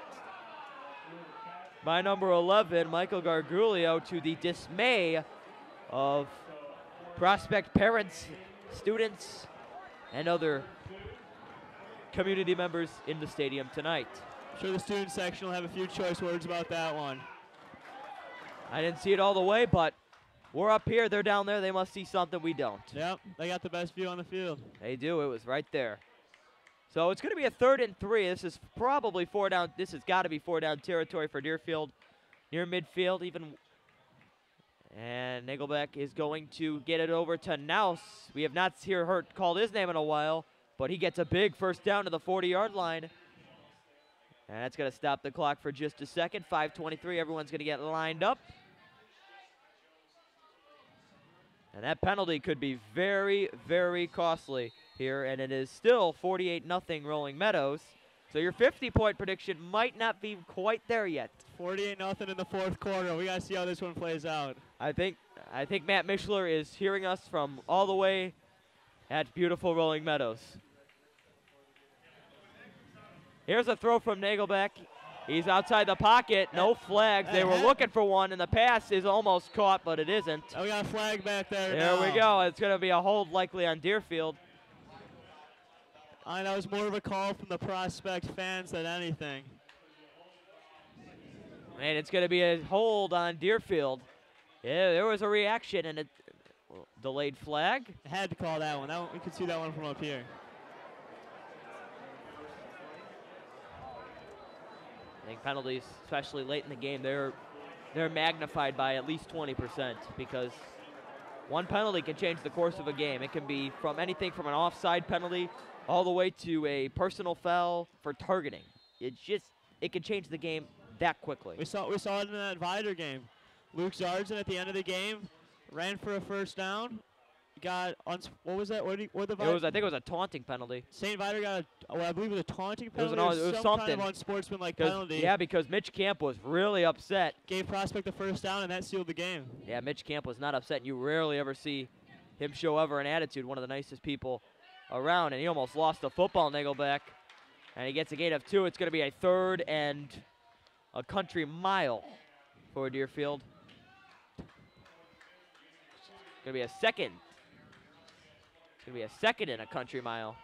A: by number 11, Michael Gargulio, to the dismay of Prospect parents, students, and other community members in the stadium tonight.
F: I'm sure the student section will have a few choice words about that one.
A: I didn't see it all the way, but we're up here, they're down there, they must see something we don't.
F: Yep, they got the best view on the field.
A: They do, it was right there. So it's going to be a 3rd and 3. This is probably 4 down. This has got to be 4 down territory for Deerfield. Near midfield, even. And Nagelbeck is going to get it over to Naus. We have not called his name in a while, but he gets a big first down to the 40-yard line. And that's going to stop the clock for just a second. 5:23, everyone's going to get lined up. And that penalty could be very, very costly here, and it is still 48-0 Rolling Meadows. So your 50-point prediction might not be quite there yet.
F: 48-0 in the 4th quarter. We got to see how this one plays out.
A: I think Matt Mischler is hearing us from all the way at beautiful Rolling Meadows. Here's a throw from Nagelbeck. He's outside the pocket. No flags. They were looking for one, and the pass is almost caught, but it isn't.
F: Oh, we got a flag back there.
A: There we go. It's going to be a hold likely on Deerfield.
F: I know, it was more of a call from the Prospect fans than anything.
A: And it's going to be a hold on Deerfield. Yeah, there was a reaction and a delayed flag.
F: I had to call that one. We could see that one from up here.
A: I think penalties, especially late in the game, they're magnified by at least 20%, because one penalty can change the course of a game. It can be from anything from an offside penalty all the way to a personal foul for targeting. It's just it can change the game that quickly.
F: We saw it in that Vider game. Luke Zardzin at the end of the game ran for a first down. Got what was that? What the
A: I think it was a taunting penalty.
F: St. Vider got I believe it was a taunting
A: It was,
F: penalty.
A: it was
F: some
A: something.
F: kind of unsportsmanlike penalty.
A: Yeah, because Mitch Camp was really upset.
F: Gave Prospect the first down, and that sealed the game.
A: Yeah, Mitch Camp was not upset, and you rarely ever see him show ever an attitude. One of the nicest people around, and he almost lost the football, Nagelback. And he gets a gain of 2. It's going to be a 3rd and a country mile for Deerfield. It's going to be a second. It's going to be a 2nd and a country mile.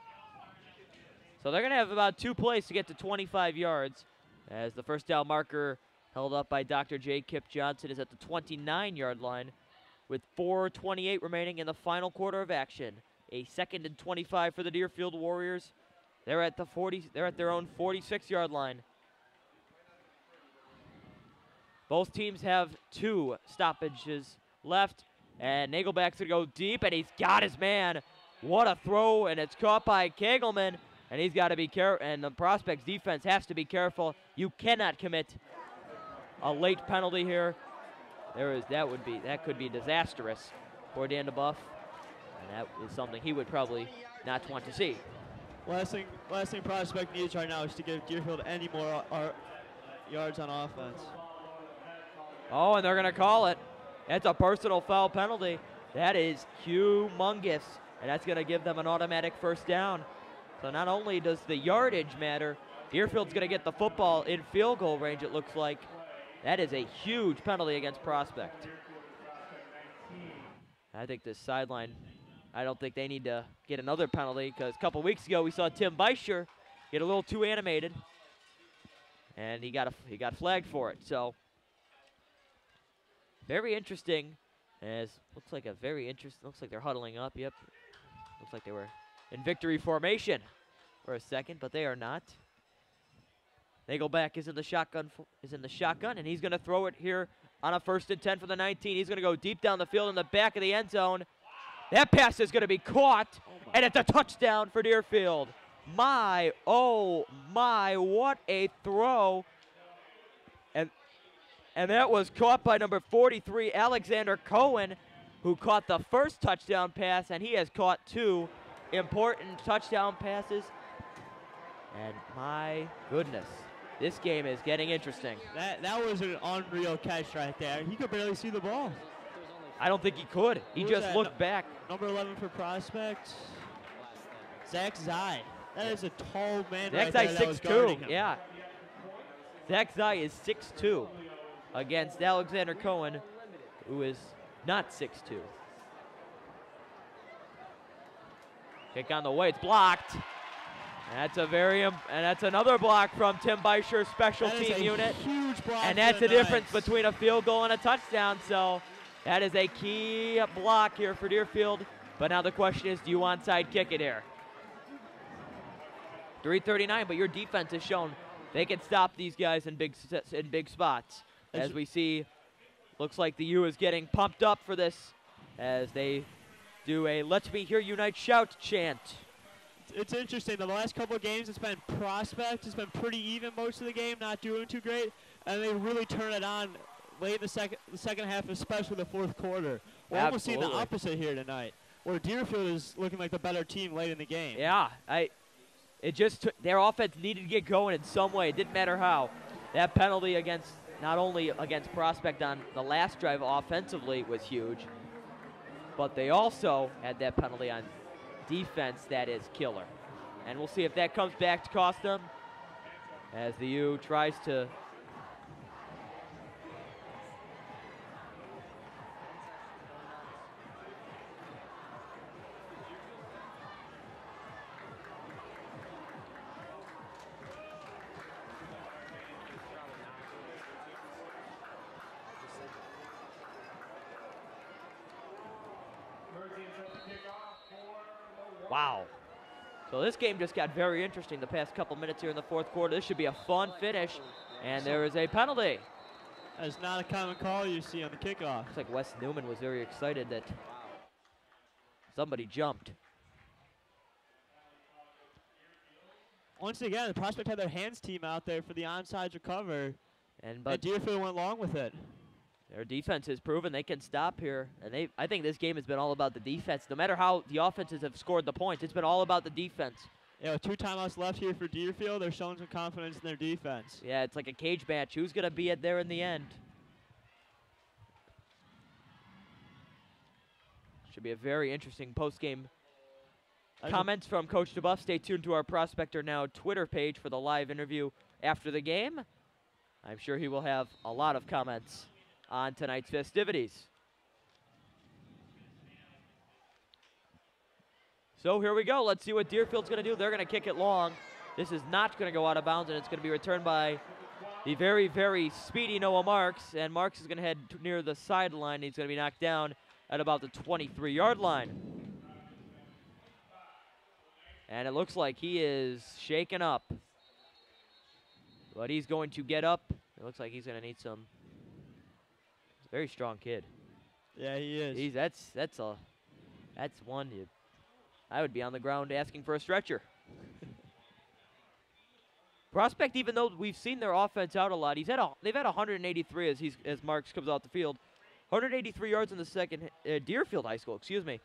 A: So they're going to have about 2 plays to get to 25 yards as the first down marker held up by Dr. J. Kip Johnson is at the 29-yard line with 4:28 remaining in the final quarter of action. A 2nd and 25 for the Deerfield Warriors. They're at the 40. They're at their own 46-yard line. Both teams have 2 stoppages left, and Nagelback's gonna go deep, and he's got his man. What a throw, and it's caught by Kegelman, and he's got to be careful. And the Prospects defense has to be careful. You cannot commit a late penalty here. That could be disastrous for Dan DeBuff, and that is something he would probably not want to see.
F: Last thing Prospect needs right now is to give Deerfield any more yards on offense.
A: Oh, and they're going to call it. That's a personal foul penalty. That is humongous, and that's going to give them an automatic first down. So not only does the yardage matter, Deerfield's going to get the football in field goal range, it looks like. That is a huge penalty against Prospect. I think this sideline, I don't think they need to get another penalty, because a couple weeks ago we saw Tim Beischer get a little too animated, and he got flagged for it. So very interesting. Looks like they're huddling up. Yep, looks like they were in victory formation for a second, but they are not. Nagelback is in the shotgun, and he's going to throw it here on a 1st and 10 for the 19. He's going to go deep down the field in the back of the end zone. That pass is going to be caught, and it's a touchdown for Deerfield. My, oh my, what a throw. And that was caught by number 43, Alexander Cohen, who caught the first touchdown pass, and he has caught 2 important touchdown passes. And my goodness, this game is getting interesting.
F: That was an unreal catch right there. He could barely see the ball.
A: I don't think he could. He just looked back.
F: Number 11 for Prospect, Zach Zai. That is a tall man right there that was guarding him.
A: Yeah. Zach Zai is 6'2". Against Alexander Cohen, who is not 6'2". Kick on the way, it's blocked. And that's another block from Tim Beischer's special team unit.
F: Huge block,
A: and that's the difference between a field goal and a touchdown. So that is a key block here for Deerfield. But now the question is, do you onside kick it here? 3:39, but your defense has shown they can stop these guys in big spots. As we see, looks like the U is getting pumped up for this as they do a "Let's Be Here Unite" shout chant.
F: It's interesting. The last couple of games, it's been Prospect. It's been pretty even most of the game, not doing too great, and they really turn it on late in the second half, especially the 4th quarter. We're almost seeing the opposite here tonight, where Deerfield is looking like the better team late in the game.
A: Yeah, their offense needed to get going in some way. It didn't matter how. That penalty not only against Prospect on the last drive offensively was huge, but they also had that penalty on defense that is killer. And we'll see if that comes back to cost them as the U tries to Wow. So this game just got very interesting the past couple minutes here in the 4th quarter. This should be a fun finish, and there is a penalty.
F: That's not a common call you see on the kickoff.
A: Looks like Wes Newman was very excited that somebody jumped.
F: once again, the Prospect had their hands team out there for the onside recover,
A: And
F: but Deerfield went along with it.
A: Their defense has proven they can stop here, and I think this game has been all about the defense. No matter how the offenses have scored the points, it's been all about the defense.
F: Yeah, with 2 timeouts left here for Deerfield, they're showing some confidence in their defense.
A: Yeah, it's like a cage match. Who's going to be there in the end? Should be a very interesting post-game comments from Coach DeBuff. Stay tuned to our Prospector Now Twitter page for the live interview after the game. I'm sure he will have a lot of comments on tonight's festivities. So here we go. Let's see what Deerfield's going to do. They're going to kick it long. This is not going to go out of bounds, and it's going to be returned by the very, very speedy Noah Marks. And Marks is going to head near the sideline. He's going to be knocked down at about the 23-yard line. And it looks like he is shaken up. But he's going to get up. It looks like he's going to need some. He's a very strong kid.
F: Yeah, he is.
A: That's one I would be on the ground asking for a stretcher. Prospect, even though we've seen their offense out a lot, they've had 183 as Marks comes off the field. 183 yards in the second, Deerfield High School, excuse me.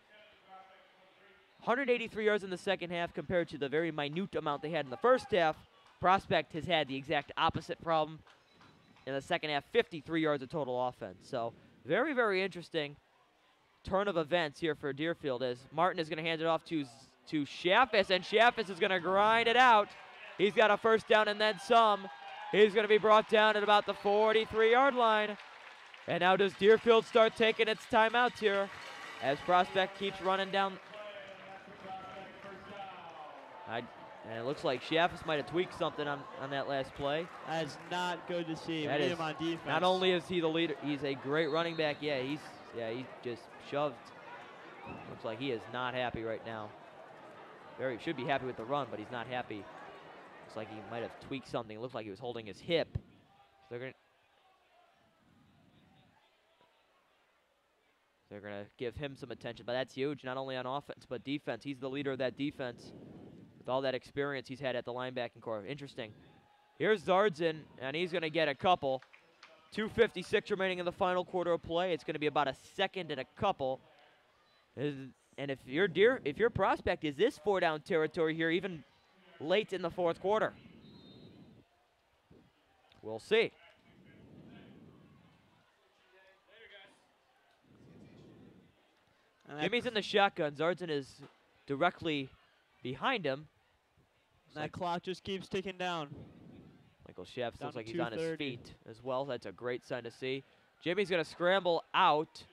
A: 183 yards in the second half compared to the very minute amount they had in the first half. Prospect has had the exact opposite problem in the second half, 53 yards of total offense. So very, very interesting turn of events here for Deerfield as Martin is going to hand it off to Shaffis, and Shaffis is going to grind it out. He's got a first down and then some. He's going to be brought down at about the 43-yard line. And now does Deerfield start taking its timeouts here as Prospect keeps running down. And it looks like Shaffis might have tweaked something on that last play.
F: That is not good to see.
A: We need him on defense. Not only is he the leader, he's a great running back. Yeah, he just shoved. Looks like he is not happy right now. Should be happy with the run, but he's not happy. Looks like he might have tweaked something. It looks like he was holding his hip. So they're gonna give him some attention, but that's huge, not only on offense, but defense. He's the leader of that defense with all that experience he's had at the linebacking core. Interesting. Here's Zardzin, and he's gonna get a couple. 2:56 remaining in the final quarter of play. It's gonna be about a second and a couple. And if your Prospect, is this 4-down territory here, even late in the fourth quarter? We'll see. Jimmy's in the shotgun. Zardzin is directly behind him.
F: That clock just keeps ticking down.
A: Michael Shaffis looks like he's on his feet as well. That's a great sign to see. Jimmy's going to scramble out,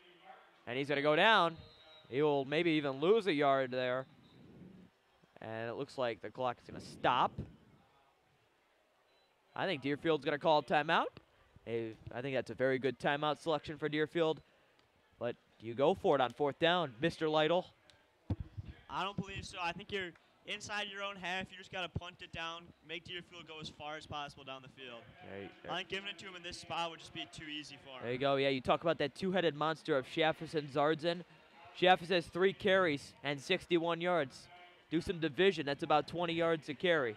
A: and he's going to go down. He will maybe even lose a yard there. And it looks like the clock is going to stop. I think Deerfield's going to call a timeout. I think that's a very good timeout selection for Deerfield. But you go for it on 4th down, Mr. Lytle.
F: I don't believe so. I think you're inside your own half. You just got to punt it down, make Deerfield go as far as possible down the field. I think giving it to him in this spot would just be too easy for him.
A: There you go. Yeah, you talk about that two-headed monster of Shaffis and Zardzin. Shaffis has 3 carries and 61 yards. Do some division. That's about 20 yards a carry.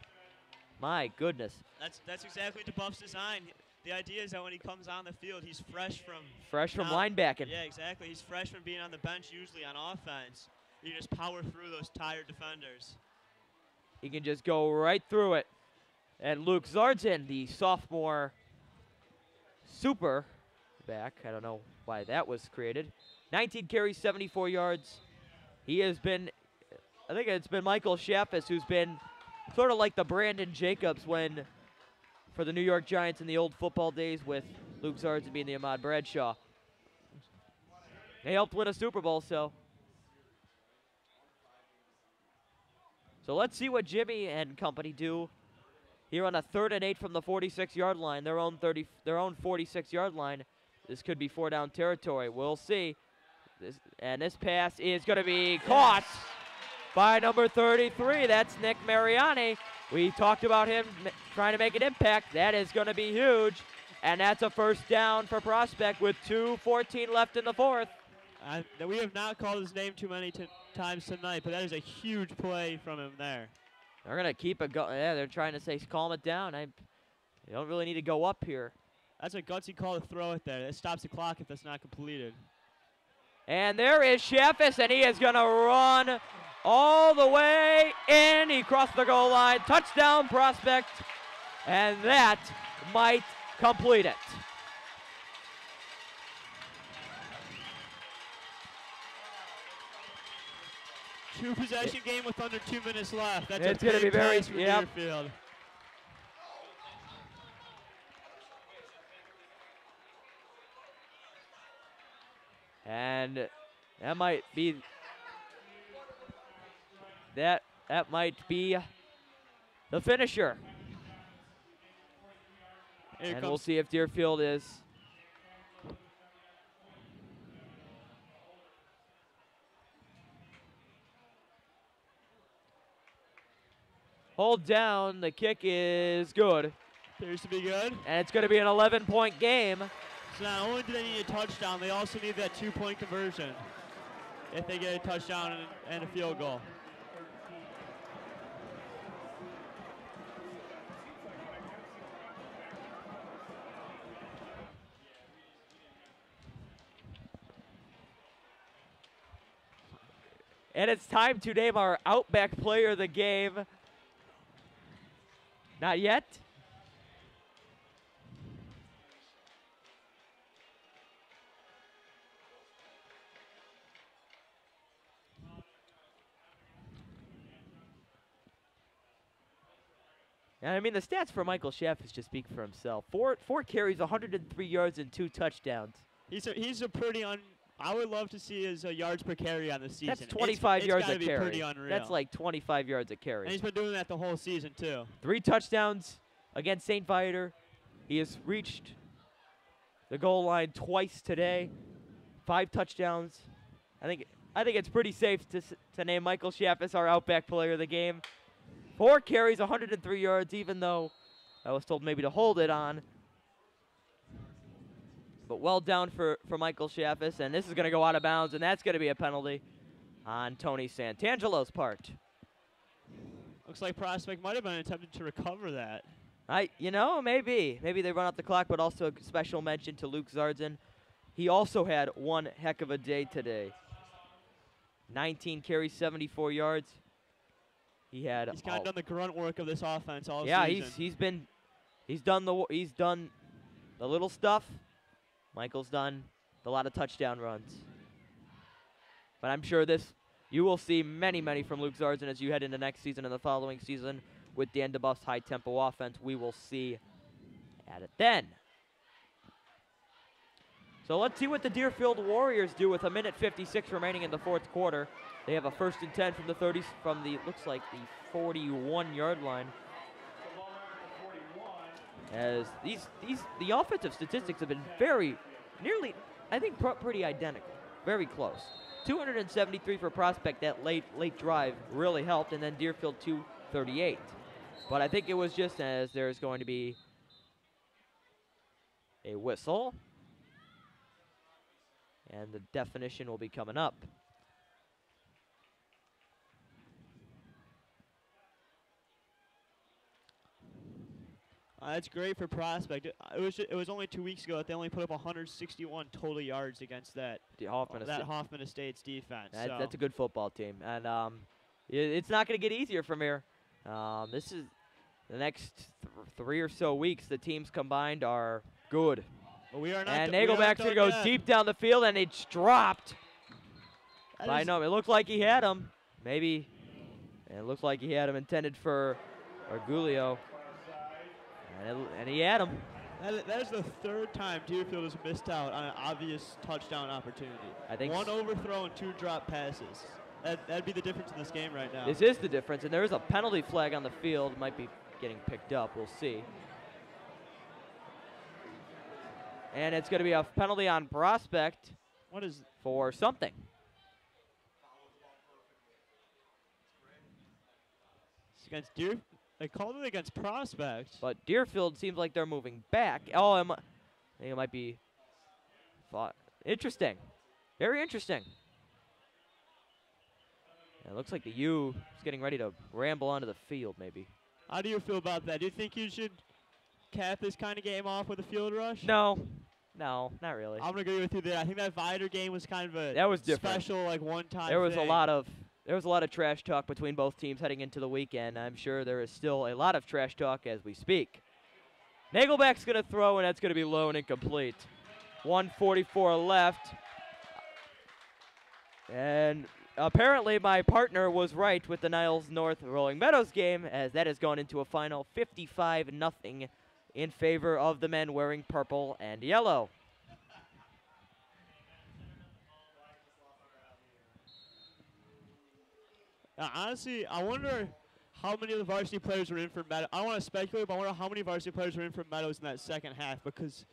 A: My goodness.
F: That's exactly DeBuff's design. The idea is that when he comes on the field, he's fresh from
A: linebacking.
F: Yeah, exactly. He's fresh from being on the bench usually on offense. You just power through those tired defenders.
A: He can just go right through it. And Luke Zardzin, the sophomore super back, I don't know why that was created. 19 carries, 74 yards. He has been, I think it's been Michael Shaffis who's been sort of like the Brandon Jacobs for the New York Giants in the old football days with Luke Zardzin being the Ahmad Bradshaw. They helped win a Super Bowl, so let's see what Jimmy and company do here on a 3rd and 8 from the 46-yard line, their own 46-yard line. This could be 4-down territory. We'll see. This pass is going to be caught by number 33. That's Nick Mariani. We talked about him trying to make an impact. That is going to be huge. And that's a 1st down for Prospect with 2:14 left in the 4th.
F: We have not called his name too many times tonight, but that is a huge play from him there.
A: They're going to keep it going. Yeah, they're trying to say calm it down. You don't really need to go up here.
F: That's a gutsy call to throw it there. It stops the clock if that's not completed.
A: And there is Sheffis, and he is going to run all the way in. He crossed the goal line. Touchdown, Prospect. And that might complete it.
F: Two possession game with under 2 minutes left. That's
A: It's
F: a
A: going to be
F: big
A: very,
F: pass for Deerfield.
A: And that might be the finisher. And we'll see if Deerfield is hold down. The kick is good.
F: Appears to be good.
A: And it's going to be an 11-point game.
F: So not only do they need a touchdown, they also need that 2-point conversion if they get a touchdown and a field goal.
A: And it's time to name our Outback player of the game. Not yet. And I mean, the stats for Michael Sheffis just speak for himself. Four carries, 103 yards, and 2 touchdowns.
F: He's a pretty I would love to see his yards per carry on the season.
A: That's 25 yards a carry.
F: Pretty unreal.
A: That's like 25 yards a carry.
F: And he's been doing that the whole season too.
A: 3 touchdowns against St. Viator. He has reached the goal line twice today. 5 touchdowns. I think it's pretty safe to name Michael Sheffis our Outback player of the game. 4 carries, 103 yards, even though I was told maybe to hold it on. But well down for Michael Sheffis, and this is going to go out of bounds, and that's going to be a penalty on Tony Santangelo's part.
F: Looks like Prospect might have been attempting to recover that.
A: Maybe they run up the clock, but also a special mention to Luke Zardzin. He also had one heck of a day today. 19 carries, 74 yards. He's kind of
F: done the grunt work of this offense all
A: season. Yeah, he's done the little stuff. Michael's done a lot of touchdown runs. But I'm sure you will see many from Luke Zardzin as you head into next season and the following season with Dan DeBuff's high-tempo offense. We will see at it then. So let's see what the Deerfield Warriors do with 1:56 remaining in the fourth quarter. They have a 1st and 10 from the 30s, looks like the 41-yard line. As the offensive statistics have been pretty identical, very close. 273 for Prospect. That late drive really helped, and then Deerfield 238. But I think it was just as there's going to be a whistle, and the definition will be coming up.
F: That's great for Prospect. It was only 2 weeks ago that they only put up 161 total yards against that Hoffman Estates defense.
A: That's a good football team, and it's not going to get easier from here. This is the next 3 or so weeks. The teams combined are good.
F: But we are not.
A: And Nagelback's going to go deep down the field, and it's dropped. I know it looked like he had him. Maybe it looked like he had him intended for Argulio. And he had him.
F: That is the 3rd time Deerfield has missed out on an obvious touchdown opportunity.
A: I think
F: 1 overthrow and 2 drop passes. That'd be the difference in this game right now.
A: This is the difference, and there is a penalty flag on the field. Might be getting picked up. We'll see. And it's going to be a penalty on Prospect.
F: What is
A: for something?
F: It's against Deerfield. They called it against Prospect.
A: But Deerfield seems like they're moving back. Oh, I think it might be interesting. Very interesting. It looks like the U is getting ready to ramble onto the field, maybe.
F: How do you feel about that? Do you think you should cap this kind of game off with a field rush?
A: No, not really.
F: I'm gonna agree with you there. I think that Vider game was kind of a
A: That was different.
F: special, like one-time.
A: There was
F: thing.
A: a lot of trash talk between both teams heading into the weekend. I'm sure there is still a lot of trash talk as we speak. Nagelback's going to throw, and that's going to be low and incomplete. 1:44 left. And apparently my partner was right with the Niles North Rolling Meadows game, as that has gone into a final 55-0 in favor of the men wearing purple and yellow.
F: Honestly, I wonder how many of the varsity players were in for Meadows. I don't want to speculate, but I wonder how many varsity players were in for Meadows in that second half, because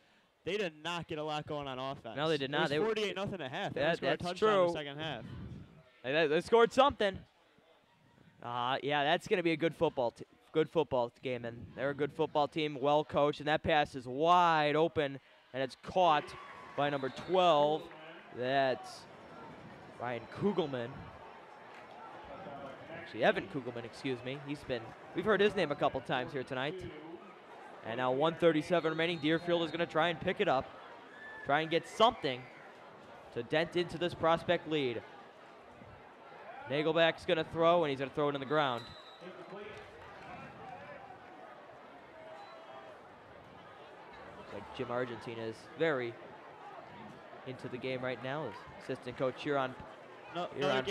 F: they did not get a lot going on offense.
A: No, they did not.
F: It was 48-0 at half. They scored a
A: That's
F: touchdown
A: true.
F: in the second half.
A: They scored something. Yeah, that's going to be a good football game, and they're a good football team, well coached, and that pass is wide open, and it's caught by number 12. That's Ryan Kugelman. Actually, Evan Kugelman, excuse me. We've heard his name a couple times here tonight. And now 1:37 remaining. Deerfield is going to try and pick it up, try and get something to dent into this prospect lead. Nagelback's going to throw, and he's going to throw it on the ground. Looks like Jim Argentina is very into the game right now. His assistant coach here on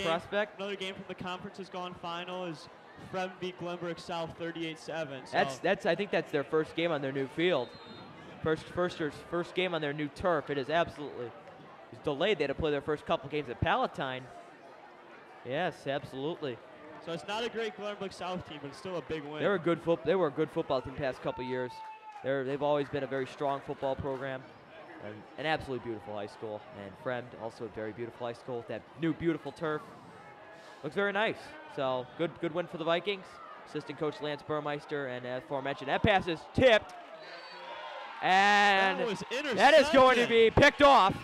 A: Prospect.
F: Another game from the conference has gone final is Frem beat Glenbrook South 38-7.
A: I think that's their first game on their new field. First game on their new turf. It is absolutely. It's delayed. They had to play their first couple games at Palatine. Yes, absolutely.
F: So it's not a great Glenbrook South team, but it's still a big win.
A: They were a good football team the past couple years. They've always been a very strong football program. And an absolutely beautiful high school. And Fremd, also a very beautiful high school. That new beautiful turf. Looks very nice. So good win for the Vikings. Assistant coach Lance Burmeister, and as aforementioned, that pass is tipped. And that is going to be picked off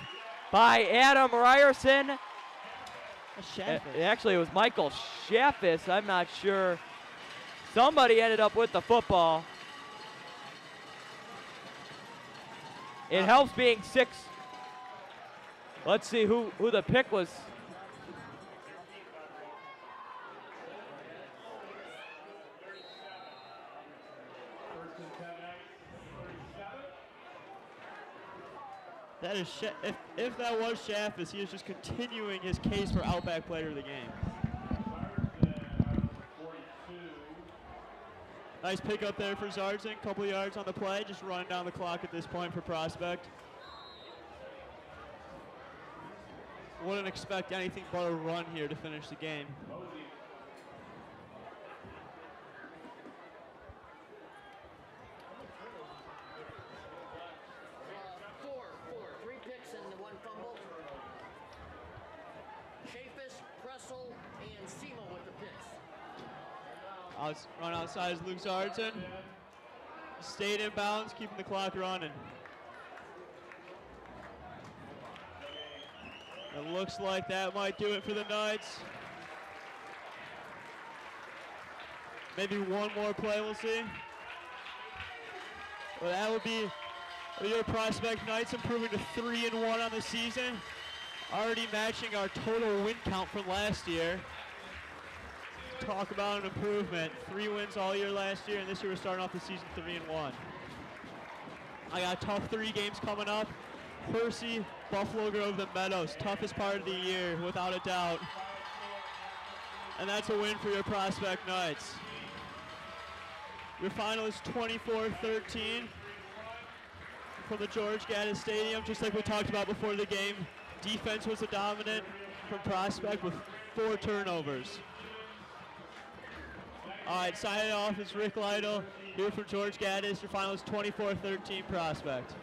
A: by Adam Ryerson. Actually, it was Michael Shaffis. I'm not sure. Somebody ended up with the football. It helps being 6. Let's see who the pick was.
F: That is if that was Shaffis, he is just continuing his case for Outback Player of the game. Nice pick up there for Zartzen. Couple yards on the play, just running down the clock at this point for Prospect. Wouldn't expect anything but a run here to finish the game.
J: Three picks and the one fumble. Chafis, Pressel, and Semo with the picks.
F: Run outside is Luke Zartzen. Stayed in bounds, keeping the clock running. It looks like that might do it for the Knights. Maybe one more play, we'll see. Well, that would be your Prospect Knights improving to 3-1 on the season. Already matching our total win count from last year. Talk about an improvement. 3 wins all year last year, and this year we're starting off the season 3-1. I got tough 3 games coming up. Percy, Buffalo Grove, the Meadows. Toughest part of the year, without a doubt. And that's a win for your Prospect Knights. Your final is 24-13 from the George Gaddis Stadium. Just like we talked about before the game, defense was the dominant from Prospect with 4 turnovers. All right, signing off is Rick Lytle here from George Gaddis. Your final is 24-13 Prospect.